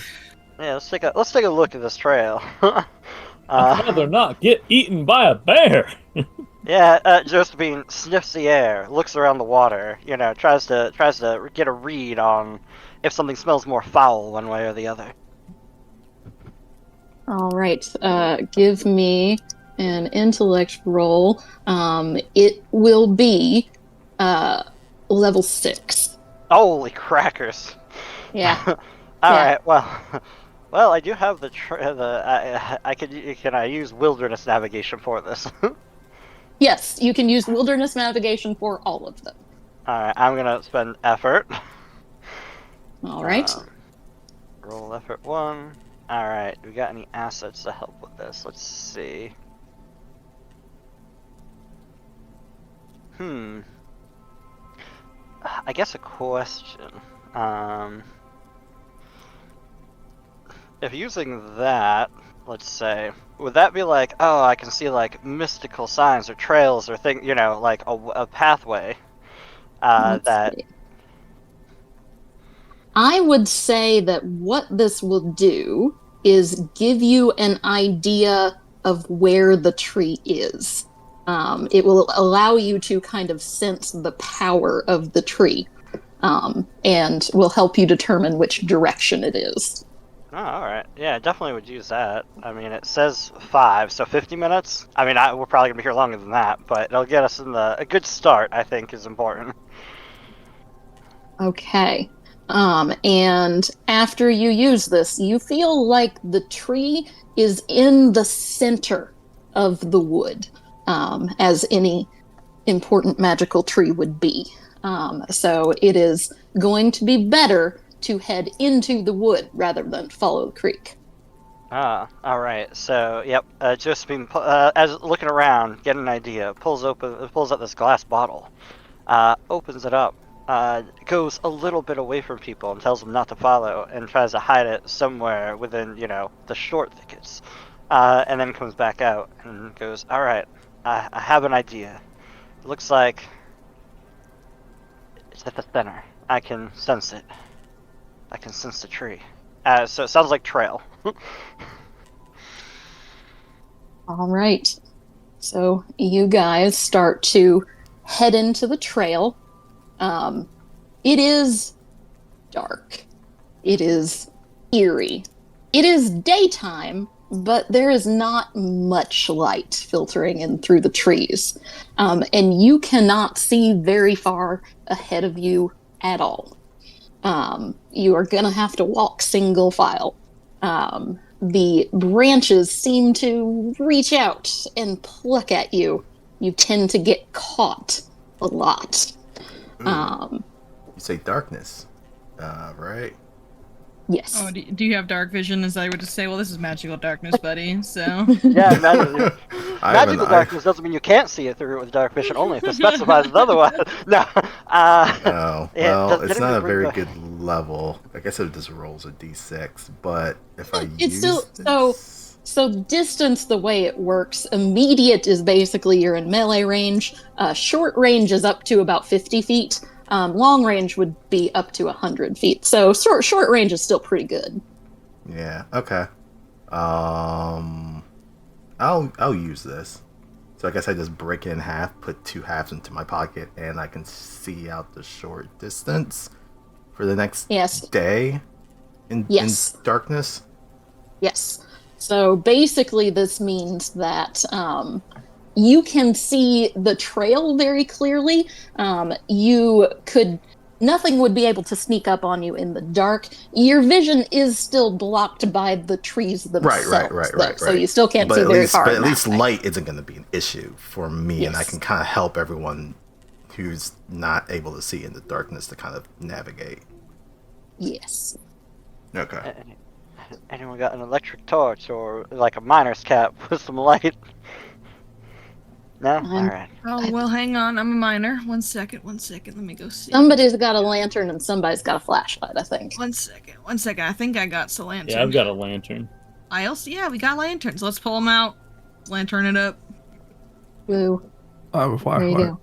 Yeah, let's take a look at this trail. I'd rather not get eaten by a bear. Yeah, Josephine sniffs the air, looks around the water, tries to get a read on if something smells more foul one way or the other. All right. Give me an intellect roll. It will be level 6. Holy crackers! Yeah. All right. Well, I do have can I use wilderness navigation for this? Yes, you can use wilderness navigation for all of them. Alright, I'm gonna spend effort. Alright. Roll effort 1. Alright, do we got any assets to help with this? Let's see. I guess a question. If using that, let's say, would that be like, oh, I can see like mystical signs or trails or like a pathway that. See. I would say that what this will do is give you an idea of where the tree is. It will allow you to kind of sense the power of the tree, and will help you determine which direction it is. Oh, all right. Yeah, definitely would use that. I mean, it says 5, so 50 minutes. I mean, we're probably gonna be here longer than that, but it'll get us in a good start. I think is important. Okay. And after you use this, you feel like the tree is in the center of the wood, as any important magical tree would be. So it is going to be better to head into the wood rather than follow the creek. Ah, all right. So, yep. Josephine, as looking around, getting an idea, pulls up this glass bottle, opens it up, goes a little bit away from people and tells them not to follow, and tries to hide it somewhere within, the short thickets, and then comes back out and goes, "All right, I have an idea. Looks like it's at the center. I can sense it. I can sense the tree. So it sounds like trail." All right. So you guys start to head into the trail. It is dark. It is eerie. It is daytime, but there is not much light filtering in through the trees. And you cannot see very far ahead of you at all. You are going to have to walk single file. The branches seem to reach out and pluck at you. You tend to get caught a lot. You say darkness, right? Yes. Oh, do you have dark vision? As I would just say, well, this is magical darkness, buddy. So Yeah, I magical darkness doesn't mean you can't see it through with dark vision only if it specifies otherwise. No. Oh, well, it's not a very good. good level. I guess it just rolls a d6, but if I It's use still this... so distance. The way it works, immediate is basically you're in melee range. Short range is up to about 50 feet. Long range would be up to 100 feet. So short range is still pretty good. Yeah, okay. I'll use this. So I guess I just break it in half, put 2 halves into my pocket, and I can see out the short distance for the next day in darkness. Yes. So basically, this means that you can see the trail very clearly. Nothing would be able to sneak up on you in the dark. Your vision is still blocked by the trees themselves. Right. So you still can't see very far. But at least light isn't going to be an issue for me, and I can kind of help everyone who's not able to see in the darkness to kind of navigate. Yes. Okay. Anyone got an electric torch or like a miner's cap with some light? No? Alright. Oh, well, hang on. I'm a miner. One second. Let me go see. Somebody's got a lantern and somebody's got a flashlight, I think. One second. I think I got a lantern. Yeah, I've got a lantern. We got lanterns. Let's pull them out. Lantern it up. Woo. I have a flashlight. There you go.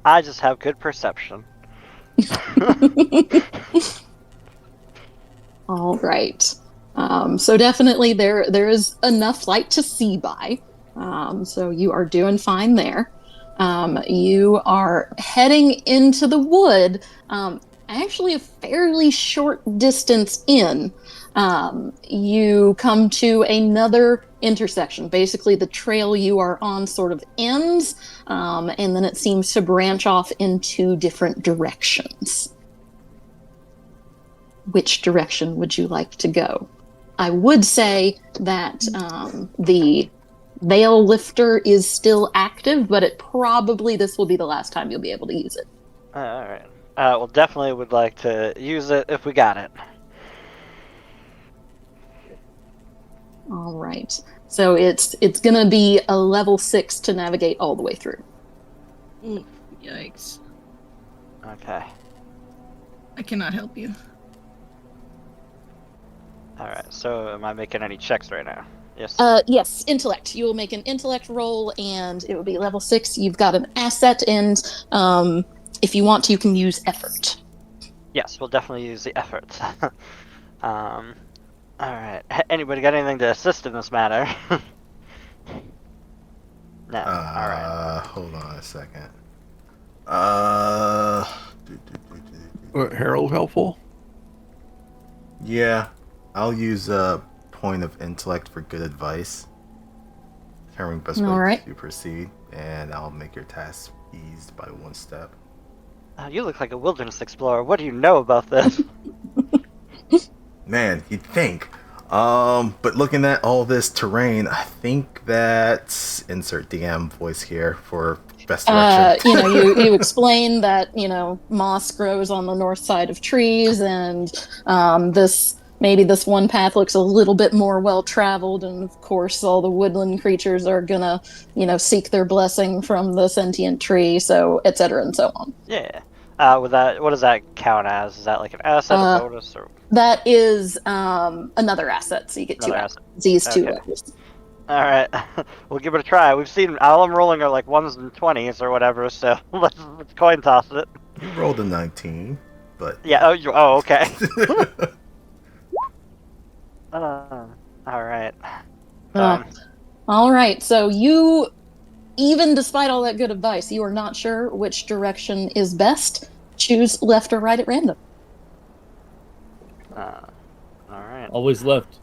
I just have good perception. All right. So definitely there is enough light to see by. So you are doing fine there. You are heading into the wood, actually a fairly short distance in. You come to another intersection. Basically, the trail you are on sort of ends, and then it seems to branch off in 2 different directions. Which direction would you like to go? I would say that the veil lifter is still active, but this will be the last time you'll be able to use it. Alright. Well, definitely would like to use it if we got it. All right. So it's gonna be a level 6 to navigate all the way through. Ooh, yikes. Okay. I cannot help you. Alright, so am I making any checks right now? Yes. Yes, intellect. You will make an intellect roll, and it will be level 6. You've got an asset, and if you want to, you can use effort. Yes, we'll definitely use the effort. Alright. Anybody got anything to assist in this matter? No. Alright. Hold on a second. Harold helpful? Yeah, I'll use a point of intellect for good advice. Determining best way All right. to proceed, and I'll make your task eased by 1 step. You look like a wilderness explorer. What do you know about this? Man, you'd think. But looking at all this terrain, I think that insert DM voice here for best direction. You explain that, moss grows on the north side of trees, and this one path looks a little bit more well-traveled, and of course all the woodland creatures are gonna, seek their blessing from the sentient tree, so et cetera and so on. Yeah. What does that count as? Is that like an asset, a bonus, or That is another asset, so you get another 2 asset? These 2 Okay. levels. All right, we'll give it a try. We've seen all I'm rolling are like 1s and 20s or whatever, so let's coin toss it. You rolled a 19, but Yeah. Oh, okay. All right. All right, so you, even despite all that good advice, you are not sure which direction is best. Choose left or right at random. All right. Always left.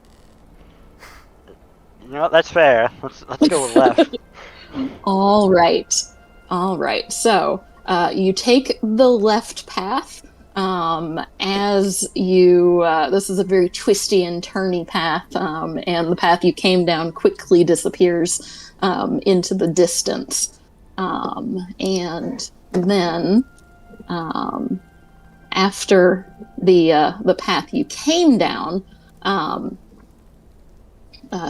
You know what? That's fair. Let's go with left. All right. So you take the left path. As you, this is a very twisty and turny path, and the path you came down quickly disappears into the distance. And then, after the path you came down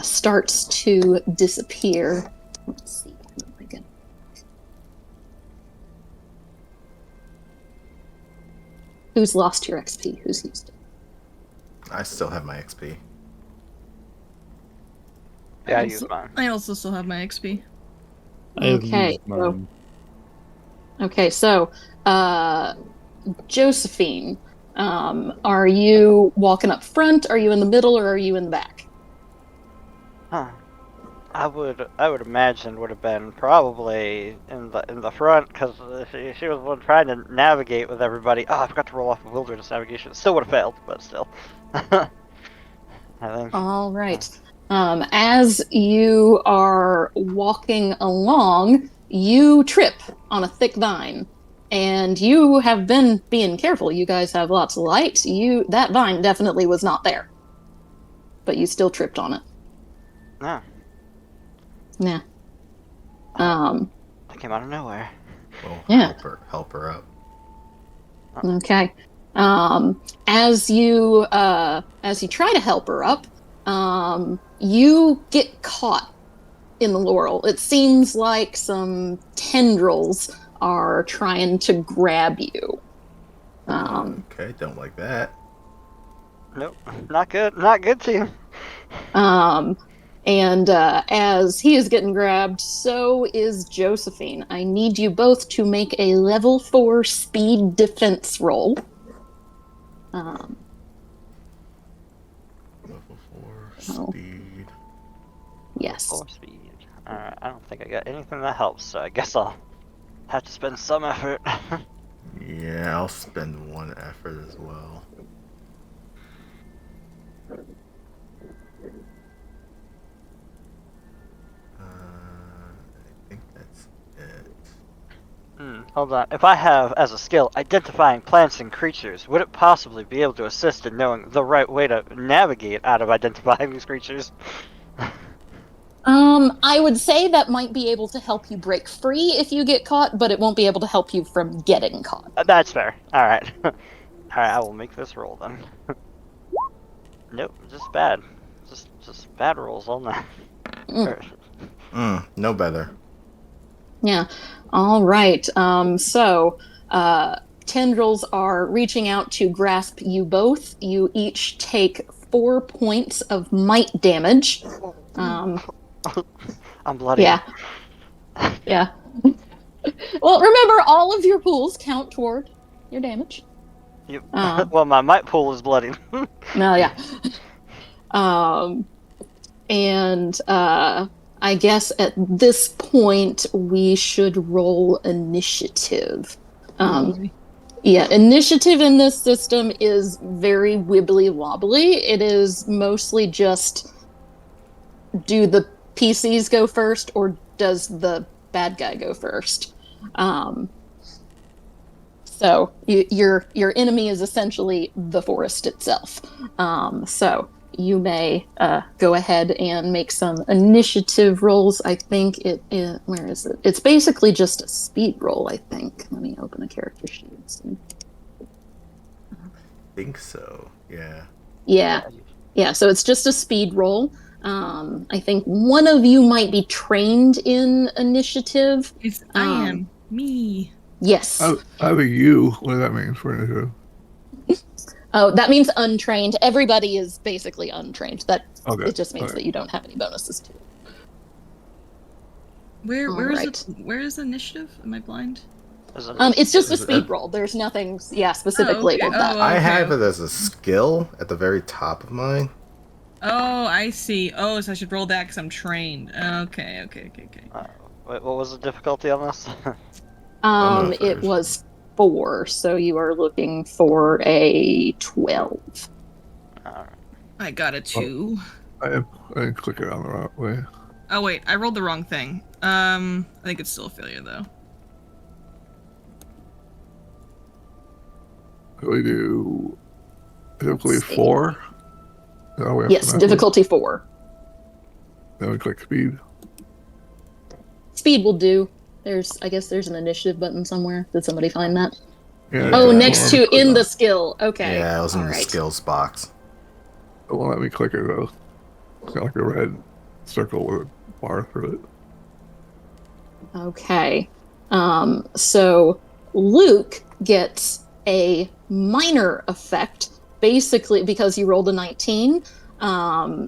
starts to disappear. Let's see. Who's lost your XP? Who's used it? I still have my XP. Yeah, I use mine. I also still have my XP. I have Okay, used mine. So, Josephine, are you walking up front? Are you in the middle, or are you in the back? Huh. I would imagine would have been probably in the front, because she was the one trying to navigate with everybody. Oh, I forgot to roll off of wilderness navigation. Still would have failed, but still. I think. All right. As you are walking along, you trip on a thick vine, and you have been being careful. You guys have lots of light. That vine definitely was not there, but you still tripped on it. No. Yeah. That came out of nowhere. Well, Yeah. help her up. Okay. As you try to help her up, you get caught in the laurel. It seems like some tendrils are trying to grab you. Okay, don't like that. Nope. Not good. Not good, team. And as he is getting grabbed, so is Josephine. I need you both to make a level 4 speed defense roll. Level 4 speed. Yes. 4 speed. Alright, I don't think I got anything that helps, so I guess I'll have to spend some effort. Yeah, I'll spend 1 effort as well. I think that's it. Hold on. If I have, as a skill, identifying plants and creatures, would it possibly be able to assist in knowing the right way to navigate out of identifying these creatures? I would say that might be able to help you break free if you get caught, but it won't be able to help you from getting caught. That's fair. Alright. Alright, I will make this roll then. Nope, just bad. Just bad rolls all night. No better. Yeah. All right. So tendrils are reaching out to grasp you both. You each take 4 points of might damage. I'm bloody. Yeah. Yeah. Well, remember, all of your pools count toward your damage. Yep. Well, my might pool is bloody. No, yeah. And I guess at this point we should roll initiative. Yeah, initiative in this system is very wibbly wobbly. It is mostly just, do the PCs go first or does the bad guy go first? So your enemy is essentially the forest itself. So you may go ahead and make some initiative rolls. I think where is it? It's basically just a speed roll, I think. Let me open a character sheet and see. Think so. Yeah. Yeah, so it's just a speed roll. I think one of you might be trained in initiative. I am me. Yes. I think you. What does that mean for initiative? Oh, that means untrained. Everybody is basically untrained. Okay. It just means that you don't have any bonuses to it. Where is the initiative? Am I blind? It's just a speed roll. There's nothing, specifically okay. about that. I have it as a skill at the very top of mine. Oh, I see. Oh, so I should roll that because I'm trained. Okay. What was the difficulty on this? It was 4, so you are looking for a 12. I got a 2. I didn't click it on the wrong way. Oh wait, I rolled the wrong thing. I think it's still a failure though. We do difficulty 4. Yes, difficulty 4. Then we click speed. Speed will do. I guess there's an initiative button somewhere. Did somebody find that? Yeah, oh, next to in the skill. Okay. Yeah, it was in the skills box. It won't let me click it though. It's got like a red circle with a bar through it. Okay. So Luke gets a minor effect, basically because you rolled a 19.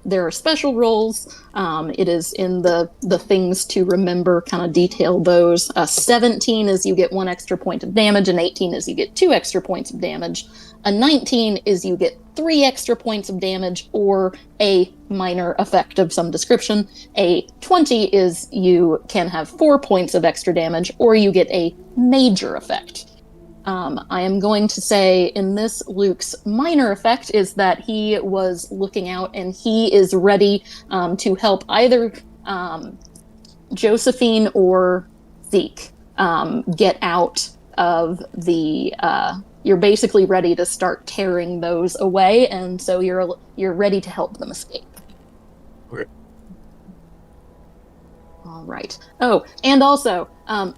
There are special rolls. It is in the things to remember, kind of detail those. 17 is you get 1 extra point of damage, and 18 is you get 2 extra points of damage. A 19 is you get 3 extra points of damage or a minor effect of some description. A 20 is you can have 4 points of extra damage or you get a major effect. I am going to say in this, Luke's minor effect is that he was looking out and he is ready to help either Josephine or Zeke get out of the... you're basically ready to start tearing those away, and so you're ready to help them escape. Okay. All right. Oh, and also,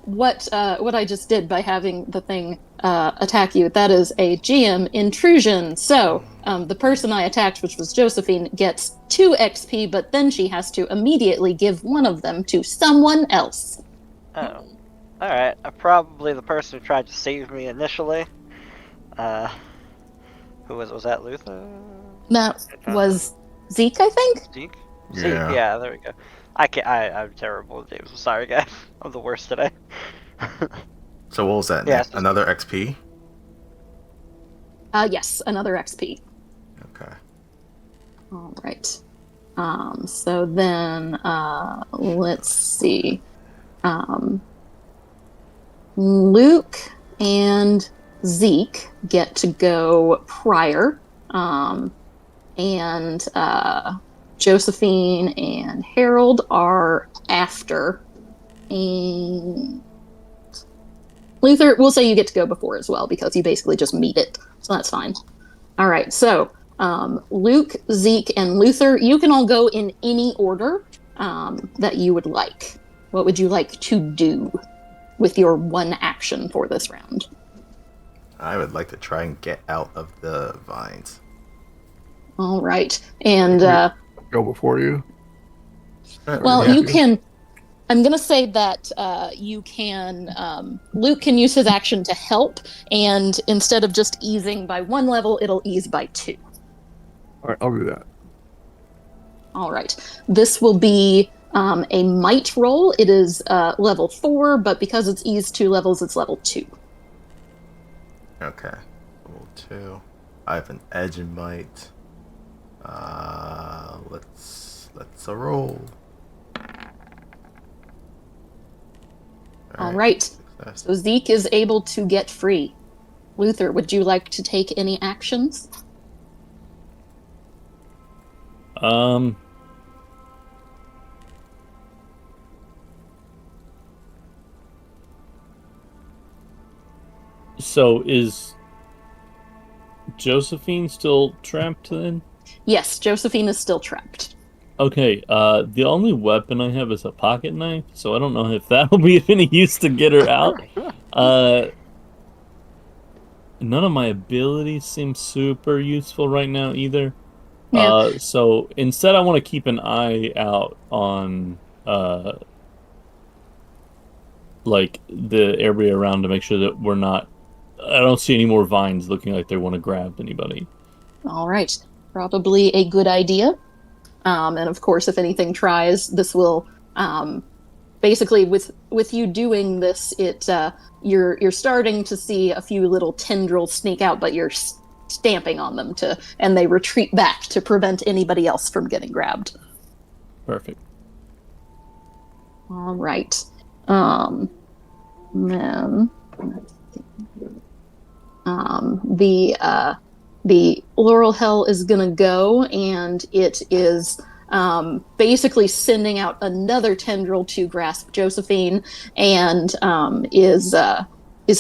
what I just did by having the thing attack you, that is a GM intrusion. So, the person I attacked, which was Josephine, gets 2 XP, but then she has to immediately give one of them to someone else. Oh. Alright, probably the person who tried to save me initially. Who was that, Luthier? That was Zeke, I think? Zeke? Yeah. Yeah, there we go. I'm terrible at names. I'm sorry, guys. I'm the worst today. So what was that? Yeah, Another XP? Yes, another XP. Okay. All right. So then, let's see. Luke and Zeke get to go prior, and Josephine and Harold are after, and Luthier, we'll say you get to go before as well because you basically just meet it, so that's fine. All right, so Luke, Zeke, and Luthier, you can all go in any order that you would like. What would you like to do with your one action for this round? I would like to try and get out of the vines. All right, and go before you. well, you can. I'm gonna say that you can. Luke can use his action to help, and instead of just easing by 1 level, it'll ease by 2. All right, I'll do that. All right, this will be a might roll. It is level 4, but because it's eased 2 levels, it's level 2. Okay. Level 2. I have an edge in might. Let's roll. All right. So Zeke is able to get free. Luther, would you like to take any actions? So is Josephine still trapped then? Yes, Josephine is still trapped. Okay, the only weapon I have is a pocket knife, so I don't know if that'll be of any use to get her out. None of my abilities seem super useful right now either. Yeah. So instead I want to keep an eye out on like the area around to make sure that I don't see any more vines looking like they want to grab anybody. All right. Probably a good idea. And of course, if anything tries, this will basically with you doing this, you're starting to see a few little tendrils sneak out, but you're stamping on them and they retreat back to prevent anybody else from getting grabbed. Perfect. All right. Then the Laurel Hell is gonna go, and it is basically sending out another tendril to grasp Josephine, and is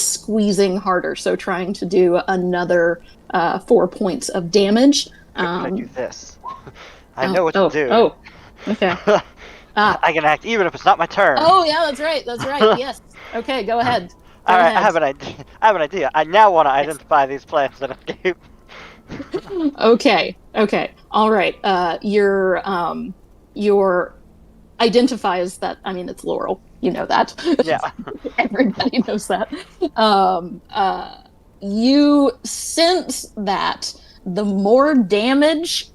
squeezing harder, so trying to do another 4 points of damage. Can I do this? I know what to do. Oh, okay. I can act even if it's not my turn. Oh yeah, that's right. Yes. Okay, go ahead. All right, I have an idea. I now want to identify these plants that escape. Okay. All right. Your identifies that. I mean, it's Laurel. You know that. Yeah. Everybody knows that. You sense that the more damage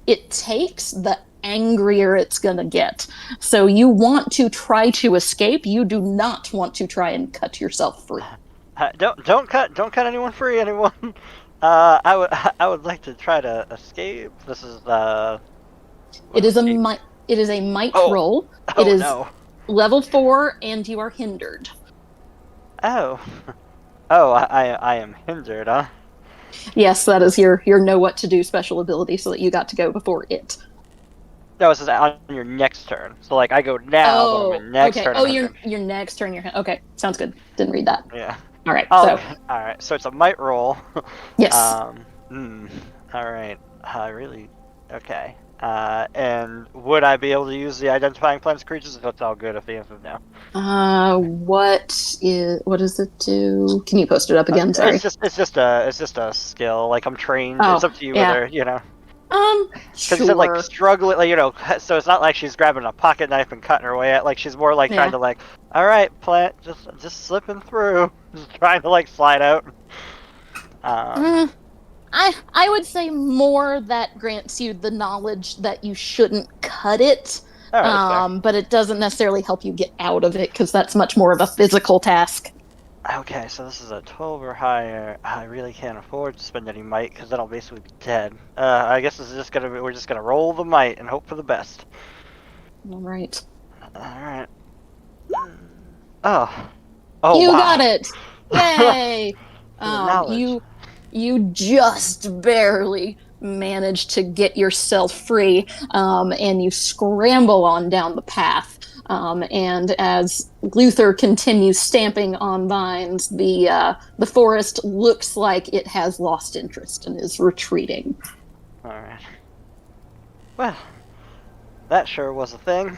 it takes, the angrier it's gonna get. So you want to try to escape. You do not want to try and cut yourself free. Don't cut anyone free, anyone. I would like to try to escape. This is It is a might roll. Oh, It is no. level 4, and you are hindered. Oh, I am hindered, huh? Yes, that is your know what to do special ability, so that you got to go before it. No, it says on your next turn. So like I go now, but on my next okay. turn. Oh, your next turn. Okay, sounds good. Didn't read that. Yeah. All right. Oh, So all right. So it's a might roll. yes. All right. Okay. And would I be able to use the identifying plants creatures? That's all good if the answer's no. What does it do? Can you post it up again? Sorry. It's just a skill. Like I'm trained. Oh, it's up to you yeah. whether Because Sure. you said like struggling, like so it's not like she's grabbing a pocket knife and cutting her way out. Like she's more like trying to like, all right, plant, just slipping through, just trying to like slide out. I would say more that grants you the knowledge that you shouldn't cut it. But it doesn't necessarily help you get out of it, because that's much more of a physical task. Okay, so this is a 12 or higher. I really can't afford to spend any might, because then I'll basically be dead. I guess this is we're just gonna roll the might and hope for the best. All right. Alright. Oh, you wow. got it! Yay! You just barely managed to get yourself free, and you scramble on down the path. And as Luther continues stamping on vines, the forest looks like it has lost interest and is retreating. All right. Well, that sure was a thing.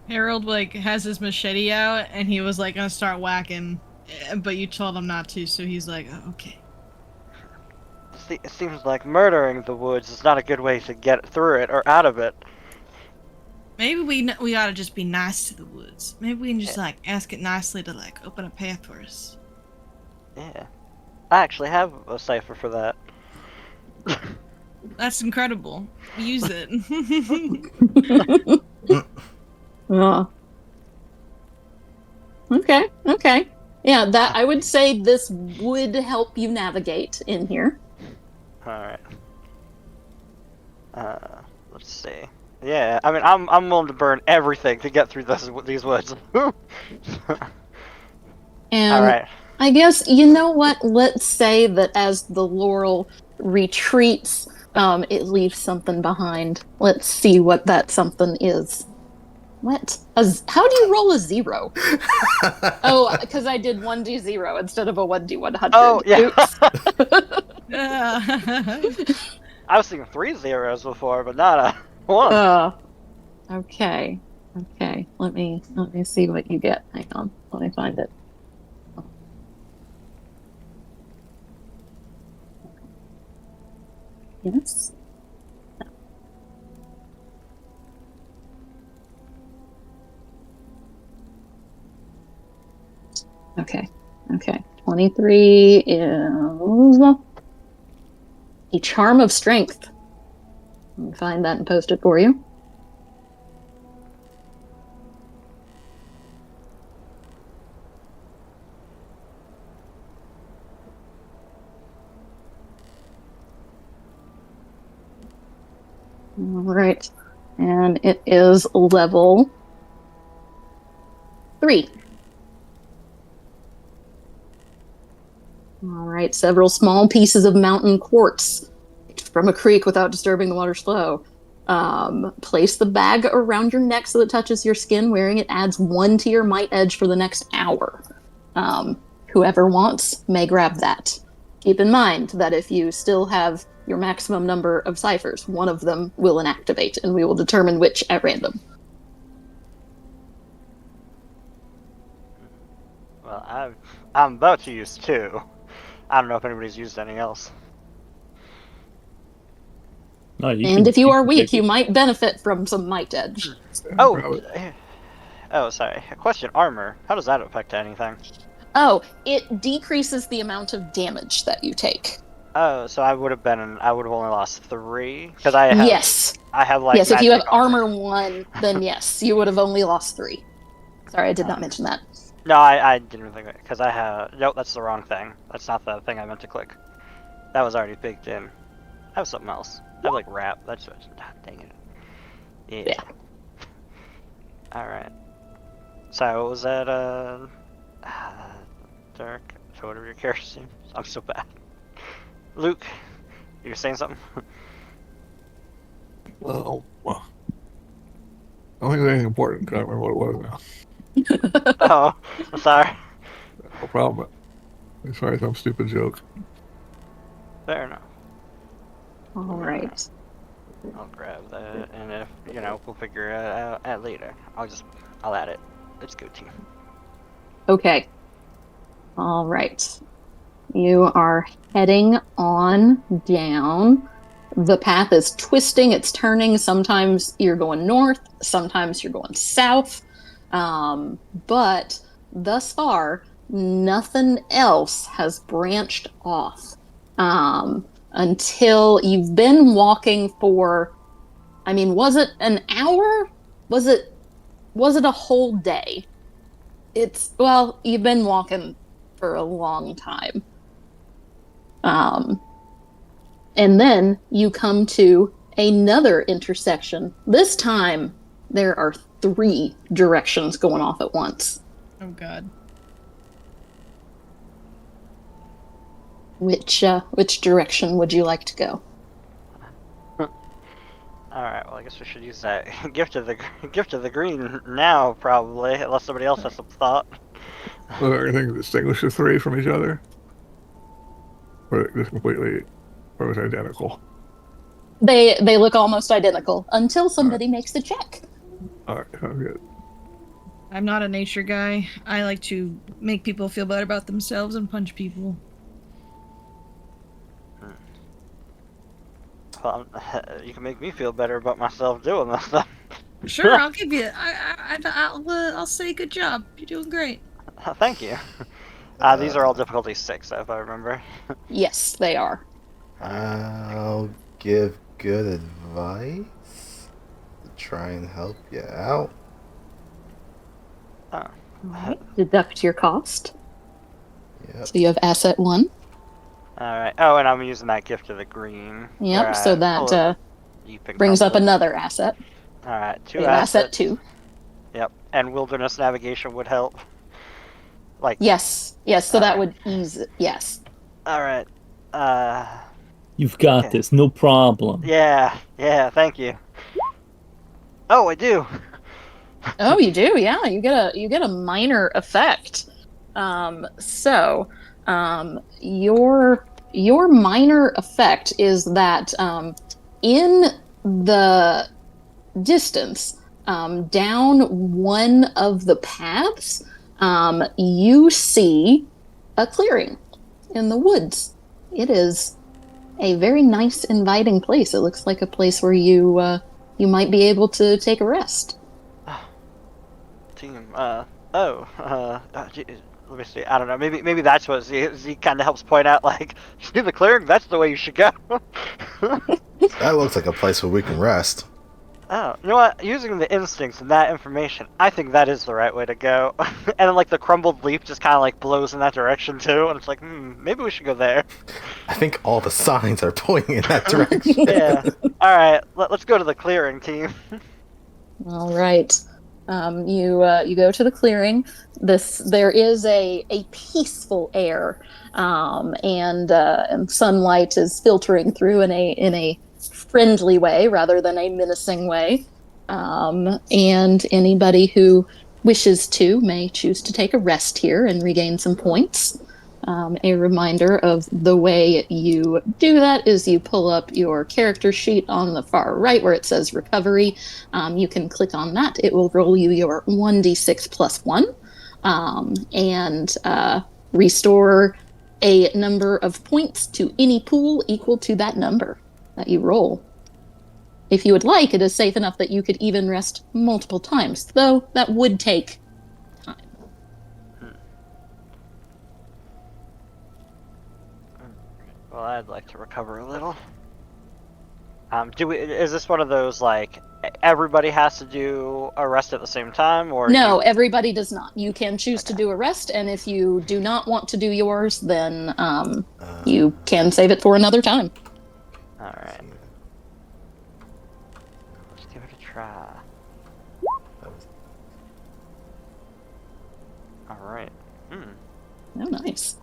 Harold has his machete out, and he was gonna start whacking, but you told him not to, so he's like, oh, okay. It seems like murdering the woods is not a good way to get through it or out of it. Maybe we ought to just be nice to the woods. Maybe we can just ask it nicely to open a path for us. Yeah, I actually have a cipher for that. That's incredible. Use it. Okay. Yeah, that I would say this would help you navigate in here. All right. Let's see. Yeah, I mean, I'm willing to burn everything to get through these woods. And all right. I guess, you know what? Let's say that as the laurel retreats, it leaves something behind. Let's see what that something is. What? How do you roll a 0? Oh, because I did 1d0 instead of a 1d100. Oh, yeah. Oops. I was thinking 3 zeros before, but not a 1. Okay. Okay. Let me see what you get. Hang on. Let me find it. Yes. Okay. Okay. 23 is a charm of strength. Let me find that and post it for you. All right. And it is level 3. All right. Several small pieces of mountain quartz from a creek without disturbing the water's flow. Place the bag around your neck so it touches your skin. Wearing it adds 1 to your might edge for the next hour. Whoever wants may grab that. Keep in mind that if you still have your maximum number of ciphers, one of them will inactivate, and we will determine which at random. Well, I'm about to use 2. I don't know if anybody's used anything else. No, And if you are weak, take you it. might benefit from some might edge. Oh, sorry. A question. Armor. How does that affect anything? Oh, it decreases the amount of damage that you take. Oh, so I would have only lost 3 because I have. Yes. I have like. Yes, if you have magic armor 1, then yes, you would have only lost 3. Sorry, I did not mention that. No, I didn't think that because I have. Nope, that's the wrong thing. That's not the thing I meant to click. That was already baked in. I have something else. I have like wrap. That's what. Dang it. Yeah. All right. So what was that? Dirk. So whatever your character's name. I'm so bad. Luke, you're saying something? Well, I don't think there's anything important. I can't remember what it was now. Oh, I'm sorry. No problem. It's probably some stupid joke. Fair enough. All right. I'll grab that, and if we'll figure it out later. I'll add it. Let's go, team. Okay. All right. You are heading on down. The path is twisting, it's turning. Sometimes you're going north, sometimes you're going south. But thus far, nothing else has branched off. Until you've been walking for, was it an hour? Was it a whole day? You've been walking for a long time. And then you come to another intersection. This time, there are 3 directions going off at once. Oh, God. Which direction would you like to go? Alright, well I guess we should use that gift of the green now, probably, unless somebody else has some thought. Was there anything to distinguish the 3 from each other? Or just completely, or was it identical? They look almost identical until somebody makes the check. Alright, sounds good. I'm not a nature guy. I like to make people feel better about themselves and punch people. Well, you can make me feel better about myself doing this stuff. Sure, I'll give you. I'll say good job. You're doing great. Thank you. These are all difficulty 6, if I remember. Yes, they are. I'll give good advice to try and help you out. Oh. Right. Deduct your cost. Yep. So you have asset 1. Alright. Oh, and I'm using that gift of the green. Yep, so that brings brings up another asset. Alright, 2 You have assets. asset 2. Yep, and wilderness navigation would help. Like, Yes. So that Alright. would ease it. Yes. all right. You've got Okay. this, no problem. Yeah, thank you. Oh, I do. Oh, you do? Yeah, you get a minor effect. So your minor effect is that in the distance, down one of the paths, you see a clearing in the woods. It is a very nice, inviting place. It looks like a place where you might be able to take a rest. Team. Gee, let me see. I don't know. Maybe that's what Z kind of helps point out. Like, see the clearing. That's the way you should go. That looks like a place where we can rest. Oh, you know what? Using the instincts and that information, I think that is the right way to go. And then, like, the crumbled leaf just kind of like blows in that direction too, and it's like, maybe we should go there. I think all the signs are pointing in that direction. Yeah. All right. Let's go to the clearing, team. All right. You go to the clearing. There is a peaceful air, and sunlight is filtering through in a friendly way rather than a menacing way. And anybody who wishes to may choose to take a rest here and regain some points. A reminder of the way you do that is you pull up your character sheet on the far right where it says recovery. You can click on that. It will roll you your 1d6 plus 1 and restore a number of points to any pool equal to that number that you roll. If you would like, it is safe enough that you could even rest multiple times, though that would take time. Well, I'd like to recover a little. Is this one of those, like, everybody has to do a rest at the same time, or No, everybody does not. You can choose to do a rest, and if you do not want to do yours, then you can save it for another time. All right. Let's give it a try. All right. Oh, nice.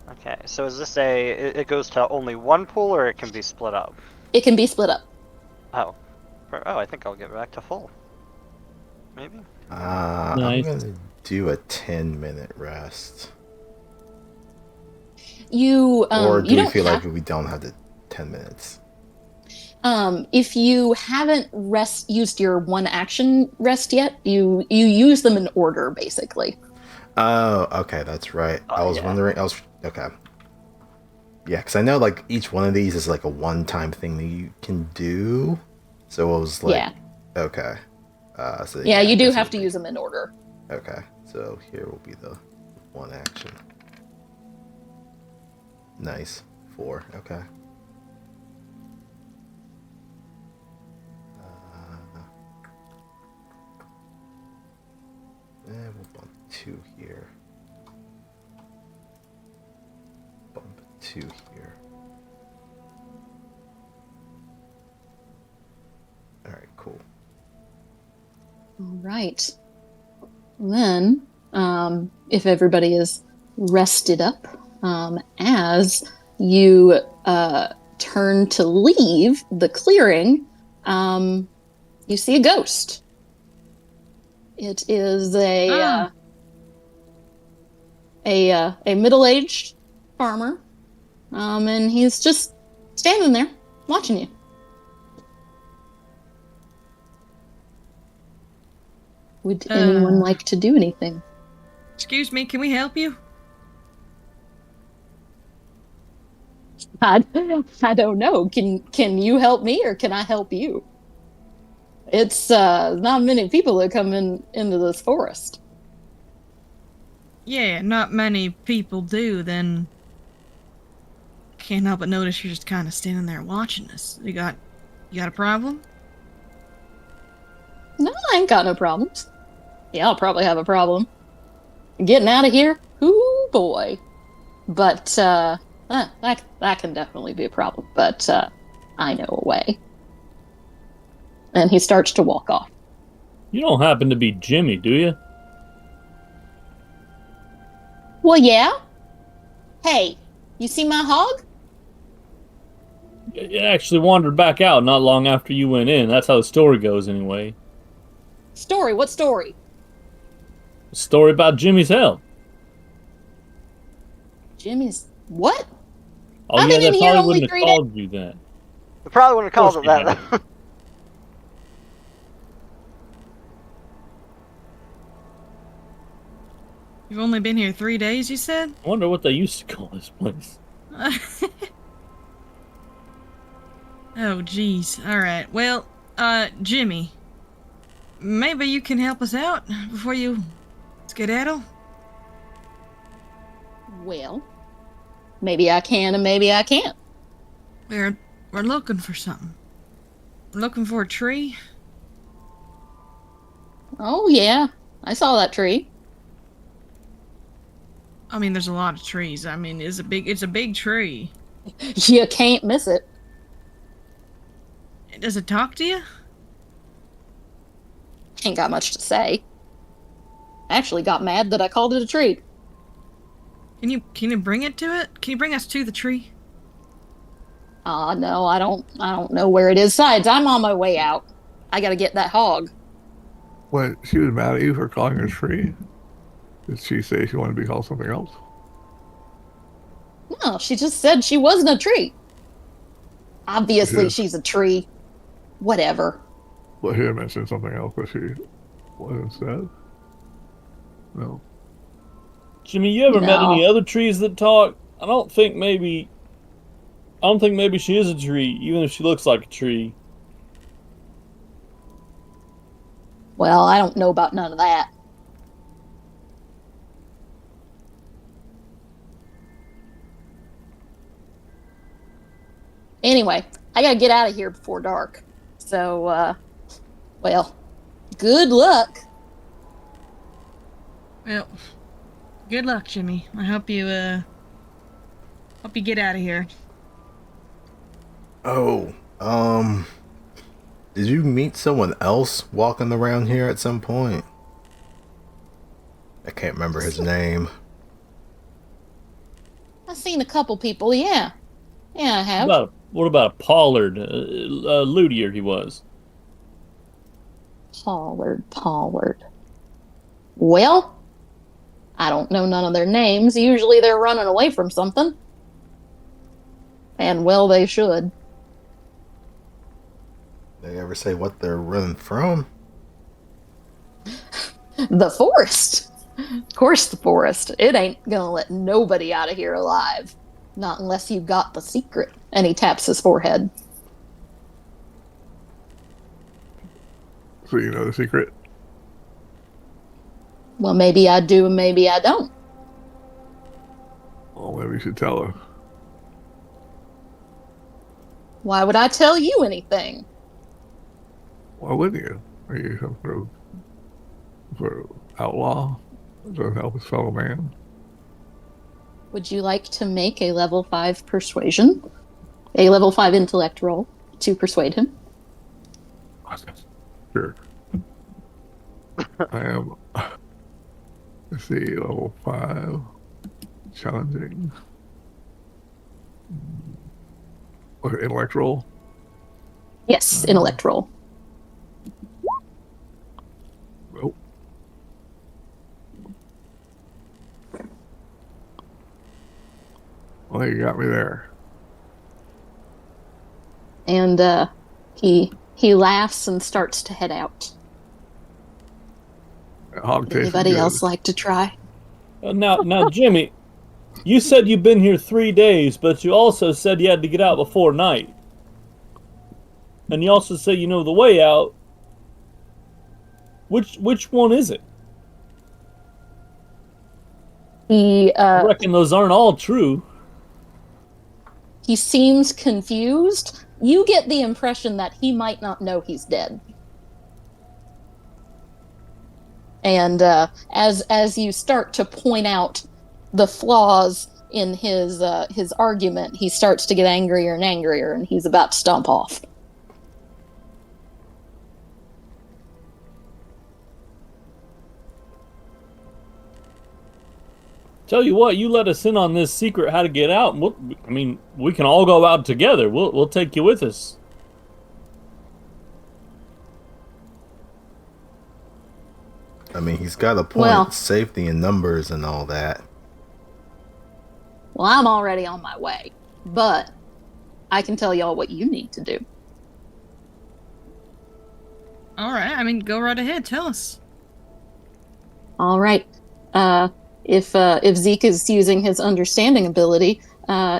Okay, so is this it goes to only one pool, or it can be split up? It can be split up. Oh. I think I'll get back to full. Maybe? I'm Nice. gonna do a 10-minute rest. You Or do we don't feel have, like we don't have the 10 minutes? if you haven't used your one action rest yet, you use them in order, basically. Oh, okay, that's right. I was wondering. Okay. Yeah, because I know like each one of these is like a one-time thing that you can do. So it was like, Yeah. Okay. So Yeah, you I do guess have it to would use them in order. be- Okay, so here will be the one action. Nice. 4. Okay. We'll bump 2 here. Bump 2 here. Alright, cool. All right. Then, if everybody is rested up, as you turn to leave the clearing, you see a ghost. It is a middle-aged farmer, and he's just standing there watching you. Would anyone like to do anything? Excuse me, can we help you? I don't know. Can you help me, or can I help you? It's not many people that come into this forest. Yeah, not many people do, then can't help but notice you're just kind of standing there watching us. You got a problem? No, I ain't got no problems. Yeah, I'll probably have a problem getting out of here. Ooh boy. But that can definitely be a problem. But I know a way. And he starts to walk off. You don't happen to be Jimmy, do you? Well, yeah. Hey, you see my hog? It actually wandered back out not long after you went in. That's how the story goes, anyway. Story, what story? A story about Jimmy's hell. Jimmy's what? Oh I've yeah, been they in here probably only wouldn't have 3 days. called you that. We probably wouldn't have Of called course it you that, though. You've only been here 3 days, you said? I wonder what they used to call this place. Oh, jeez. Alright, well, Jimmy. Maybe you can help us out before you skedaddle? Well, maybe I can and maybe I can't. We're looking for something. We're looking for a tree. Oh, yeah. I saw that tree. I mean, there's a lot of trees. I mean, it's a big tree. You can't miss it. Does it talk to you? Ain't got much to say. Actually got mad that I called it a tree. Can you bring it to it? Can you bring us to the tree? No, I don't know where it is. Besides, I'm on my way out. I gotta get that hog. What, she was mad at you for calling her a tree? Did she say she wanted to be called something else? No, she just said she wasn't a tree. Obviously, Yeah. she's a tree. Whatever. Well, he had mentioned something else, but she wasn't said. No. Jimmy, you ever met No. any other trees that talk? I don't think maybe she is a tree, even if she looks like a tree. Well, I don't know about none of that. Anyway, I gotta get out of here before dark. So, well, good luck. Well, good luck, Jimmy. I hope you get out of here. Oh, did you meet someone else walking around here at some point? I can't remember his name. I've seen a couple people, yeah. Yeah, I have. What about a Pollard? Luthier he was. Pollard. Well, I don't know none of their names. Usually they're running away from something. And well, they should. They ever say what they're running from? The forest. Of course, the forest. It ain't gonna let nobody out of here alive. Not unless you got the secret. And he taps his forehead. So you know the secret? Well, maybe I do and maybe I don't. Well, maybe you should tell her. Why would I tell you anything? Why wouldn't you? Are you some sort of outlaw? Doesn't help his fellow man? Would you like to make a level 5 persuasion? A level 5 intellect roll to persuade him? Sure. I am, let's see, level 5. Challenging. Okay, intellect roll. Yes, intellect roll. Nope. Well, you got me there. And he laughs and starts to head out. Hog tasted Anybody good. else like to try? Now, Jimmy, you said you've been here 3 days, but you also said you had to get out before night. And you also say you know the way out. Which one is it? He I reckon those aren't all true. he seems confused. You get the impression that he might not know he's dead. And as you start to point out the flaws in his argument, he starts to get angrier and angrier, and he's about to stomp off. Tell you what, you let us in on this secret how to get out. And we can all go out together. We'll take you with us. I mean, he's got a point. Well- Safety in numbers and all that. Well, I'm already on my way, but I can tell y'all what you need to do. All right. I mean, go right ahead. Tell us. All right. If Zeke is using his understanding ability,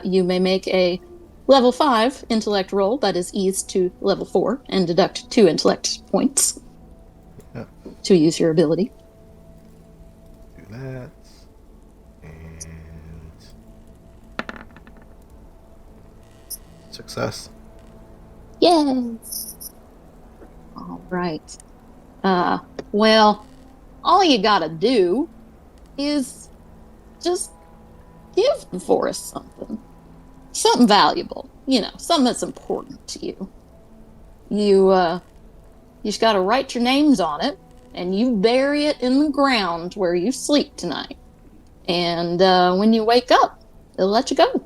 you may make a level 5 intellect roll that is eased to level 4 and deduct 2 intellect points to use your ability. Do that. And success. Yes. All right. Well, all you gotta do is just give the forest something valuable. Something that's important to you. You just gotta write your names on it, and you bury it in the ground where you sleep tonight. And when you wake up, they'll let you go.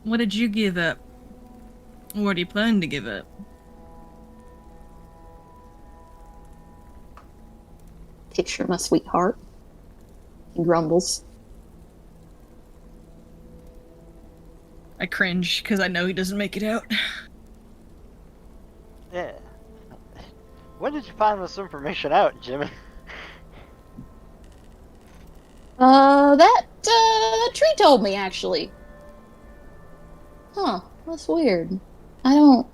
What did you give up? What do you plan to give up? Picture my sweetheart. He grumbles. I cringe because I know he doesn't make it out. Yeah. When did you find this information out, Jimmy? That tree told me, actually. Huh, that's weird. I don't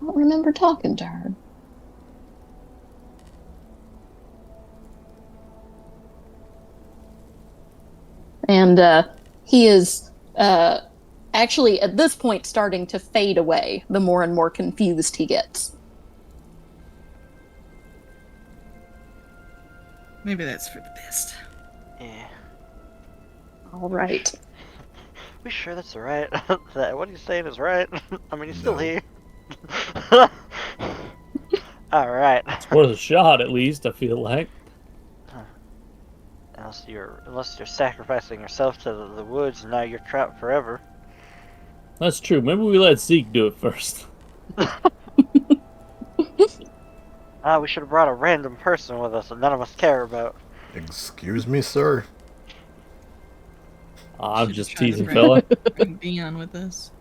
remember talking to her. And he is actually at this point starting to fade away the more and more confused he gets. Maybe that's for the best. Yeah. All right. We sure that's right? What he's saying is right? I mean, he's still No. here. Alright. It's worth a shot, at least, I feel like. Unless you're sacrificing yourself to the woods and now you're trapped forever. That's true. Maybe we let Zeke do it first. We should have brought a random person with us that none of us care about. Excuse me, sir. I'm Should've just tried to teasing, bring- fella. Bring Dion with us.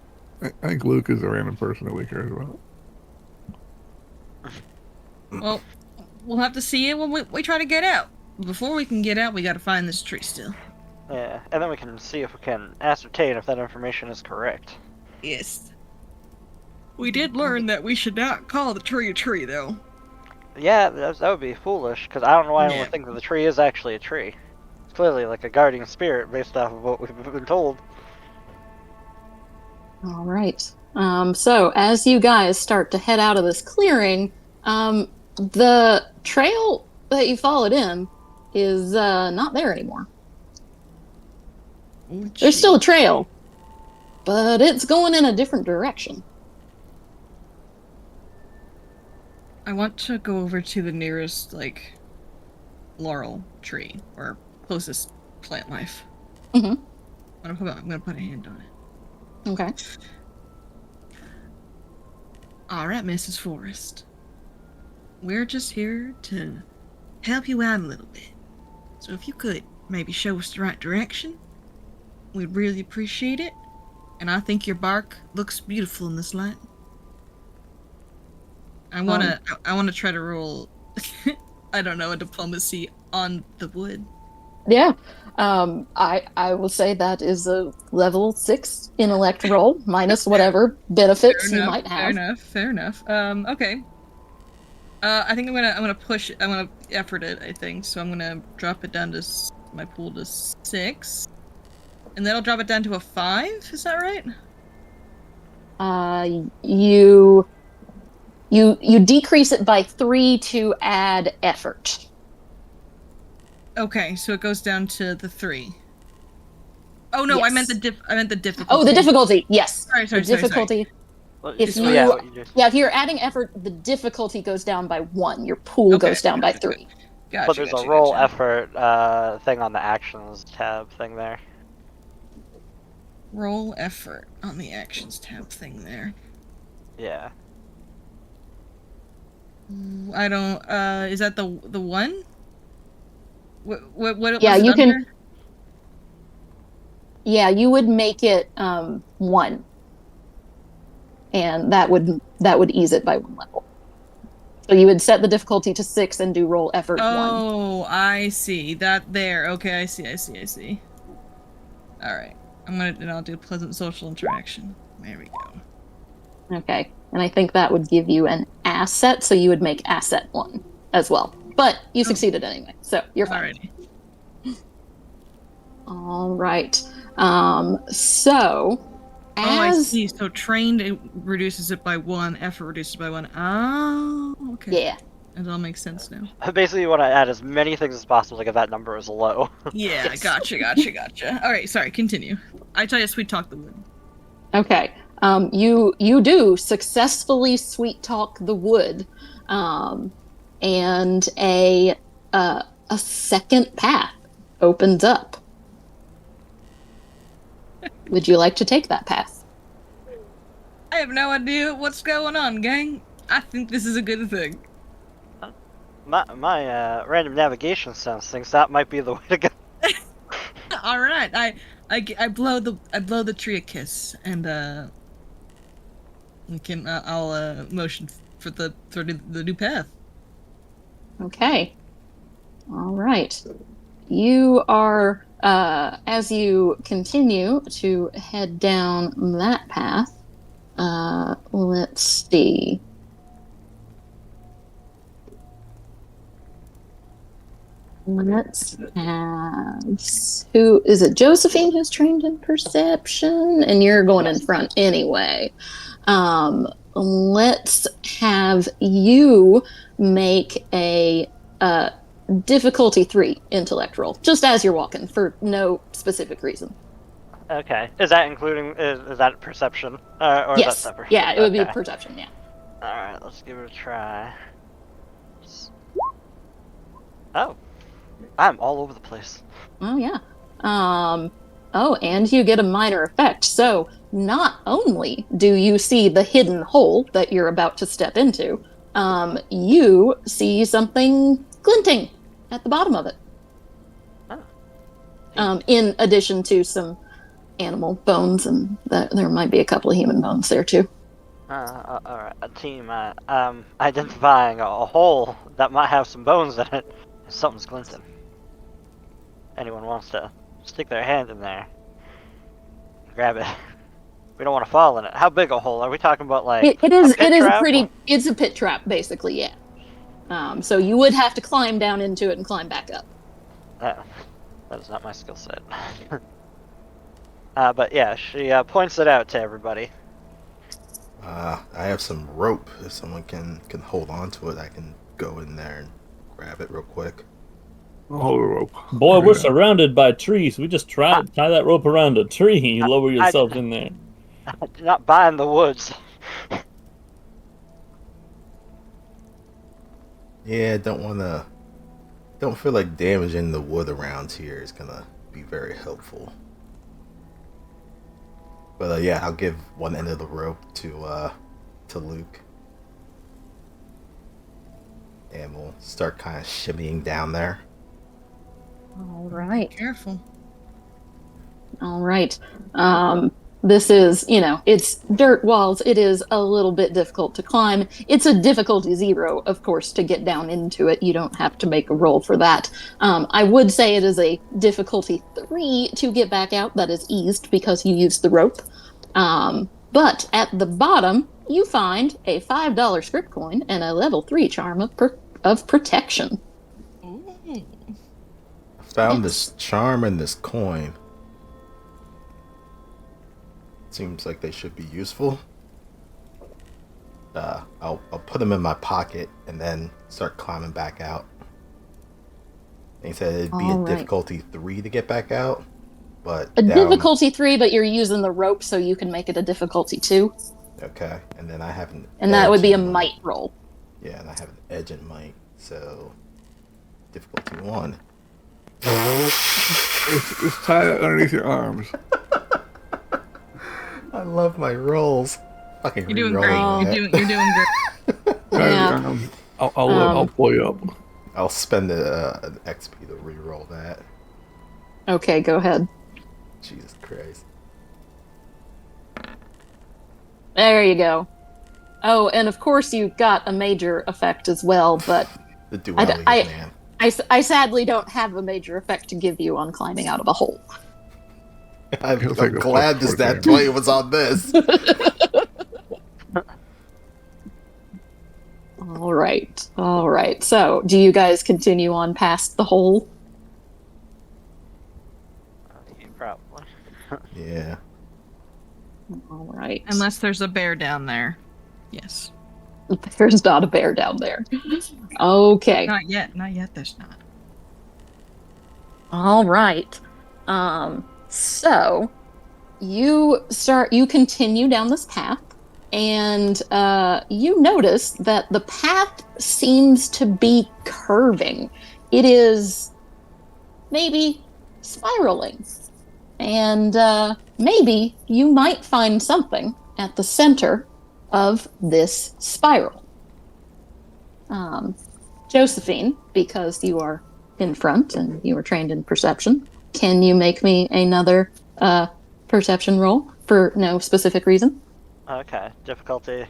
I think Luke is a random person that we care about. Well, we'll have to see it when we try to get out. Before we can get out, we gotta find this tree still. Yeah, and then we can see if we can ascertain if that information is correct. Yes. We did learn that we should not call the tree a tree, though. Yeah, that would be foolish, because I don't know why anyone Yeah. would think that the tree is actually a tree. It's clearly like a guardian spirit based off of what we've been told. All right. So as you guys start to head out of this clearing, the trail that you followed in is not there anymore. Oh, There's still a trail, but it's going in a different direction. I want to go over to the nearest, laurel tree, or closest plant life. Mm-hmm. I'm gonna put a hand on it. Okay. Alright, Mrs. Forrest. We're just here to help you out a little bit. So if you could maybe show us the right direction, we'd really appreciate it. And I think your bark looks beautiful in this light. I wanna try to roll I don't know, a diplomacy on the wood. Yeah. I will say that is a level 6 intellect roll minus whatever benefits you might have. Fair enough. Okay. I think I'm gonna effort it, I think. So I'm gonna drop it down to my pool to 6. And then I'll drop it down to a 5, is that right? You decrease it by 3 to add effort. Okay, so it goes down to the 3. Oh no, Yes. I meant the difficulty. Oh, the difficulty. Yes. Sorry. The difficulty. Well, If so you, yeah, what you just, if you're adding effort, the difficulty goes down by 1. Your pool Okay, goes down by gotcha, 3. Gotcha. but there's a roll effort thing on the actions tab thing there. Roll effort on the actions tab thing there. Yeah. I don't. Is that the one? What Yeah, was it you under? can. Yeah, you would make it 1, and that would ease it by 1 level. So you would set the difficulty to 6 and do roll effort 1. Oh, I see that there. Okay, I see. All right, I'll do pleasant social interaction. There we go. Okay, and I think that would give you an asset, so you would make asset 1 as well. But you succeeded anyway, so you're fine. Alrighty. All right. So I as see. So trained, it reduces it by 1. Effort reduces by 1. Oh, okay. yeah. It all makes sense now. Basically, you want to add as many things as possible to get that number as low. Yeah, Yes. gotcha. All right, sorry. Continue. I tell you, sweet talk the wood. Okay. You do successfully sweet talk the wood, and a second path opens up. Would you like to take that path? I have no idea what's going on, gang. I think this is a good thing. My random navigation sense thinks that might be the way to go. All right, I blow the tree a kiss, and I'll motion for the new path. Okay. All right. You are, as you continue to head down that path, let's see. Let's have, who is it? Josephine who's trained in perception, and you're going in front anyway. Let's have you make a difficulty 3 intellect roll, just as you're walking, for no specific reason. Okay. Is that including? Is that perception? Or Yes. is that separate? Yeah, it would be Okay. perception. Yeah. All right. Let's give it a try. Oh, I'm all over the place. Oh yeah. Oh, and you get a minor effect. So not only do you see the hidden hole that you're about to step into, you see something glinting at the bottom of it. Oh. In addition to some animal bones, and there might be a couple of human bones there too. All right. A team. Identifying a hole that might have some bones in it. Something's glinting. Anyone wants to stick their hand in there, grab it. We don't want to fall in it. How big a hole? Are we talking about, like, It is trap? it's a pit trap basically, yeah. So you would have to climb down into it and climb back up. That is not my skill set. But yeah, she points it out to everybody. I have some rope. If someone can hold on to it, I can go in there and grab it real quick. I'll hold the rope. Boy, we're surrounded by trees. We just tie that rope around a tree. You lower yourself in there. Not buying the woods. Yeah, don't feel like damaging the wood around here is gonna be very helpful. But yeah, I'll give one end of the rope to Luke. And we'll start kind of shimmying down there. All right. Careful. All right. This is, it's dirt walls. It is a little bit difficult to climb. It's a difficulty 0, of course, to get down into it. You don't have to make a roll for that. I would say it is a difficulty 3 to get back out. That is eased because you used the rope. But at the bottom, you find a $5 script coin and a level 3 charm of protection. Ooh. I found this charm and this coin. Seems like they should be useful. I'll put them in my pocket and then start climbing back out. He said it'd be All a right. difficulty 3 to get back out, but A down... difficulty 3, but you're using the rope, so you can make it a difficulty 2. Okay, and then I have an And that would be a edge in might roll. Yeah, and I have an edge in might, so difficulty 1. Just tie it underneath your arms. I love my rolls. Fucking You're doing re-rolling great. that. You're doing great. Yeah. I'll pull you up. I'll spend an XP to re-roll that. Okay, go ahead. Jesus Christ. There you go. Oh, and of course you got a major effect as well, but The duality, I- man. I sadly don't have a major effect to give you on climbing out of a hole. I'm He'll take a glad plus this that 14. 20 was on this. All right. So, do you guys continue on past the hole? Probably. Yeah. All right. Unless there's a bear down there. Yes. There's not a bear down there. Okay. Not yet. Not yet. There's not. All right. So you continue down this path, and you notice that the path seems to be curving. It is maybe spiraling. And maybe you might find something at the center of this spiral. Josephine, because you are in front and you are trained in perception, can you make me another perception roll for no specific reason? Okay, difficulty.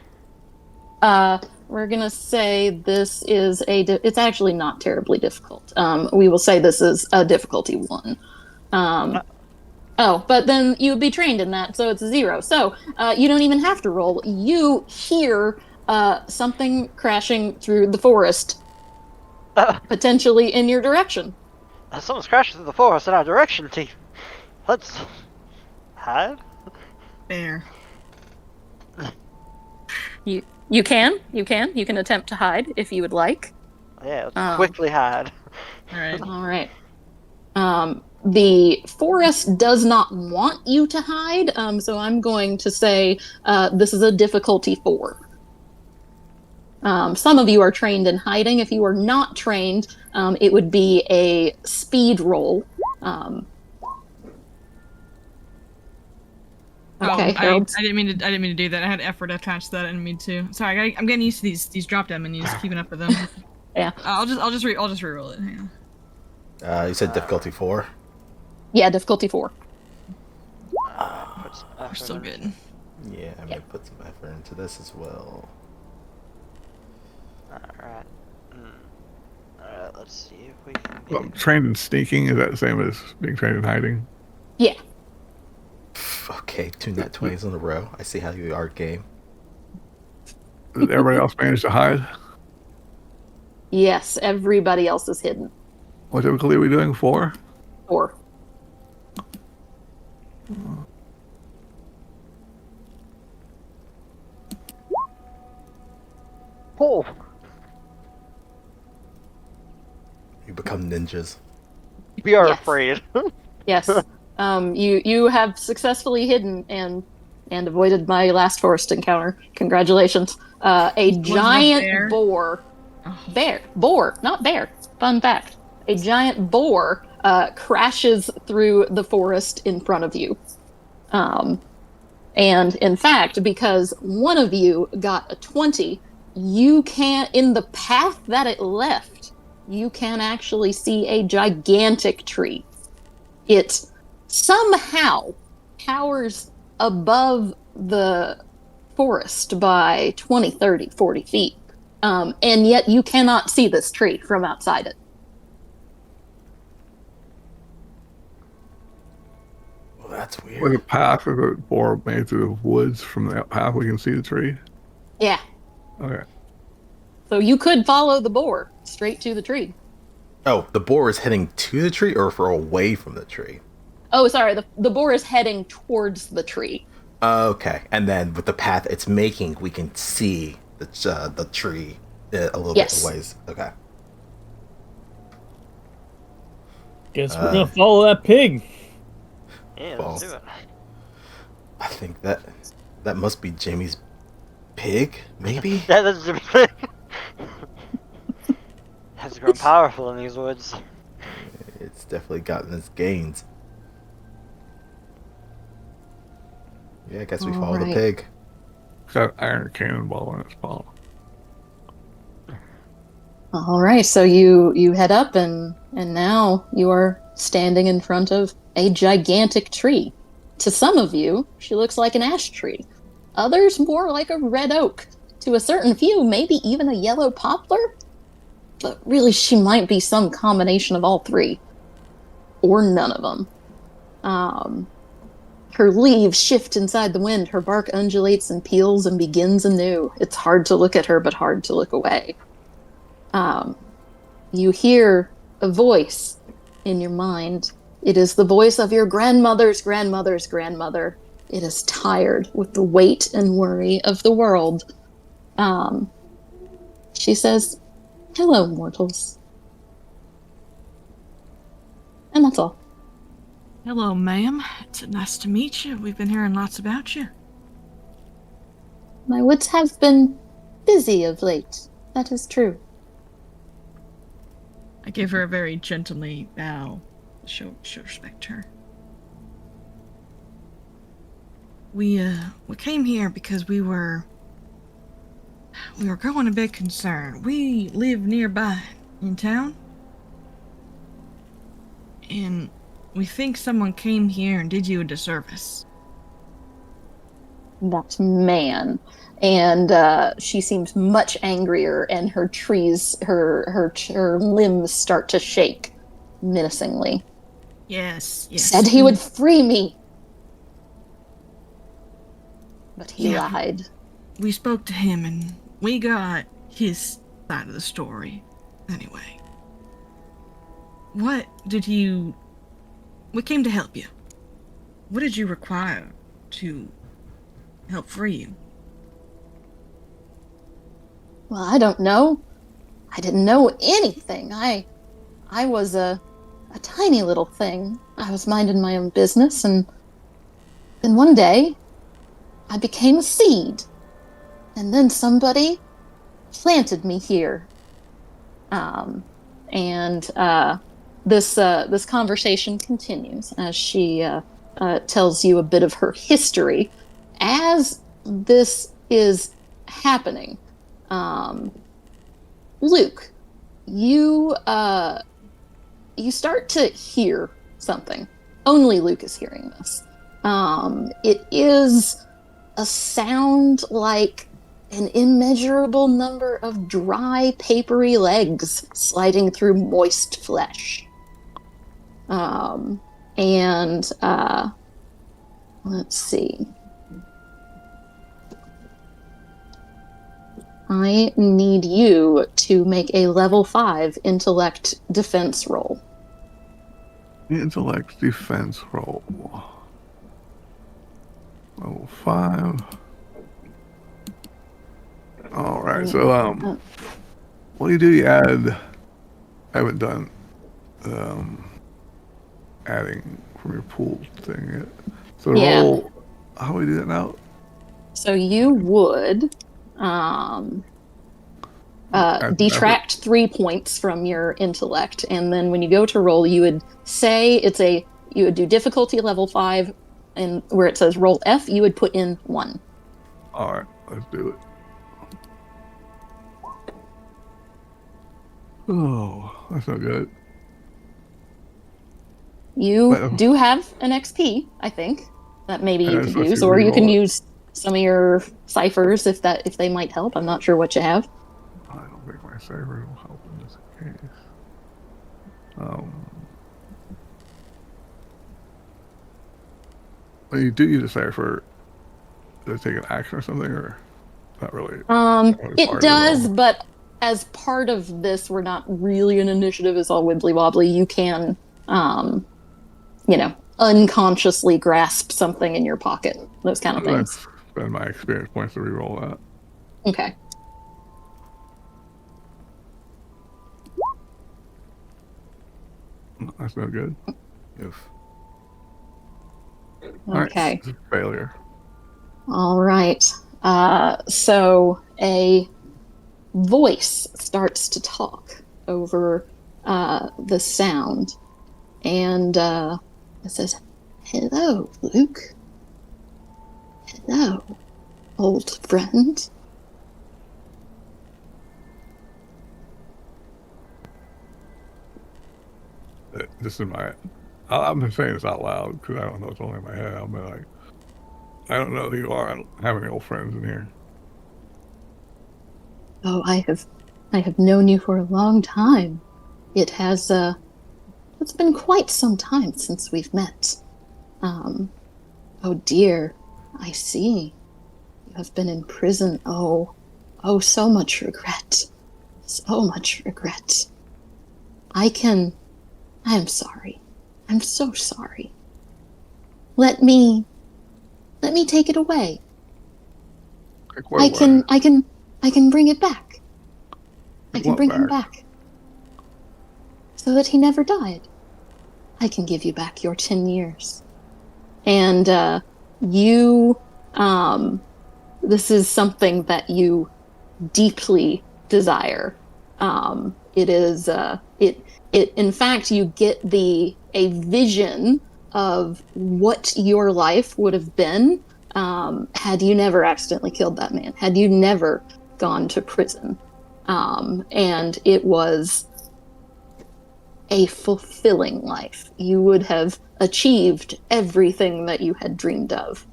We're gonna say this is it's actually not terribly difficult. We will say this is a difficulty 1. Oh, but then you would be trained in that, so it's 0. So you don't even have to roll. You hear something crashing through the forest, potentially in your direction. Someone's crashing through the forest in our direction, T. Let's hide. Bear. You can attempt to hide if you would like. Yeah, let's quickly hide. All right. All right. The forest does not want you to hide, so I'm going to say this is a difficulty 4. Some of you are trained in hiding. If you are not trained, it would be a speed roll. Okay, I didn't mean to do that. I had effort attached to that. I didn't mean to. Sorry, I'm getting used to these drop down menus, keeping up with them. Yeah. I'll just re-roll it. Hang on. You said difficulty 4? Yeah, difficulty 4. We're still good. Yeah, I'm gonna put some effort into this as well. Alright. Alright, let's see if we can Well, trained in sneaking, is that the same as being trained in hiding? Yeah. Okay, 2 nat 20s in a row. I see how you are, game. Did everybody else manage to hide? Yes, everybody else is hidden. What difficulty are we doing? 4? 4. Oh! You become ninjas. We are Yes. afraid. Yes. You have successfully hidden and avoided my last forest encounter. Congratulations. A giant bear? boar. Boar, not bear. Fun fact. A giant boar crashes through the forest in front of you. And in fact, because one of you got a 20, you can't, in the path that it left, you can actually see a gigantic tree. It somehow towers above the forest by 20, 30, 40 feet. And yet you cannot see this tree from outside it. Well, that's With a weird. path with a boar made through the woods, from that path we can see the tree? Yeah. Okay. So you could follow the boar straight to the tree. Oh, the boar is heading to the tree or for away from the tree? Oh, sorry. The boar is heading towards the tree. Okay, and then with the path it's making, we can see the tree a little Yes. bit ways. Okay. Guess we're gonna follow that pig. Yeah, Well, let's do it. I think that must be Jamie's pig, maybe? That's has grown powerful in these woods. It's definitely gotten its gains. Yeah, I guess we All follow the right. pig. It's got an iron cannonball in its paw. All right, so you head up and now you are standing in front of a gigantic tree. To some of you, she looks like an ash tree. Others more like a red oak. To a certain few, maybe even a yellow poplar. But really, she might be some combination of all three. Or none of them. Her leaves shift inside the wind. Her bark undulates and peels and begins anew. It's hard to look at her, but hard to look away. You hear a voice in your mind. It is the voice of your grandmother's grandmother's grandmother. It is tired with the weight and worry of the world. She says, "Hello, mortals." And that's all. Hello, ma'am. It's nice to meet you. We've been hearing lots about you. My woods have been busy of late. That is true. I give her a very gently bow. Show respect to her. We came here because we were growing a bit concerned. We live nearby in town, and we think someone came here and did you a disservice. That man. And she seems much angrier, and her trees, her limbs start to shake menacingly. Yes. Said he would free me. But he lied. We spoke to him and we got his side of the story. Anyway. We came to help you. What did you require to help free you? Well, I don't know. I didn't know anything. I was a tiny little thing. I was minding my own business, and then one day I became a seed. And then somebody planted me here. This conversation continues as she tells you a bit of her history. As this is happening, Luke, you start to hear something. Only Luke is hearing this. It is a sound like an immeasurable number of dry, papery legs sliding through moist flesh. Let's see. I need you to make a level 5 intellect defense roll. Intellect defense roll. Level 5. All right. So, what do? You add? I haven't done adding from your pool thing yet. So roll. How do we do that now? So you would detract 3 points from your intellect, and then when you go to roll, you would say you would do difficulty level 5, and where it says roll F, you would put in 1. All right, let's do it. Oh, that's not good. You do have an XP, I think, that maybe you could use, or you can use some of your ciphers if they might help. I'm not sure what you have. I don't think my ciphers will help in this case. When you do use a cipher, does it take an action or something, or not really? It does, but as part of this, we're not really an initiative. It's all wibbly wobbly. You can, unconsciously grasp something in your pocket. Those kind of things. Spend my experience points to reroll that. Okay. That's no good. Oof. Okay. All right, failure. All right. So a voice starts to talk over the sound, and it says, "Hello, Luke. Hello, old friend." This is my. I'm just saying this out loud because I don't know. It's only in my head. I'll be like, I don't know who you are. I don't have any old friends in here. Oh, I have known you for a long time. It's been quite some time since we've met. Oh dear, I see. You have been in prison. Oh, so much regret. So much regret. I am sorry. I'm so sorry. Let me take it away. I can bring it back. I can bring him back. So that he never died. I can give you back your 10 years. And this is something that you deeply desire. In fact, you get a vision of what your life would have been had you never accidentally killed that man, had you never gone to prison. And it was a fulfilling life. You would have achieved everything that you had dreamed of.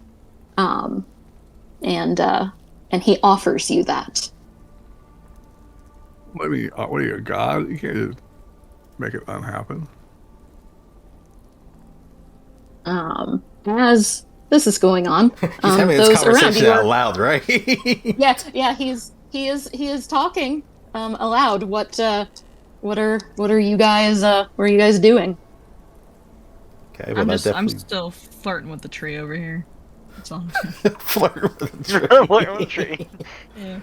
And he offers you that. What are you, a god? You can't just make it unhappen. As this is going on, He's having this conversation out are, loud, right? yeah, he is talking aloud. What are you guys doing? Okay, well, I'm still flirting with the tree over here. That's all. Flirt with the tree. Yeah.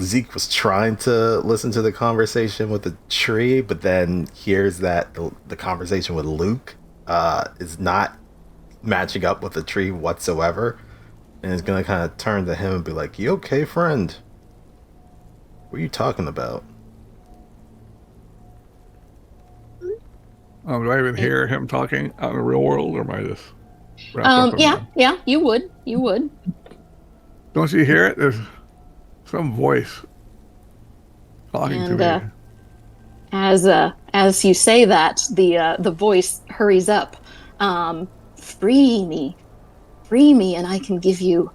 Zeke was trying to listen to the conversation with the tree, but then hears that the conversation with Luke is not matching up with the tree whatsoever, and is gonna kind of turn to him and be like, "You okay, friend? What are you talking about?" Do I even hear him talking out in the real world, or am I just wrapped up in yeah, you would. Don't you hear it? There's some voice talking to me. As you say that, the voice hurries up. Free me, and I can give you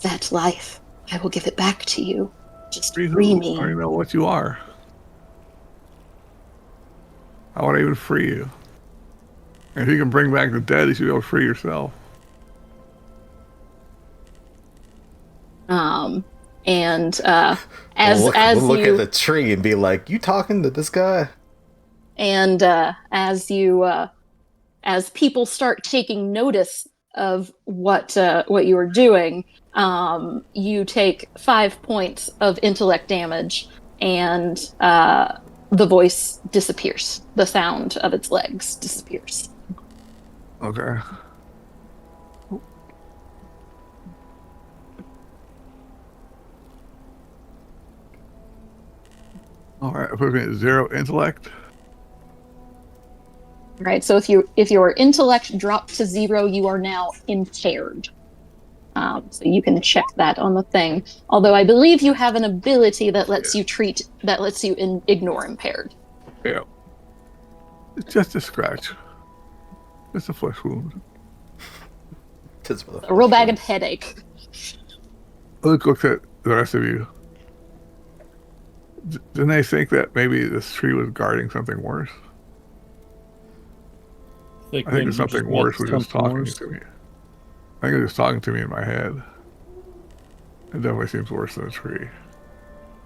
that life. I will give it back to you. Just free me. I don't even know what you are. How would I even free you? And if you can bring back the dead, you should be able to free yourself. As look you at the tree and be like, "You talking to this guy?" And as people start taking notice of what you are doing, you take 5 points of intellect damage, and the voice disappears. The sound of its legs disappears. Okay. All right, put me at 0 intellect. Right. So if your intellect dropped to 0, you are now impaired. So you can check that on the thing. Although I believe you have an ability that lets you ignore impaired. Yeah. It's just a scratch. Just a flesh wound. A real bad headache. Luke looks at the rest of you. Didn't they think that maybe this tree was guarding something worse? I think there's something worse was just talking to me. I think it was just talking to me in my head. It definitely seems worse than a tree.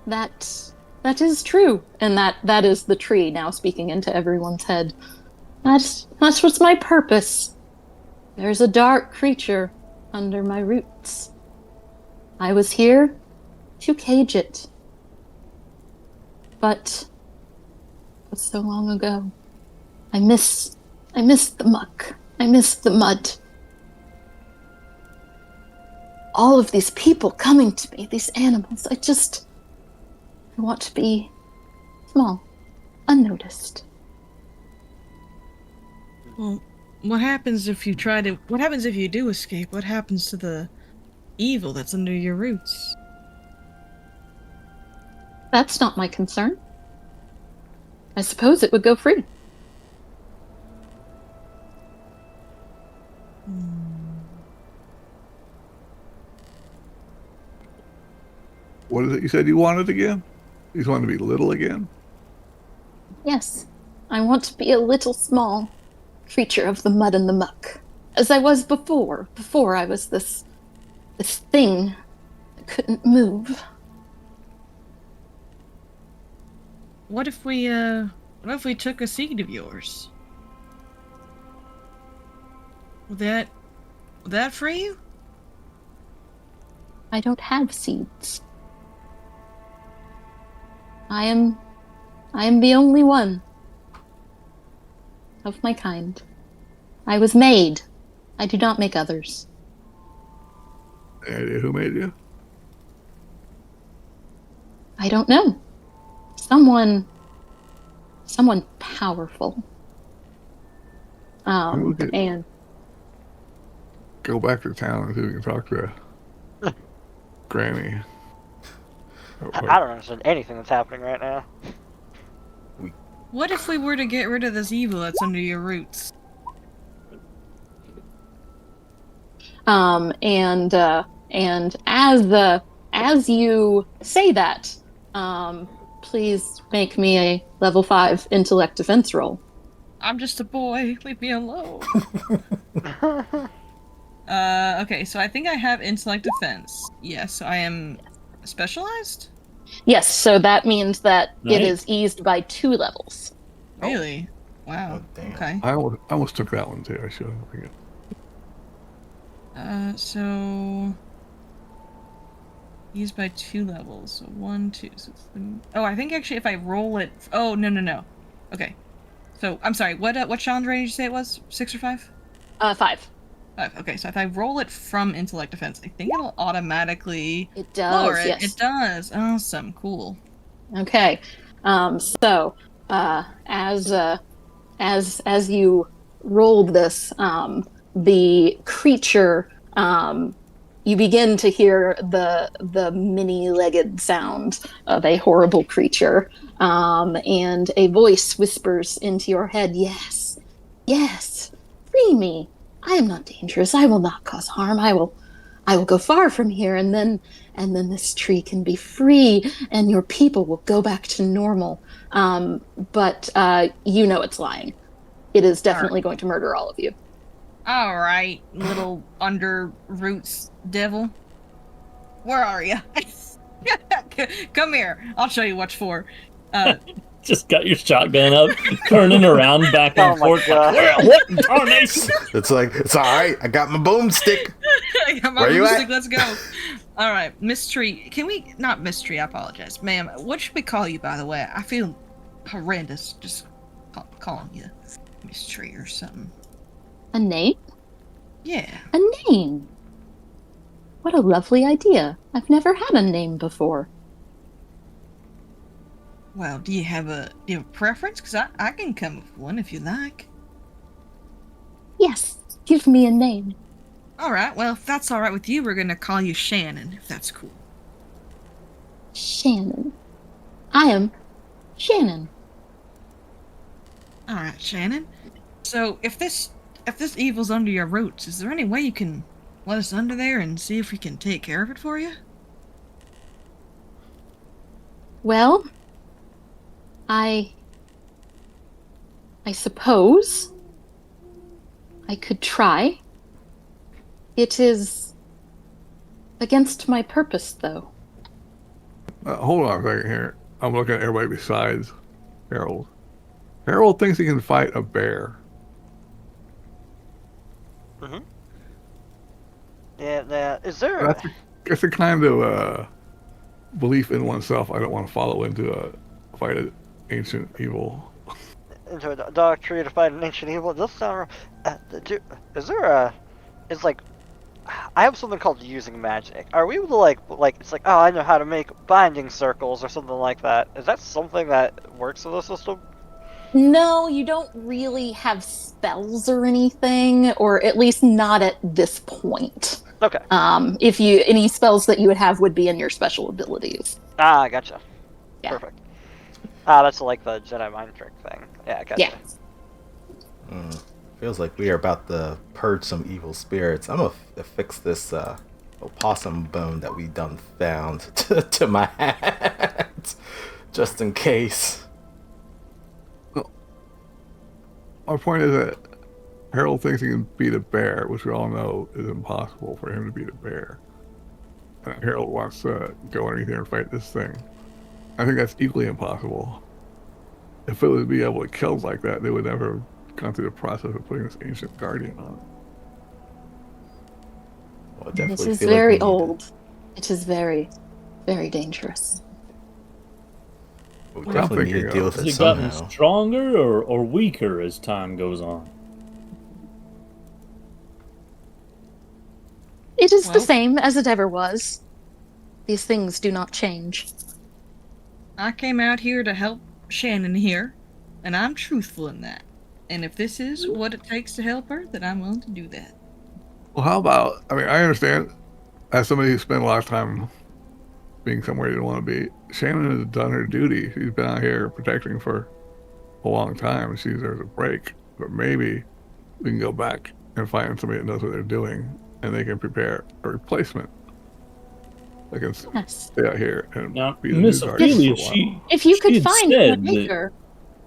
That is true, and that is the tree now speaking into everyone's head. That's what's my purpose. There's a dark creature under my roots. I was here to cage it. But so long ago. I miss the muck. I miss the mud. all of these people coming to me, these animals. I want to be small, unnoticed. Well, what happens if you do escape? What happens to the evil that's under your roots? That's not my concern. I suppose it would go free. What is it you said you wanted again? You just wanted to be little again? Yes, I want to be a little small creature of the mud and the muck, as I was before. Before I was this thing that couldn't move. What if we took a seed of yours? Would that free you? I don't have seeds. I am the only one of my kind. I was made. I do not make others. Any idea who made you? I don't know. Someone powerful. And Go back to town and see if we can talk to Granny. I don't understand anything that's happening right now. What if we were to get rid of this evil that's under your roots? And as you say that, please make me a level 5 intellect defense roll. I'm just a boy. Leave me alone. Okay, so I think I have intellect defense. Yes, I am specialized? Yes, so that means that Nice. it is eased by 2 levels. Really? Wow. Oh, damn. Okay. I almost took that one too. I should have. Forget. So used by 2 levels. So 1, 2. So oh, I think actually if I roll it. Oh no. Okay. So I'm sorry. What challenge range did you say it was? 6 or 5? 5. 5. Okay. So if I roll it from intellect defense, I think it'll automatically It does. lower it. Yes. It does. Awesome. Cool. Okay. So as you rolled this, the creature, you begin to hear the many-legged sound of a horrible creature, and a voice whispers into your head, yes, free me. I am not dangerous. I will not cause harm. I will go far from here, and then this tree can be free, and your people will go back to normal. But you know it's lying. It is definitely going to murder all of you. All right, little under roots devil. Where are you? Come here. I'll show you what's for. Just got your shotgun up, turning around back and Oh my forth. God. Like, what in tarnation? It's like, it's all right. I got my boomstick. I got my Where you music, at? let's go. All right, Miss Tree. Can we not Miss Tree? I apologize, ma'am. What should we call you, by the way? I feel horrendous just calling you Miss Tree or something. A name? Yeah. A name. What a lovely idea. I've never had a name before. Well, do you have a preference? Because I can come up with one if you like. Yes, give me a name. All right. Well, if that's all right with you, we're gonna call you Shannon. If that's cool. Shannon. I am Shannon. All right, Shannon. So if this evil's under your roots, is there any way you can let us under there and see if we can take care of it for you? Well, I suppose I could try. It is against my purpose, though. Hold on a second here. I'm looking at everybody besides Harold. Harold thinks he can fight a bear. Mm-hmm. Yeah. Is there? That's a kind of belief in oneself I don't want to follow into a fight an ancient evil. Into a dark tree to fight an ancient evil? Does sound. Is there a? It's like, I have something called using magic. Are we able to like it's like, oh, I know how to make binding circles or something like that. Is that something that works with the system? No, you don't really have spells or anything, or at least not at this point. Okay. If you any spells that you would have would be in your special abilities. Ah, gotcha. Yeah. Perfect. Ah, that's like the Jedi mind trick thing. Yeah, gotcha. Yeah. Feels like we are about to purge some evil spirits. I'm gonna fix this opossum bone that we done found to my hat, just in case. My point is that Harold thinks he can beat a bear, which we all know is impossible for him to beat a bear. And Harold wants to go underneath there and fight this thing. I think that's equally impossible. If it would be able to kill like that, they would never have gone through the process of putting this ancient guardian on it. Well, I This definitely is feel like we very need old. It is very, very dangerous. We Well, I'm definitely need to thinking deal of- with Has it it gotten somehow. stronger or weaker as time goes on? It is the Well- same as it ever was. These things do not change. I came out here to help Shannon here, and I'm truthful in that. And if this is what it takes to help her, then I'm willing to do that. Well, how about, I mean, I understand as somebody who spent a lot of time being somewhere you don't want to be, Shannon has done her duty. She's been out here protecting for a long time. She deserves a break. But maybe we can go back and find somebody that knows what they're doing and they can prepare a replacement. They can Yes. stay out here and Now, be the Miss new guardian Ophelia, for a while. she If you could had find a said that- maker,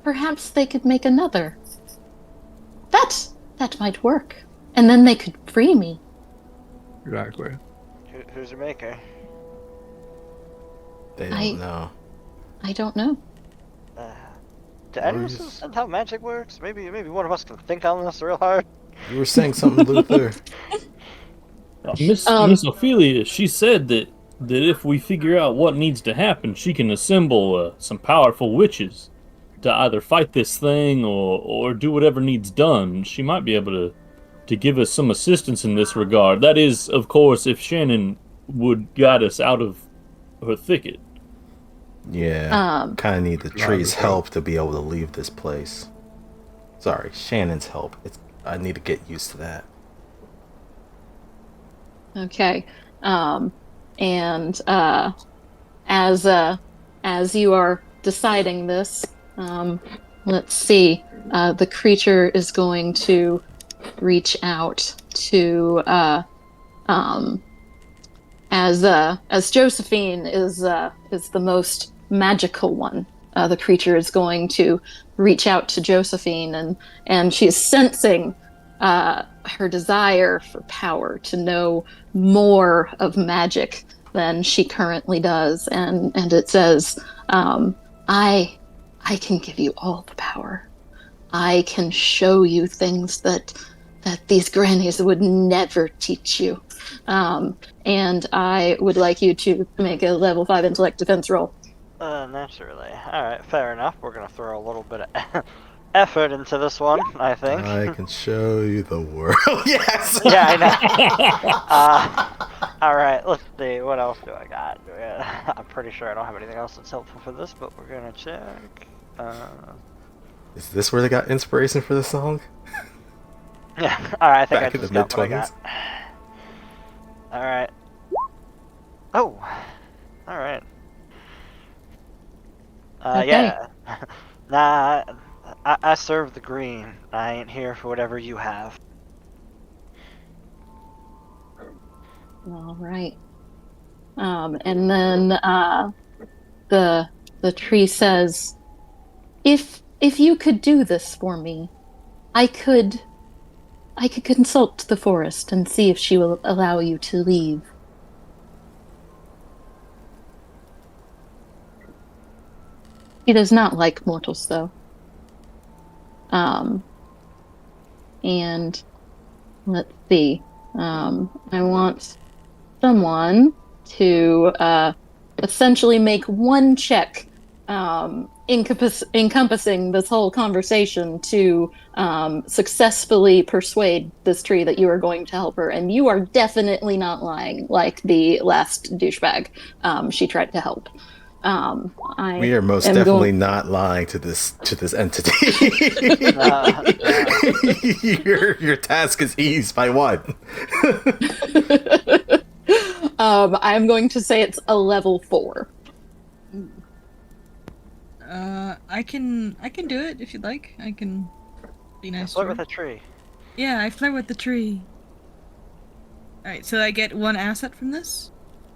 perhaps they could make another. That might work. And then they could free me. Exactly. Who's your maker? They I- don't know. I don't know. Do any of Or us just- understand how magic works? Maybe one of us can think on this real hard. You were saying something, Luther? Miss Ophelia, she said that if we figure out what needs to happen, she can assemble some powerful witches to either fight this thing or do whatever needs done. She might be able to give us some assistance in this regard. That is, of course, if Shannon would guide us out of her thicket. Yeah. Kind of need the tree's understand. help to be able to leave this place. Sorry, Shannon's help. I need to get used to that. Okay. And as you are deciding this, let's see. The creature is going to reach out to as Josephine is the most magical one. The creature is going to reach out to Josephine, and she is sensing her desire for power to know more of magic than she currently does, and it says, I can give you all the power. I can show you things that these grannies would never teach you. And I would like you to make a level 5 intellect defense roll. Naturally. Alright, fair enough. We're gonna throw a little bit of effort into this one, I think. I can show you the world. Yes! Yeah, I know. Alright, let's see. What else do I got? I'm pretty sure I don't have anything else that's helpful for this, but we're gonna check. Is this where they got inspiration for the song? Yeah, alright, I think Back I in the just got what I mid-20s? got. Alright. Oh! Alright. Okay. Yeah. Nah, I serve the green. I ain't here for whatever you have. All right. And then the tree says, if you could do this for me, I could consult the forest and see if she will allow you to leave. He does not like mortals, though. And let's see. I want someone to essentially make one check encompassing this whole conversation to successfully persuade this tree that you are going to help her, and you are definitely not lying like the last douchebag she tried to help. We are most definitely not lying to this entity. Your task is eased by one. I'm going to say it's a level 4. I can do it if you'd like. I can be nice to Flirt her. with a tree. Yeah, I flirt with the tree. Alright, so I get 1 asset from this?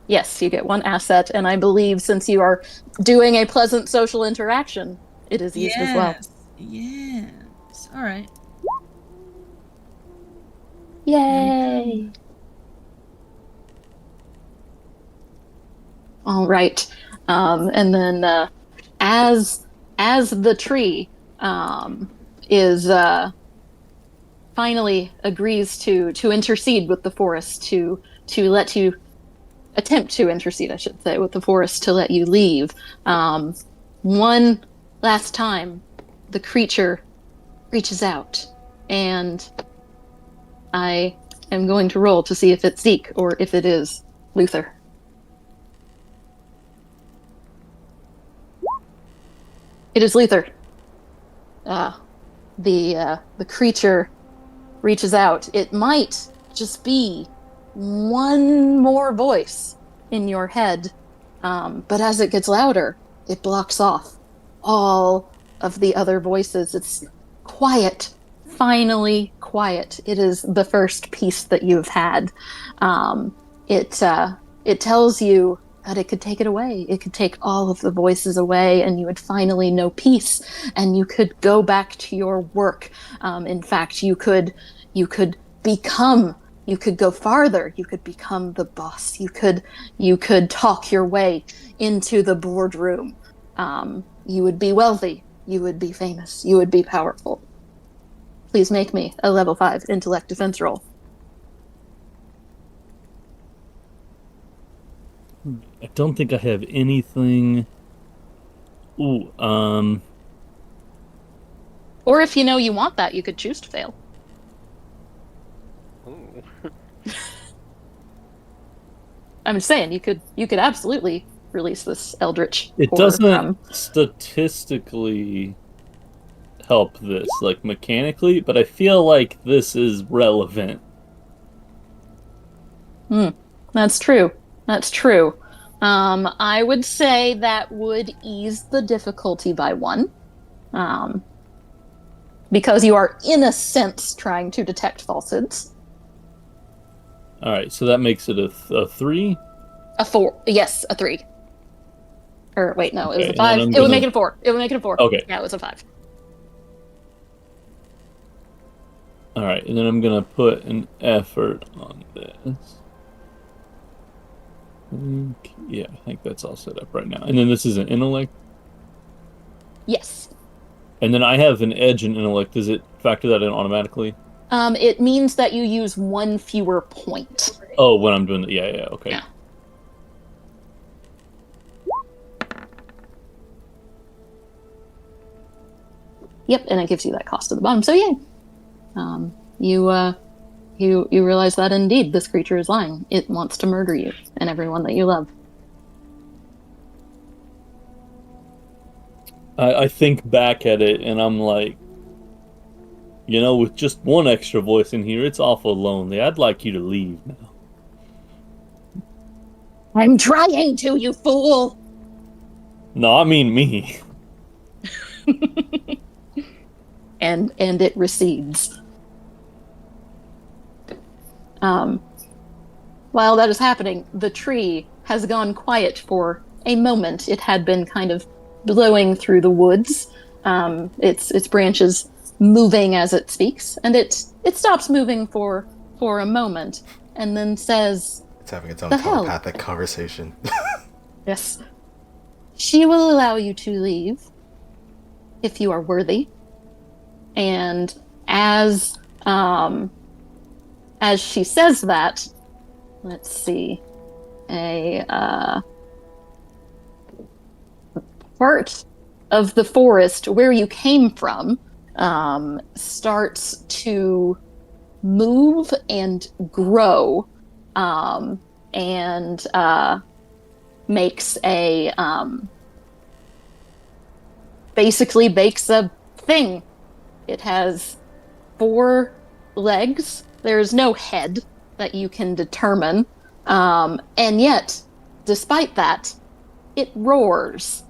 Yes, you get 1 asset, and I believe since you are doing a pleasant social interaction, it is used as well. Yes. Alright. Yay! All right, and then as the tree is finally agrees to intercede with the forest to let you attempt to intercede, I should say, with the forest to let you leave. One last time, the creature reaches out, and I am going to roll to see if it's Zeke or if it is Luthier. It is Luthier. The creature reaches out. It might just be one more voice in your head, but as it gets louder, it blocks off all of the other voices. It's quiet, finally quiet. It is the first peace that you've had. It tells you that it could take it away. It could take all of the voices away, and you would finally know peace, and you could go back to your work. In fact, you could become. You could go farther. You could become the boss. You could talk your way into the boardroom. You would be wealthy. You would be famous. You would be powerful. Please make me a level 5 intellect defense roll. I don't think I have anything. Ooh, Or if you know you want that, you could choose to fail. Ooh. I'm just saying you could absolutely release this Eldritch. It doesn't statistically help this, like mechanically, but I feel like this is relevant. That's true. That's true. I would say that would ease the difficulty by 1. Because you are, in a sense, trying to detect falsehoods. All right, so that makes it a 3? A 4. Yes, a 3. Or, wait, no, it was Okay, a 5. and It would make it a 4. It would make it a 4. Okay. Yeah, it was a 5. All right, and then I'm going to put an effort on this. Yeah, I think that's all set up right now. And then this is an intellect? Yes. And then I have an edge in intellect. Does it factor that in automatically? It means that you use 1 fewer point. Oh, when I'm doing it. Yeah, okay. Yeah. Yep, and it gives you that cost at the bottom. So yeah, you realize that indeed this creature is lying. It wants to murder you and everyone that you love. I think back at it and I'm like, you know, with just one extra voice in here, it's awful lonely. I'd like you to leave now. I'm trying to, you fool! No, I mean me. And it recedes. While that is happening, the tree has gone quiet for a moment. It had been kind of blowing through the woods, its branches moving as it speaks, and it stops moving for a moment, and then says, It's having its own "The hell?" telepathic conversation. Yes. She will allow you to leave if you are worthy. And as she says that, let's see, part of the forest where you came from starts to move and grow, and makes a basically makes a thing. It has 4 legs. There's no head that you can determine, and yet, despite that, it roars.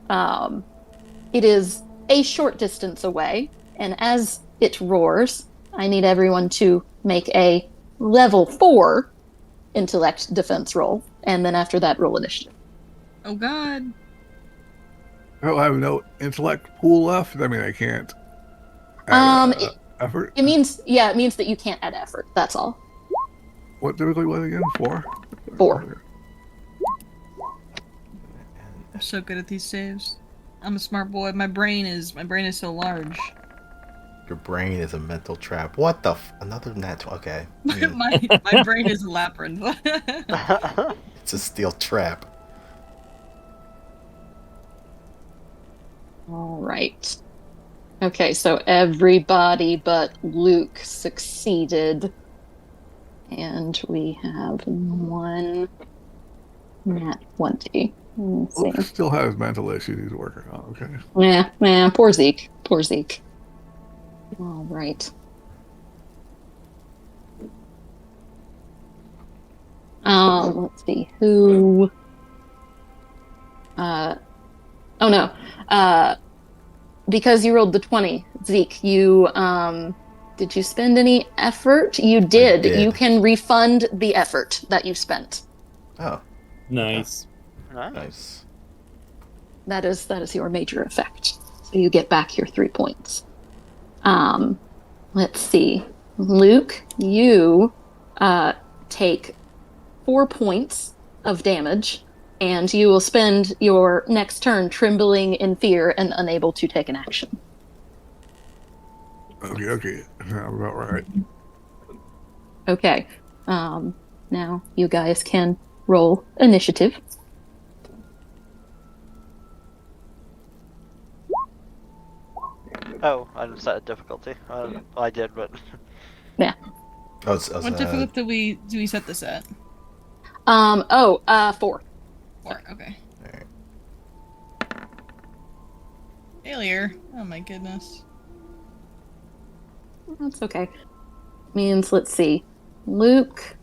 It is a short distance away, and as it roars, I need everyone to make a level 4 intellect defense roll, and then after that, roll initiative. Oh God. I have no intellect pool left. I mean, I can't. Effort. It means that you can't add effort. That's all. What typically was it again? 4. 4. I'm so good at these saves. I'm a smart boy. My brain is so large. Your brain is a mental trap. What the another net? Okay. my brain is a labyrinth. It's a steel trap. All right. Okay, so everybody but Luke succeeded. And we have 1 nat 20. Let's see. Luke still has mental issues he's working on. Okay. Yeah, poor Zeke. Poor Zeke. All right. Let's see who. Oh no. Because you rolled the 20, Zeke, you did you spend any effort? You did. You can refund the effort that you spent. Oh, Nice. nice. That is your major effect. So you get back your 3 points. Let's see. Luke, you take 4 points of damage, and you will spend your next turn trembling in fear and unable to take an action. Okay. I'm about right. Okay. Now you guys can roll initiative. Oh, I didn't set a difficulty. I did, but Yeah. Oh, What difficulty do we set this at? 4. 4. Okay. Alright. Failure. Oh my goodness. That's okay. Means, let's see. Luke,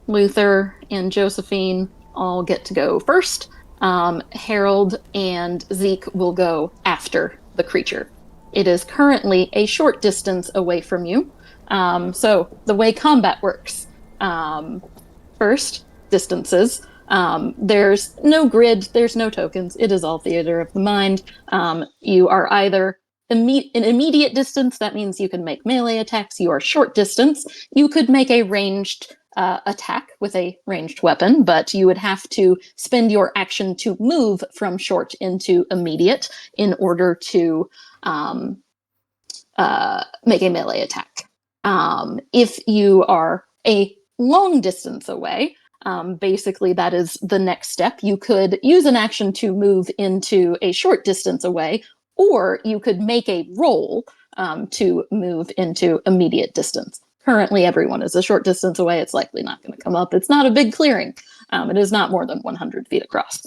Luther, and Josephine all get to go first. Harold and Zeke will go after the creature. It is currently a short distance away from you. So the way combat works, first, distances. There's no grid, there's no tokens. It is all theater of the mind. You are either in immediate distance, that means you can make melee attacks. You are short distance. You could make a ranged attack with a ranged weapon, but you would have to spend your action to move from short into immediate in order to make a melee attack. If you are a long distance away, basically that is the next step. You could use an action to move into a short distance away, or you could make a roll to move into immediate distance. Currently, everyone is a short distance away. It's likely not going to come up. It's not a big clearing. It is not more than 100 feet across.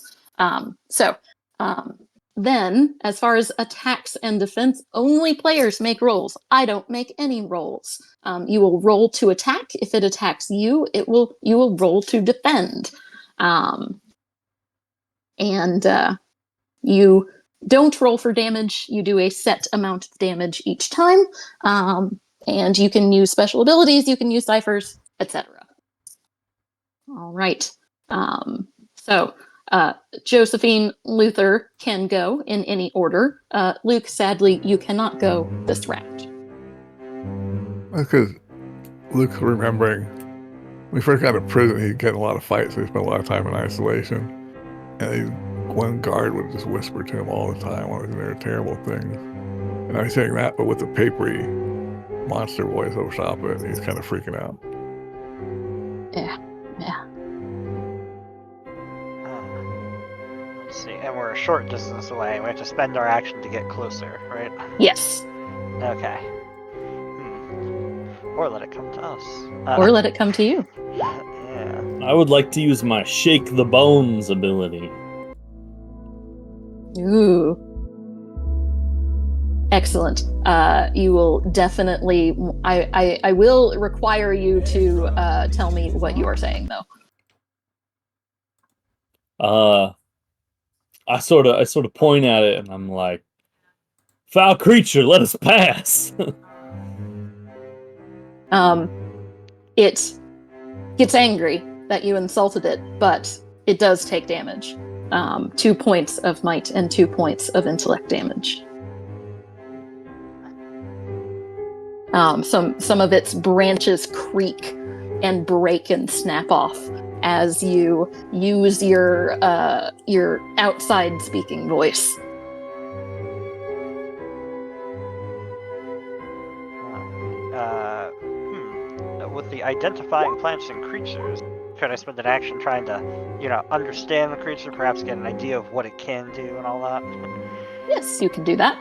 Then, as far as attacks and defense, only players make rolls. I don't make any rolls. You will roll to attack. If it attacks you, you will roll to defend. You don't roll for damage. You do a set amount of damage each time. And you can use special abilities, you can use ciphers, etc. All right. Josephine, Luther can go in any order. Luke, sadly, you cannot go this round. That's because Luke's remembering when he first got to prison, he'd get in a lot of fights, so he spent a lot of time in isolation. And one guard would just whisper to him all the time while he was in there terrible things. And I'm saying that, but with the papery monster voice over top of it, he's kind of freaking out. Yeah. let's see. And and we're a short distance away. We have to spend our action to get closer, right? Yes. Okay. Or let it come to us. Or let it come to you. Yeah. I would like to use my Shake the Bones ability. Ooh. Excellent. You will definitely. I will require you to tell me what you are saying, though. I sort of point at it and I'm like, "Foul creature, let us pass." It gets angry that you insulted it, but it does take damage. 2 points of might and 2 points of intellect damage. Some of its branches creak and break and snap off as you use your outside speaking voice. With the identifying plants and creatures, could I spend an action trying to, understand the creature, perhaps get an idea of what it can do and all that? Yes, you can do that.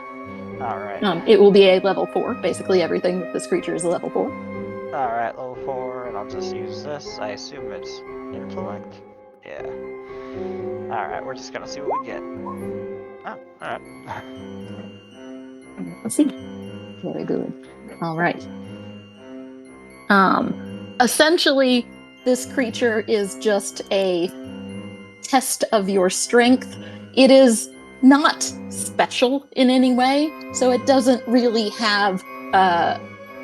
All right. It will be a level 4. Basically, everything with this creature is a level 4. All right, level 4, and I'll just use this. I assume it's intellect. Yeah. All right, we're just gonna see what we get. Oh, all right. Let's see. Very good. All right. Essentially, this creature is just a test of your strength. It is not special in any way, so it doesn't really have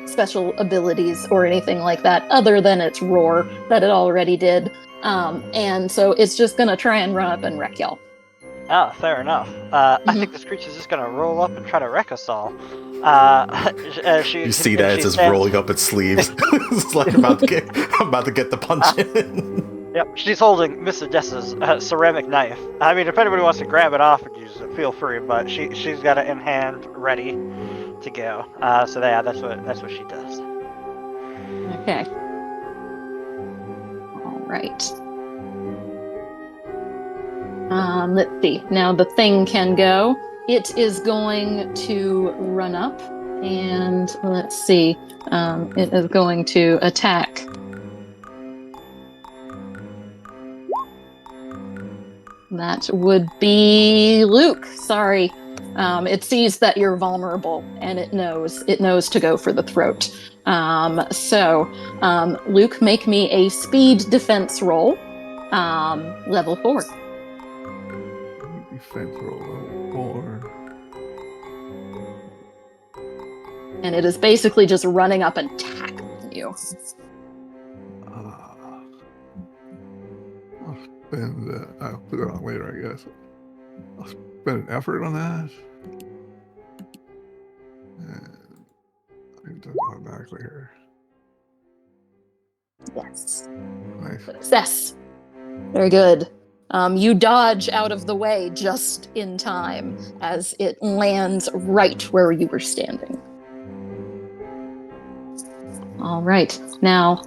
special abilities or anything like that, other than its roar that it already did. And so it's just gonna try and run up and wreck y'all. Oh, fair enough. I think this creature's just gonna roll up and try to wreck us all. You see that it's just rolling up its sleeves. It's like I'm about to get the punch in. Yep, she's holding Mr. Dessa's ceramic knife. I mean, if anybody wants to grab it off and use it, feel free. But she's got it in hand, ready to go. So yeah, that's what she does. Okay. All right. Let's see. Now the thing can go. It is going to run up, and let's see. It is going to attack. That would be Luke. Sorry. It sees that you're vulnerable, and it knows to go for the throat. So, Luke, make me a speed defense roll, level 4. Defense roll level 4. And it is basically just running up and tackling you. I'll put it on later, I guess. I'll spend an effort on that. And I've done automatically here. Yes. Nice. Success. Very good. You dodge out of the way just in time as it lands right where you were standing. All right. Now,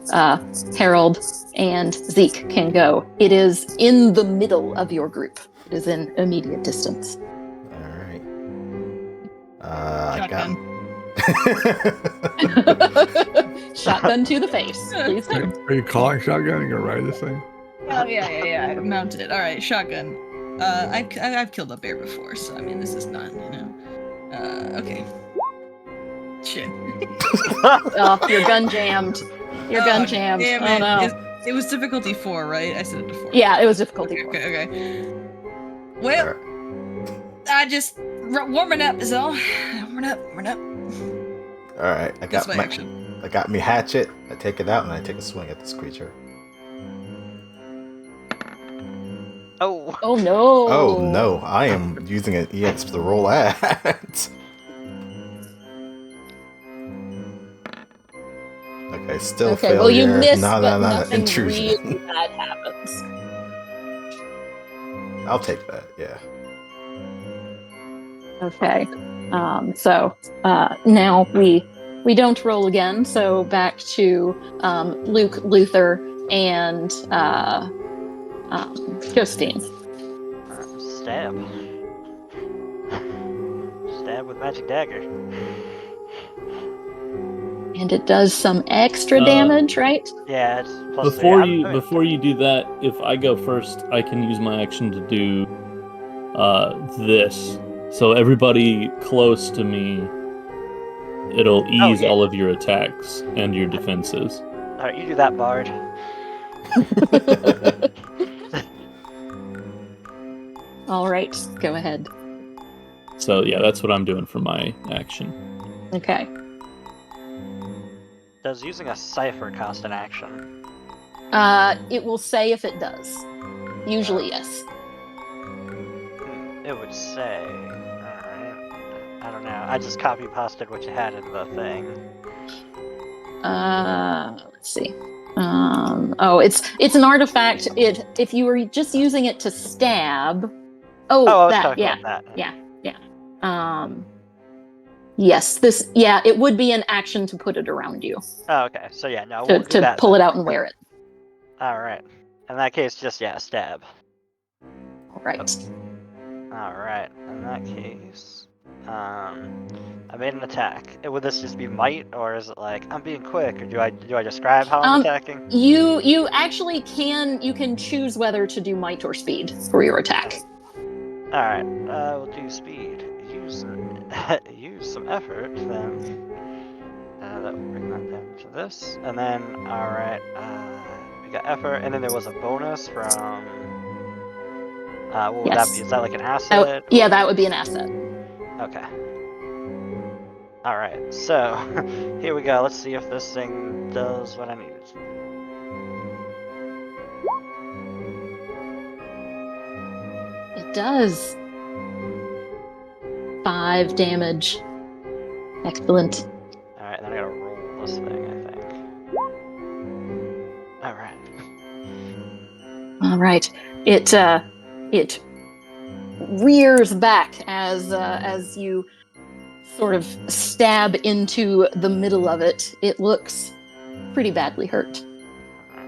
Harold and Zeke can go. It is in the middle of your group. It is in immediate distance. All right. Shotgun. Shotgun to the face. Please do. Are you calling shotgun? You gonna ride this thing? Oh yeah. I mounted it. All right, shotgun. I've killed a bear before, so I mean this is not, okay. Shit. Oh, your gun jammed. Your gun jammed. Damn Oh it. no. It was difficulty 4, right? I said it before. Yeah, it was difficulty 4. Okay. Well, I just warming up is all. Warming up. All right, I That's got my action. I got me hatchet. I take it out and I take a swing at this creature. Oh. Oh no. Oh no! I am using an EX to roll at. Okay, still Okay, failure. well you missed, No, but nothing intrusion. really bad happens. I'll take that. Yeah. Okay. So now we don't roll again. So back to Luke, Luther, and Justine. stab. Stab with magic dagger. And it does some extra damage, right? Yeah, it's +3. Before you do that, if I go first, I can use my action to do this. So everybody close to me, it'll ease all of your attacks and your defenses. Alright, you do that, Bard. All right, go ahead. So yeah, that's what I'm doing for my action. Okay. Does using a cipher cost an action? It will say if it does. Usually, yes. It would say. Alright. I don't know. I just copy pasted what you had in the thing. Let's see. It's an artifact. If you were just using it to stab. I was that, talking yeah, about that. yeah. Yes, it would be an action to put it around you. Oh, okay. So yeah, no, we'll do To that pull then. it out and wear it. Alright. In that case, just, stab. All right. Alright. In that case, I made an attack. Would this just be might, or is it like, I'm being quick, or do I describe how I'm attacking? You actually can choose whether to do might or speed for your attack. Alright, we'll do speed. Use some effort, then that will bring that down to this. And then, alright, we got effort, and then there was a bonus from, what would that be? Is that like an asset? Yeah, that would be an asset. Okay. Alright, so, here we go. Let's see if this thing does what I need it to. It does. 5 damage. Excellent. Alright, then I gotta roll this thing, I think. Alright. All right. It rears back as you sort of stab into the middle of it. It looks pretty badly hurt.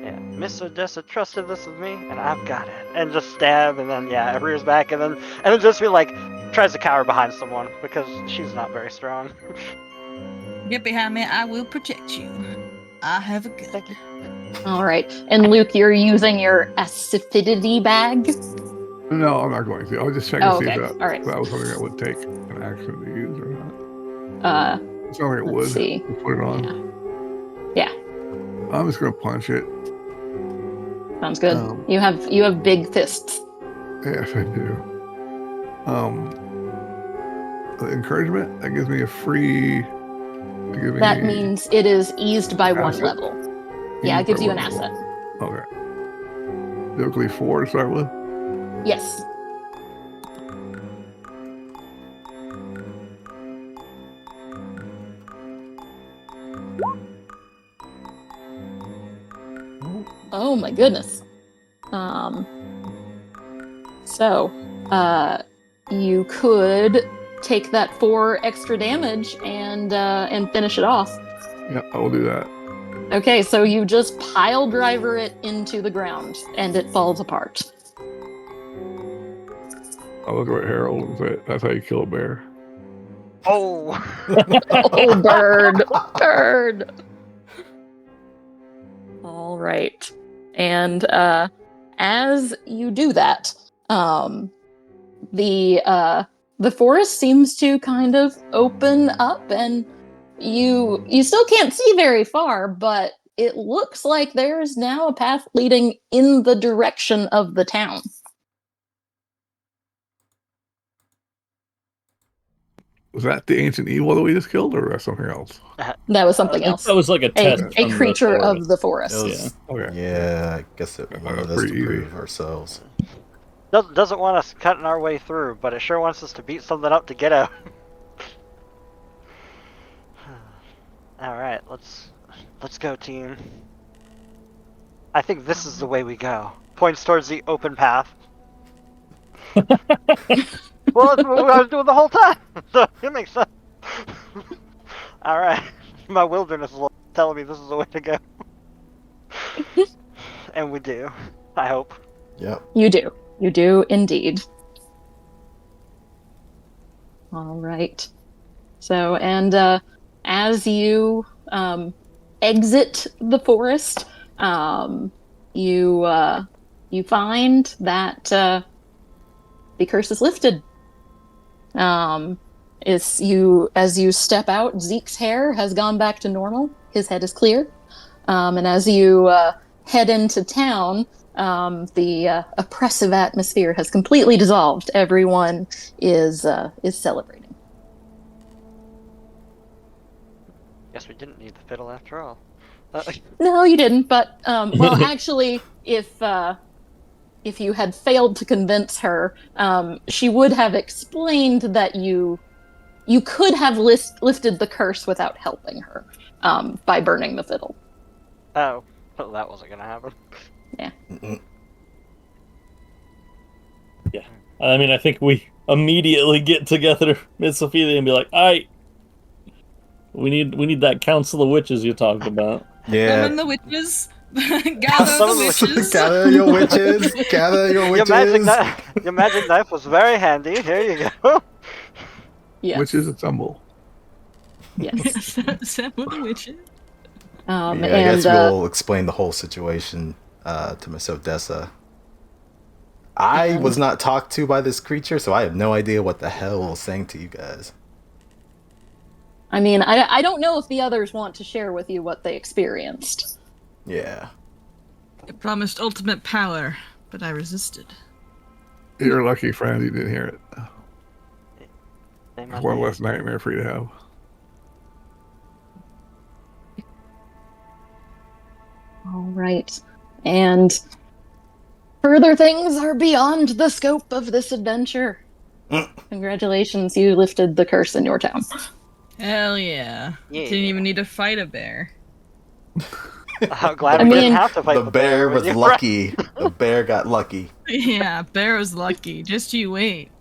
Yeah, Miss Odessa trusted this with me, and I've got it. And just stab, and then it rears back, and then just be like, tries to cower behind someone because she's not very strong. Get behind me. I will protect you. I have a gun. Thank you. All right. And Luke, you're using your acidity bag? No, I'm not going to. I was just checking to see if All right. that was something that would take an action to use or not. It sounds like it would. Let's see. We'll put it on. Yeah. I'm just gonna punch it. Sounds good. You have big fists. Yes, I do. The encouragement that gives me a free. That means it is eased by 1 level. Yeah, it gives you an level. asset. Okay. Typically 4 to start with. Yes. Oh my goodness. So, you could take that 4 extra damage and finish it off. Yeah, I will do that. Okay, so you just pile driver it into the ground and it falls apart. I'll look at Harold and say, that's how you kill a bear. Oh! Oh, bird! All right. And as you do that, the forest seems to kind of open up, and you still can't see very far, but it looks like there is now a path leading in the direction of the town. Was that the ancient evil that we just killed, or was that something else? That was something else. That was like a test. A creature of the forest. Okay. Yeah, I guess it wanted us to prove ourselves. Doesn't want us cutting our way through, but it sure wants us to beat something up to get out. Alright, let's go, team. I think this is the way we go. Points towards the open path. Well, that's what I was doing the whole time, so it makes sense. Alright, my wilderness is telling me this is the way to go. And we do, I hope. Yep. You do indeed. All right. So, and as you exit the forest, you find that the curse is lifted. As you step out, Zeke's hair has gone back to normal. His head is clear. And as you head into town, the oppressive atmosphere has completely dissolved. Everyone is celebrating. Guess we didn't need the fiddle after all. No, you didn't. But well, actually, if you had failed to convince her, she would have explained that you could have lifted the curse without helping her by burning the fiddle. Oh, well, that wasn't gonna happen. Yeah. Yeah. I mean, I think we immediately get together, Miss Ophelia, and be like, "All right, we need that council of witches you talked about." Yeah. Summon the witches. Gather Summon the the witches. Gather your witches. Gather your witches. Your magic knife was very handy. Here you go. Yes. Witches assemble. Yes. Summon the witches. I And guess we'll explain the whole situation to Miss Odessa. I was not talked to by this creature, so I have no idea what the hell it was saying to you guys. I mean, I don't know if the others want to share with you what they experienced. Yeah. It promised ultimate power, but I resisted. You're lucky, friend. You didn't hear it. They might One be- less nightmare for you to have. All right. And further things are beyond the scope of this adventure. Congratulations, you lifted the curse in your town. Hell yeah. Yeah. Didn't even need to fight a bear. I'm glad I we mean, didn't have to fight The bear with was you. lucky. The bear got lucky. Yeah, bear was lucky. Just you wait.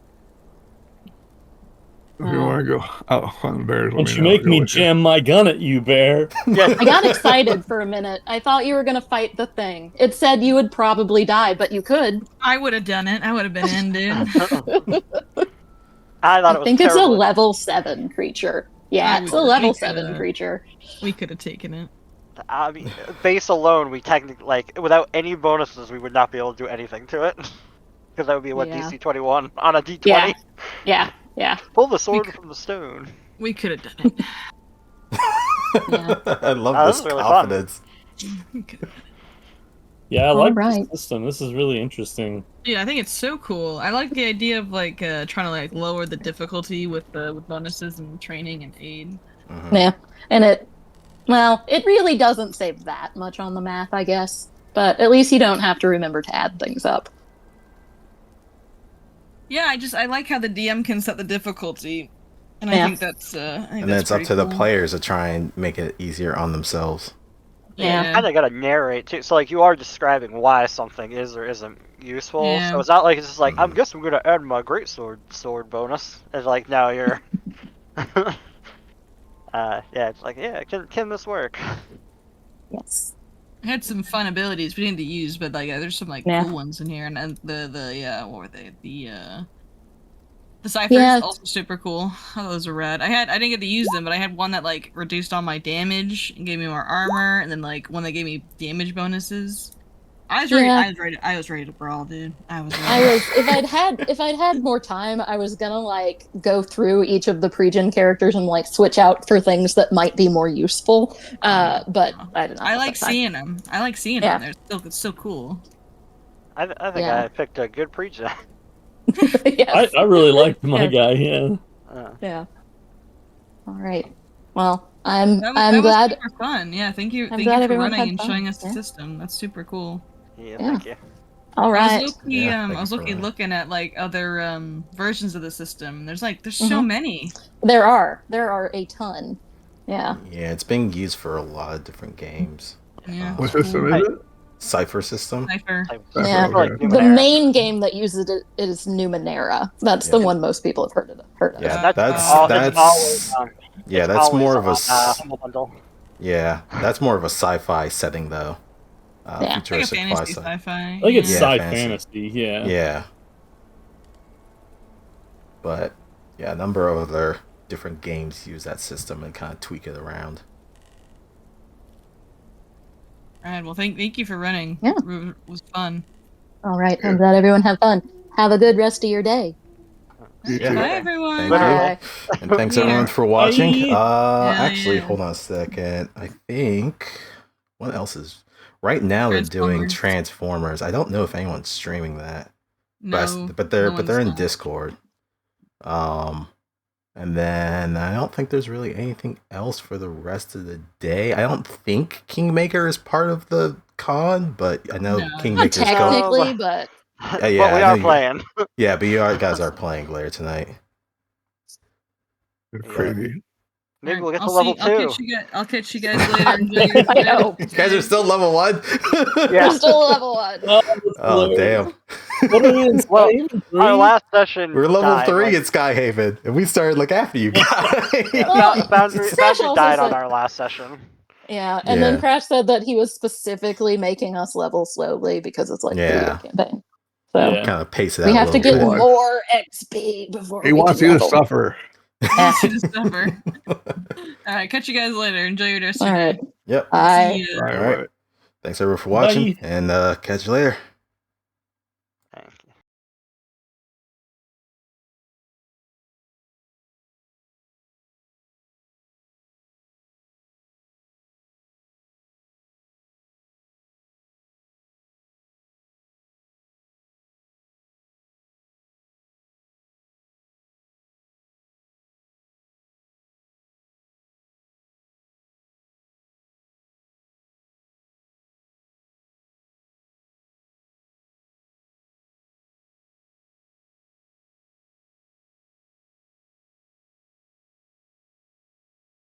If you want to go out on the bears, Don't you make me jam my gun at you, bear? Yeah. I got excited for a minute. I thought you were going to fight the thing. It said you would probably die, but you could. I would have done it. I would have been in, dude. I thought it I was think it's a terrible. level 7 creature. Yeah, it's a level 7 creature. We could have taken it. I mean, base alone, we technically, like, without any bonuses, we would not be able to do anything to it. Because that would be, what, Yeah. DC 21 on a D20? Yeah. Pull the sword from the stone. We could have done it. Yeah. I love Oh, this this is really fun. confidence. We could've- Yeah, I All like right. this system. This is really interesting. Yeah, I think it's so cool. I like the idea of like trying to like lower the difficulty with bonuses and training and aid. Mhm. Yeah. And it really doesn't save that much on the math, I guess. But at least you don't have to remember to add things up. Yeah, I like how the DM can set the difficulty, and Yeah. I think that's And then it's up to the players to try and make it easier on themselves. Yeah. Kind of gotta narrate too. So like you are describing why something is or isn't useful. Yeah. So it's not like it's just like I Mhm. guess I'm gonna add my greatsword bonus. It's like no, you're. Yeah, it's like yeah, can this work? Yes. I had some fun abilities we didn't to use, but like there's some like Yeah. cool ones in here, and the what were they? The ciphers Yeah. also super cool. Oh, those are rad. I didn't get to use them, but I had one that like reduced all my damage and gave me more armor, and then like one that gave me damage bonuses. I was ready. Yeah. I was ready to brawl, dude. I was. Ready. I was if I'd had more time, I was gonna like go through each of the pre-gen characters and like switch out for things that might be more useful. But I did not. I have like the time. seeing them. I like seeing Yeah. them. It's so cool. I think Yeah. I picked a good preacher. Yes. I really liked my Yeah. guy. Yeah. Yeah. All right. Well, I'm That I'm was glad. super fun. Yeah, thank you. I'm Thank glad you for everyone running had and fun. showing us the Yeah. system. That's super cool. Yeah, Yeah. thank you. All right. I was low-key, Yeah, I thank was you for low-key running. looking at like other versions of the system. There's so Mhm. many. There are a ton. Yeah. Yeah, it's being used for a lot of different games. Yeah. What it's system cool. is it? Cipher system. Cipher. Yeah. Okay. The main game that uses it is Numenera. That's the Yeah. one most people have heard of. Yeah, It's always yeah, it's that's always more of a on, s- Humble Bundle. yeah, that's more of a sci-fi setting though. Yeah. Like a Futuristic fantasy sci-fi. sci-fi. I think it's Yeah, sci fantasy. fantasy. Yeah. Yeah. But Yeah, a number of other different games use that system and kind of tweak it around. All right. Well, thank you for running. Yeah. It was fun. All right. I'm glad everyone had fun. Have a good rest of your day. You Yeah. too. Bye, everyone. Thank Bye. you. And thanks Later. everyone for watching. Bye. Actually, yeah. hold on a second. I think what else is right now they're doing Transformers. I don't know if anyone's streaming that. No, But they're no but they're in one's- Discord. And then I don't think there's really anything else for the rest of the day. I don't think Kingmaker is part of the con, but I know No. Not Kingmaker's going. technically, but Yeah, But we I know are you- playing. Yeah, but guys are playing later tonight. You're Yeah. crazy. Maybe we'll get I'll to level see- 2. I'll catch you guys later. Enjoy your I day. hope. You guys are still level 1? Yeah. We're still level 1. Oh, that's Oh, hilarious. damn. What are we in Well, Skyhaven 3? Our last session. We're level died, 3 like- in Skyhaven, and we started like after you guys. Well, Boundary Crash also died on said- our last session. Yeah, and Yeah. then Crash said that he was specifically making us level slowly because it's like a Yeah. 3-year campaign. So Yeah. Kind of pace it out we a have to little get bit. bit. more XP before He we wants can you to level. suffer. See you December. All right, catch you guys later. Enjoy your rest of All your right. day. Yep. Bye. See ya. All right. All right. Thanks everyone for watching, Bye. and catch you later.